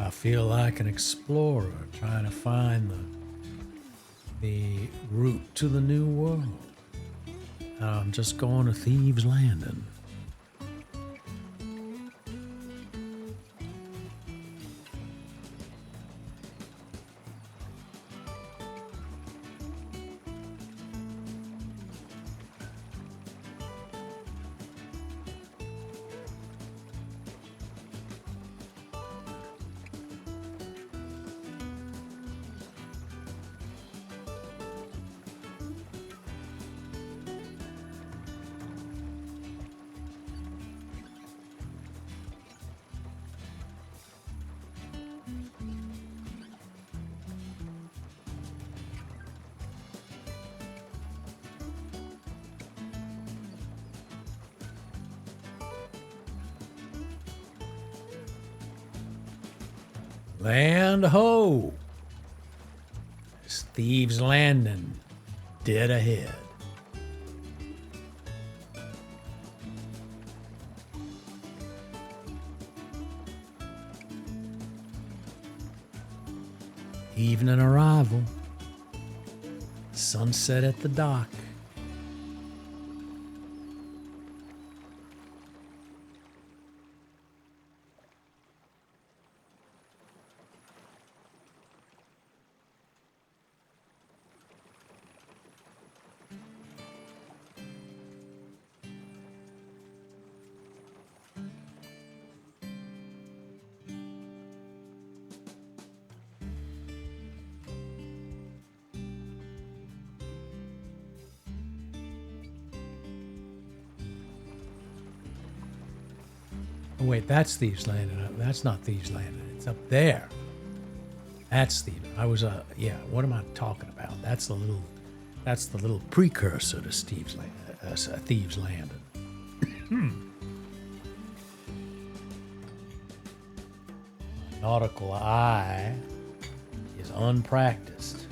I feel like an explorer trying to find the route to the new world. I'm just going to Thieves' Landing. Land ho! It's Thieves' Landing, dead ahead. Evening arrival. Sunset at the dock. Oh, wait, that's Thieves' Landing. That's not Thieves' Landing. It's up there. That's Thieves. Yeah, what am I talking about? That's the little precursor to Thieves' Landing. Nautical eye is unpracticed.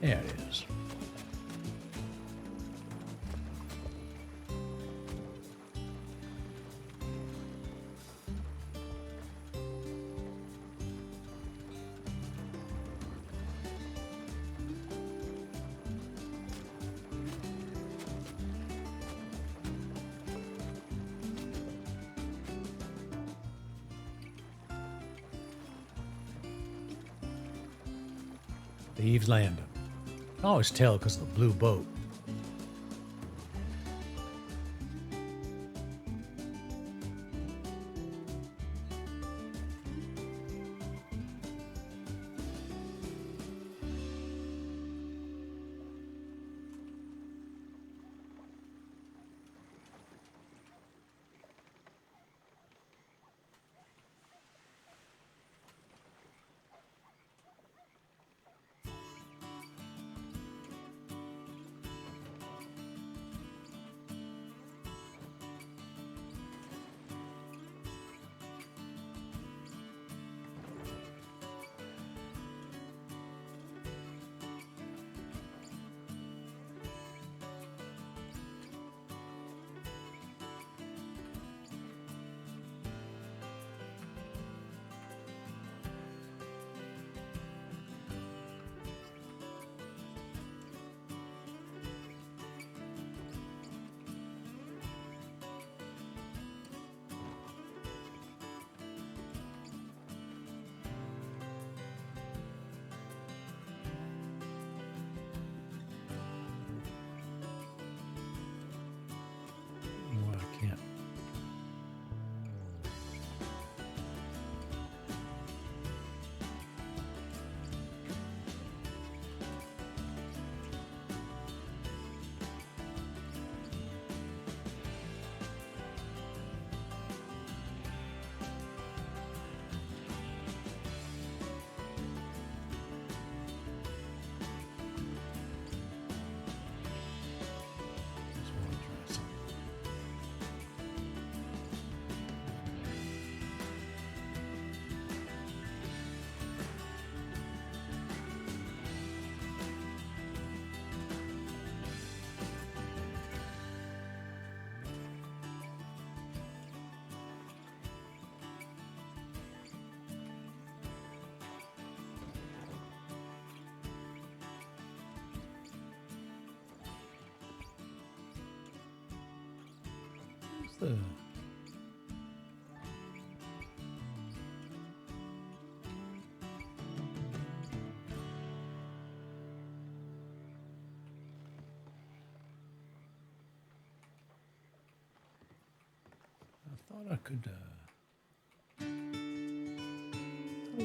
There it is. Thieves' Landing. I can always tell because of the blue boat. I thought I could. So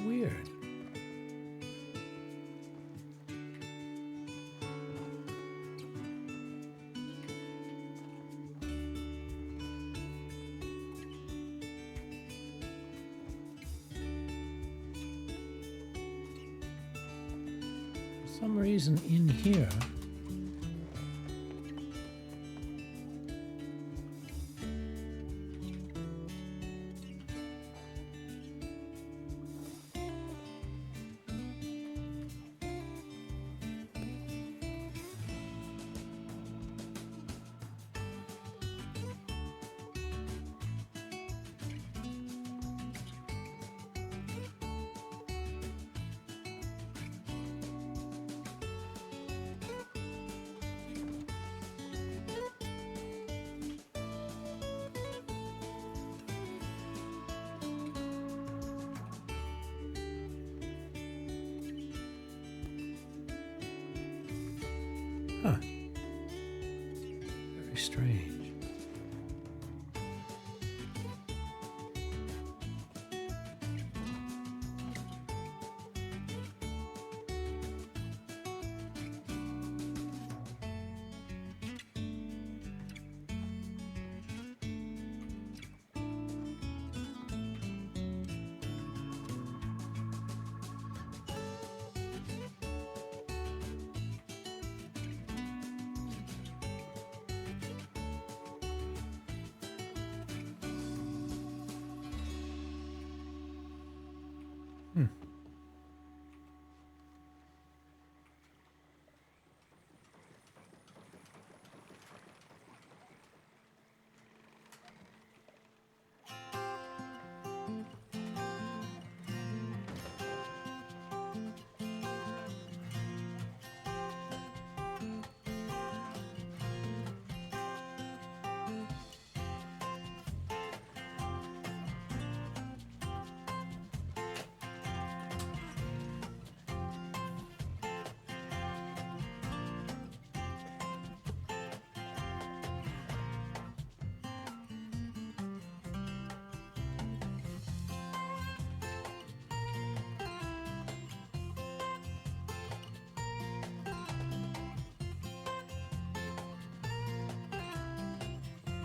weird. For some reason in here. Huh. Very strange.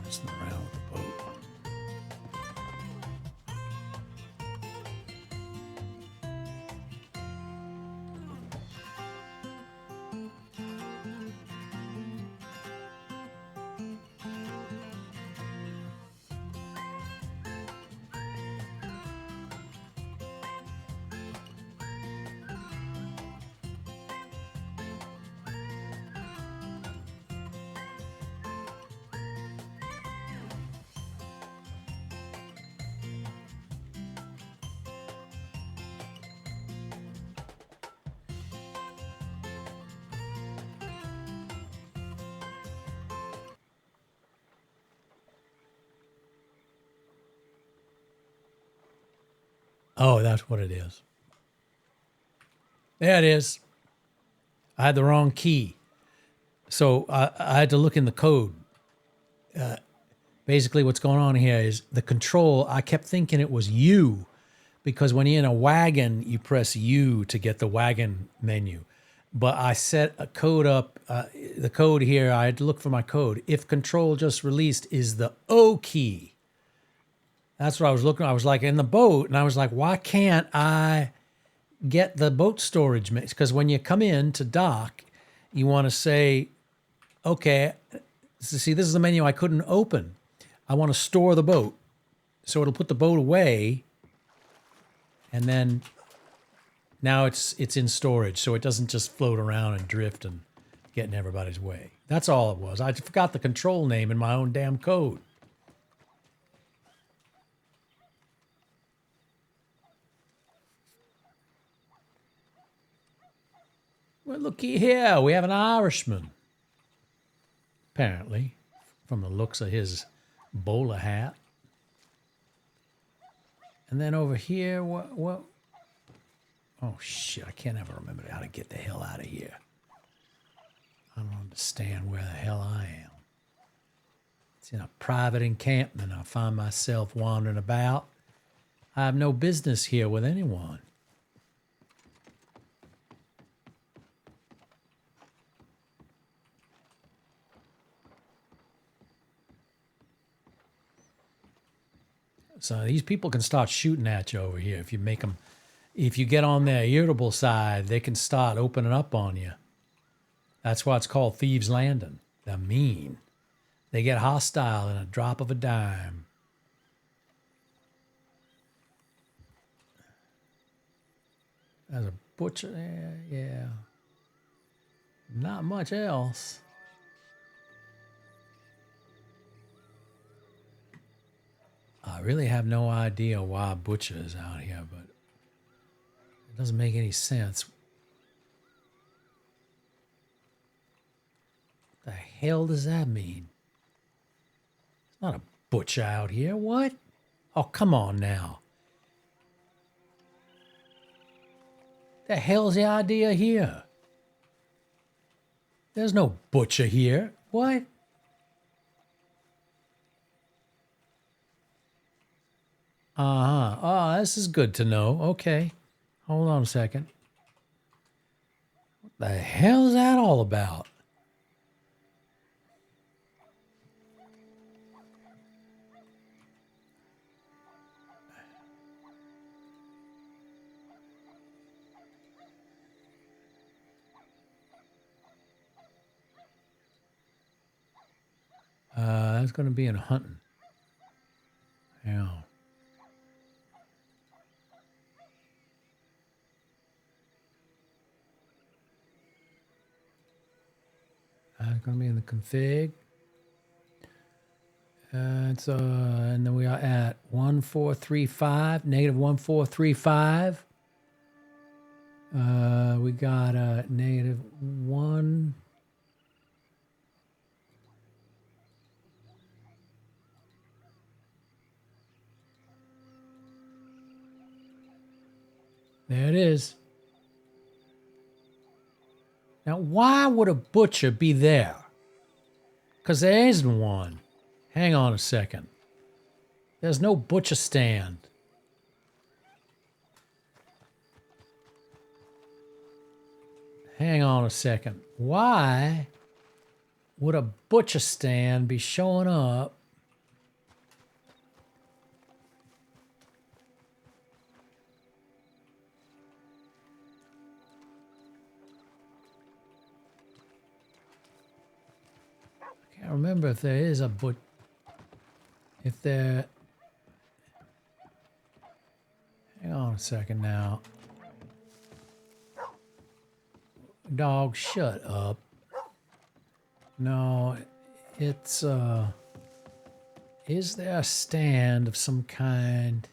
Messing around with the boat. Oh, that's what it is. There it is. I had the wrong key. So I had to look in the code. Basically, what's going on here is the control. I kept thinking it was U because when you're in a wagon, you press U to get the wagon menu. But I set a code up. The code here, I had to look for my code. If control just released is the O key. That's what I was looking. I was like in the boat, and I was like, why can't I get the boat storage mix? Because when you come in to dock, you want to say, okay, see, this is the menu I couldn't open. I want to store the boat. So it'll put the boat away, and then now it's in storage, so it doesn't just float around and drift and get in everybody's way. That's all it was. I forgot the control name in my own damn code. Well, looky here. We have an Irishman. Apparently, from the looks of his Bowler hat. And then over here, what? Oh, shit, I can't ever remember how to get the hell out of here. I don't understand where the hell I am. It's in a private encampment. I find myself wandering about. I have no business here with anyone. So these people can start shooting at you over here if you make them. If you get on their irritable side, they can start opening up on you. That's why it's called Thieves' Landing. They're mean. They get hostile in a drop of a dime. There's a butcher there, yeah. Not much else. I really have no idea why a butcher is out here, but it doesn't make any sense. What the hell does that mean? There's not a butcher out here. What? Oh, come on now. The hell's the idea here? There's no butcher here. What? Uh-huh. Oh, this is good to know. Okay. Hold on a second. What the hell is that all about? That's going to be in hunting. Yeah. That's going to be in the config. And then we are at 1435, negative 1435. We got a negative 1. There it is. Now, why would a butcher be there? Because there isn't one. Hang on a second. There's no butcher stand. Hang on a second. Why would a butcher stand be showing up? I can't remember if there is a if there. Hang on a second now. Dog, shut up. No, it's is there a stand of some kind?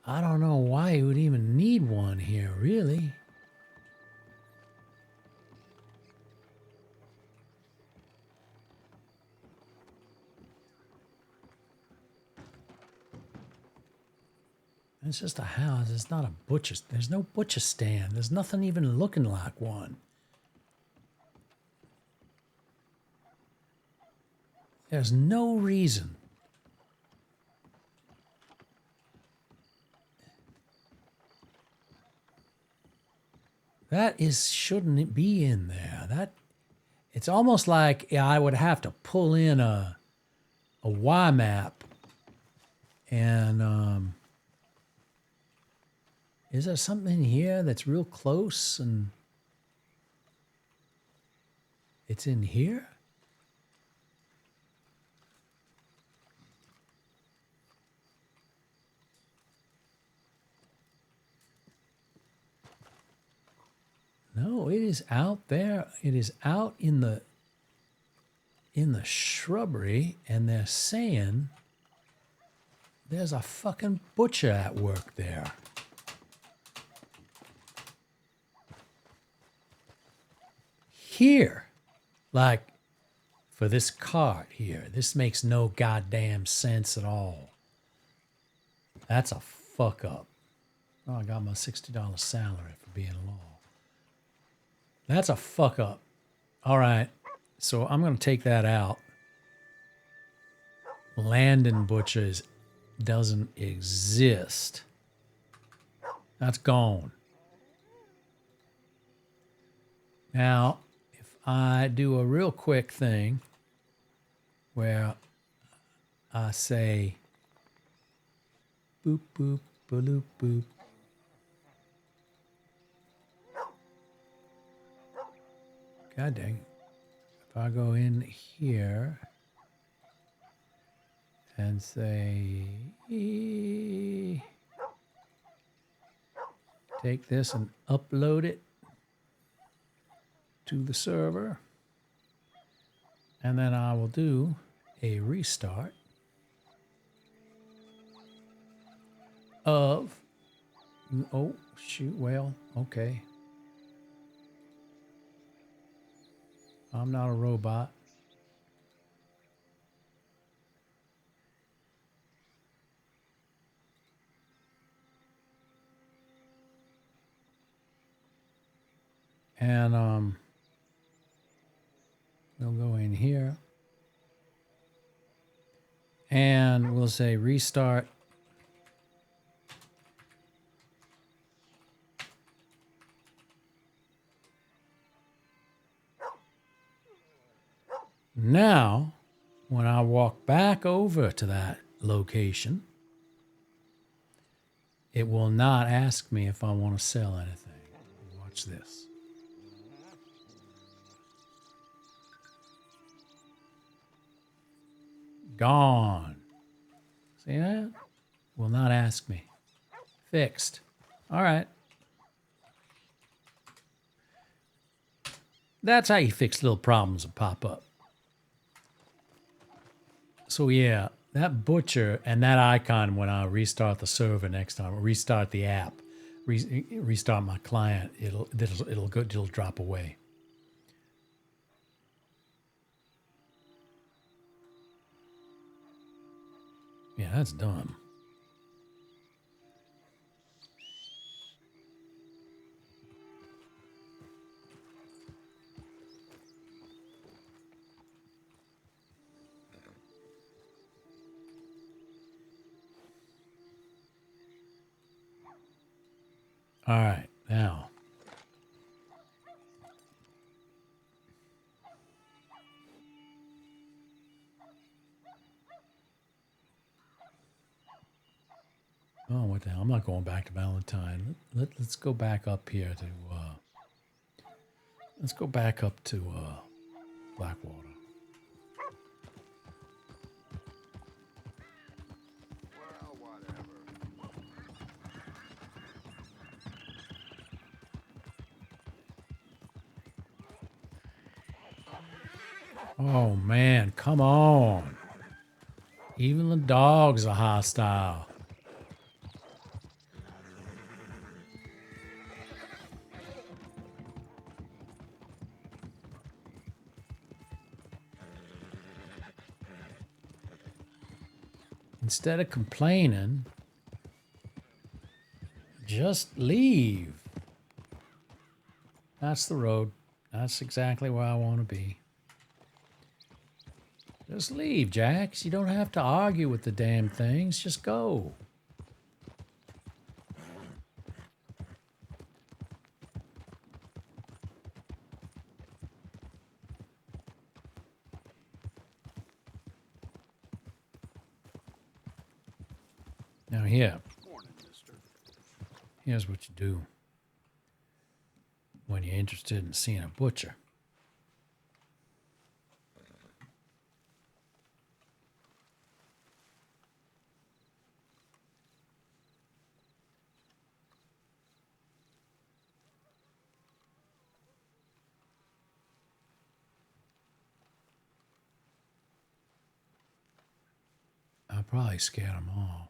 I don't know why you would even need one here, really. It's just a house. It's not a butcher. There's no butcher stand. There's nothing even looking like one. There's no reason. That shouldn't it be in there. It's almost like I would have to pull in a Y map and is there something here that's real close and it's in here? No, it is out there. It is out in the shrubbery, and they're saying there's a fucking butcher at work there. Here. Like, for this cart here, this makes no goddamn sense at all. That's a fuck up. Oh, I got my $60 salary for being law. That's a fuck up. All right. So I'm going to take that out. Landon Butchers doesn't exist. That's gone. Now, if I do a real quick thing where I say boop, boop, boop, boop. God dang. If I go in here and say, take this and upload it to the server, and then I will do a restart of, oh, shoot, well, okay. I'm not a robot. And we'll go in here and we'll say restart. Now, when I walk back over to that location, it will not ask me if I want to sell anything. Watch this. Gone. See that? Will not ask me. Fixed. All right. That's how you fix little problems that pop up. So yeah, that butcher and that icon when I restart the server next time, or restart the app, restart my client, it'll drop away. Yeah, that's dumb. All right, now. Oh, what the hell? I'm not going back to Valentine. Let's go back up here to, let's go back up to Blackwater. Well, whatever. Oh, man, come on. Even the dogs are hostile. Instead of complaining, just leave. That's the road. That's exactly where I want to be. Just leave, Jax. You don't have to argue with the damn things. Just go. Now here. Morning, mister. Here's what you do when you're interested in seeing a butcher. I probably scared them off.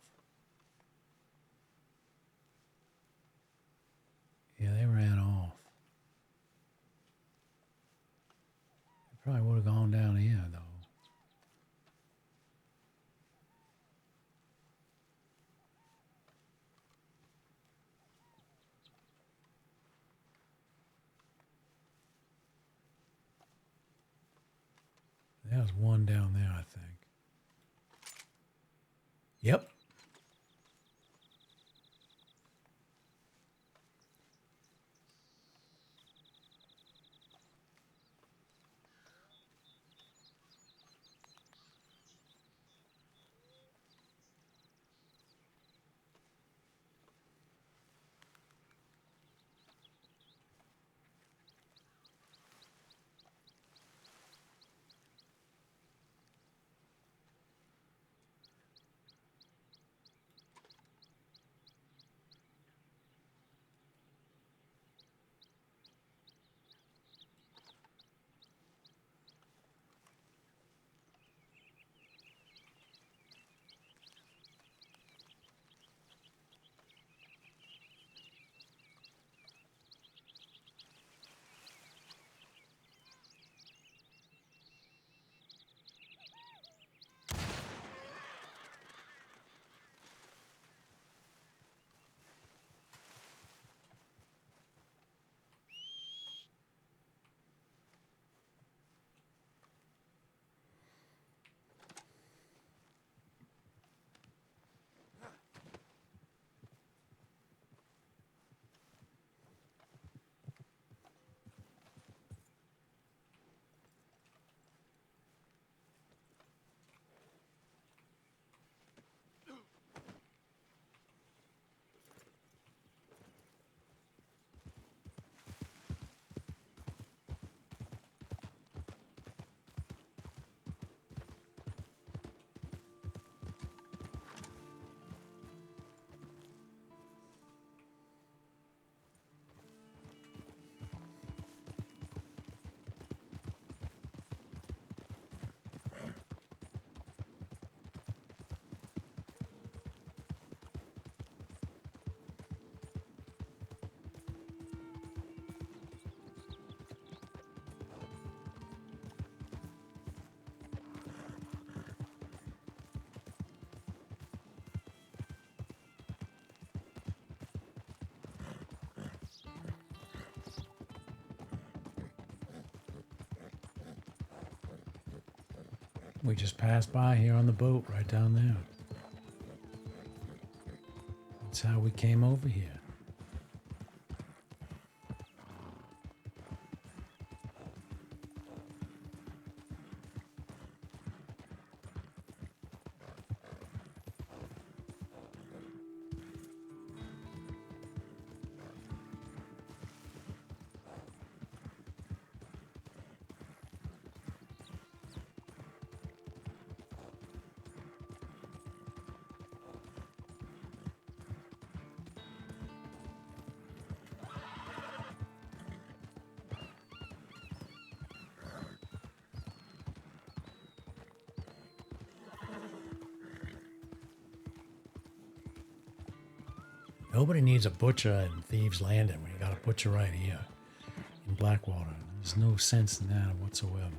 Yeah, they ran off. Probably would have gone down here, though. There's one down there, I think. Yep. We just passed by here on the boat right down there. That's how we came over here. Nobody needs a butcher in Thieves Landing when you got a butcher right here in Blackwater. There's no sense in that whatsoever.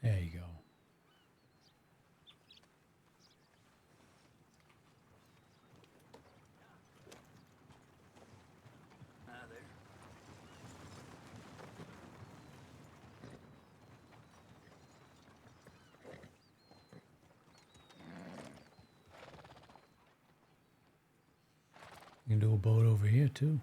There you go. There. You can do a boat over here too.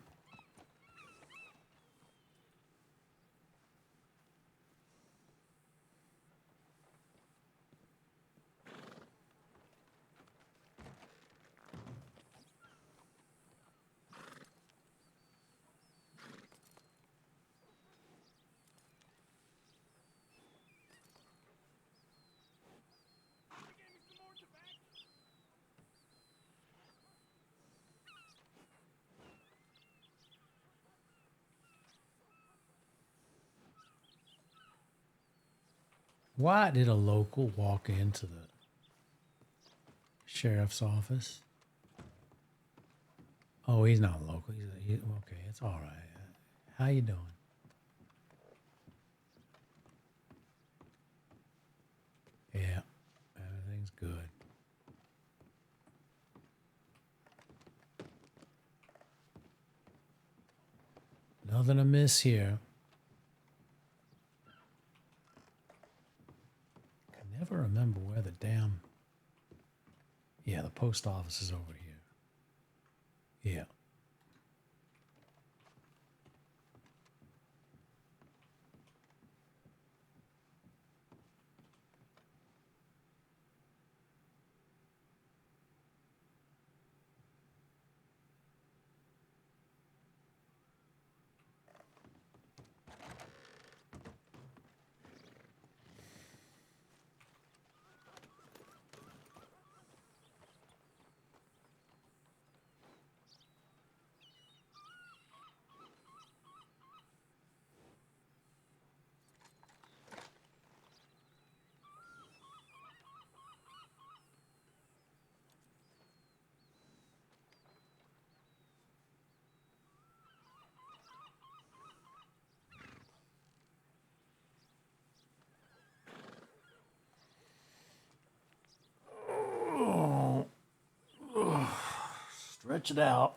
Why did a local walk into the sheriff's office? Oh, he's not local. Okay, it's all right. How you doing? Yeah, everything's good. Nothing amiss here. I can never remember where the damn... Yeah, the post office is over here. Yeah. Stretch it out.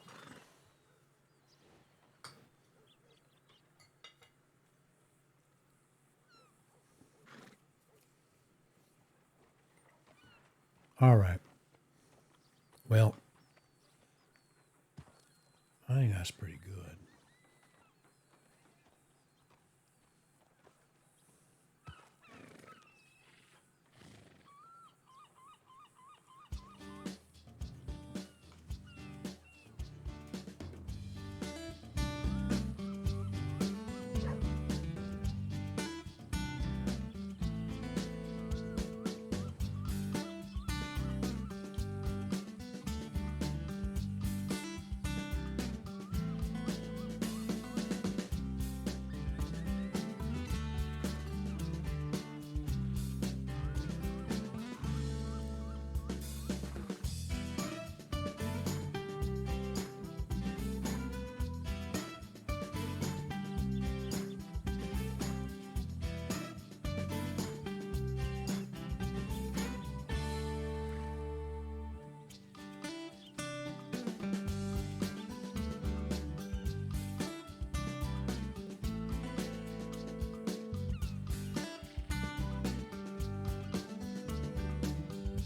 All right. Well, I think that's pretty good.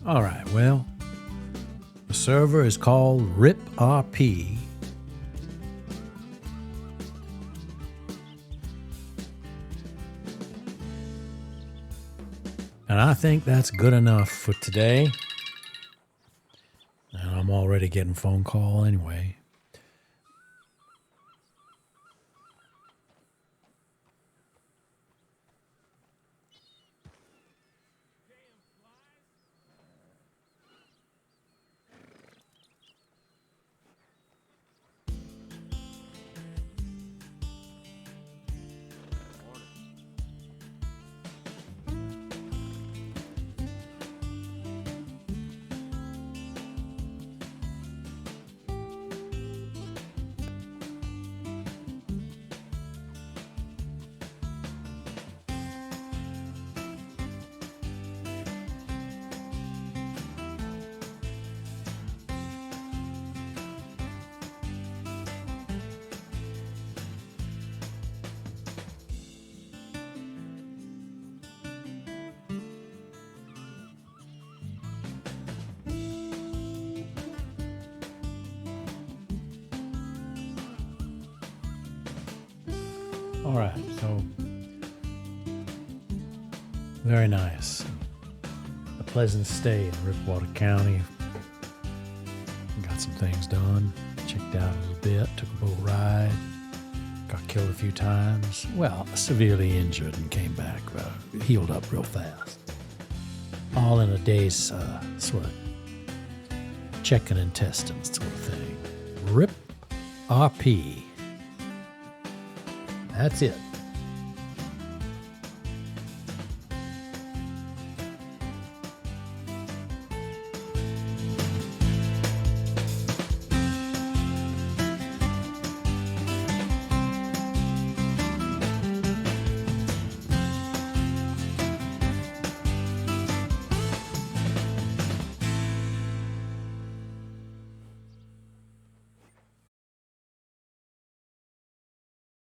All right, well, the server is called RIP-RP. And I think that's good enough for today. And I'm already getting phone call anyway. All right, so very nice. A pleasant stay in Ripwater County. Got some things done. Checked out a little bit. Took a boat ride. Got killed a few times. Well, severely injured and came back. Healed up real fast. All in a day's sort of checking and testing sort of thing. RIP-RP. That's it.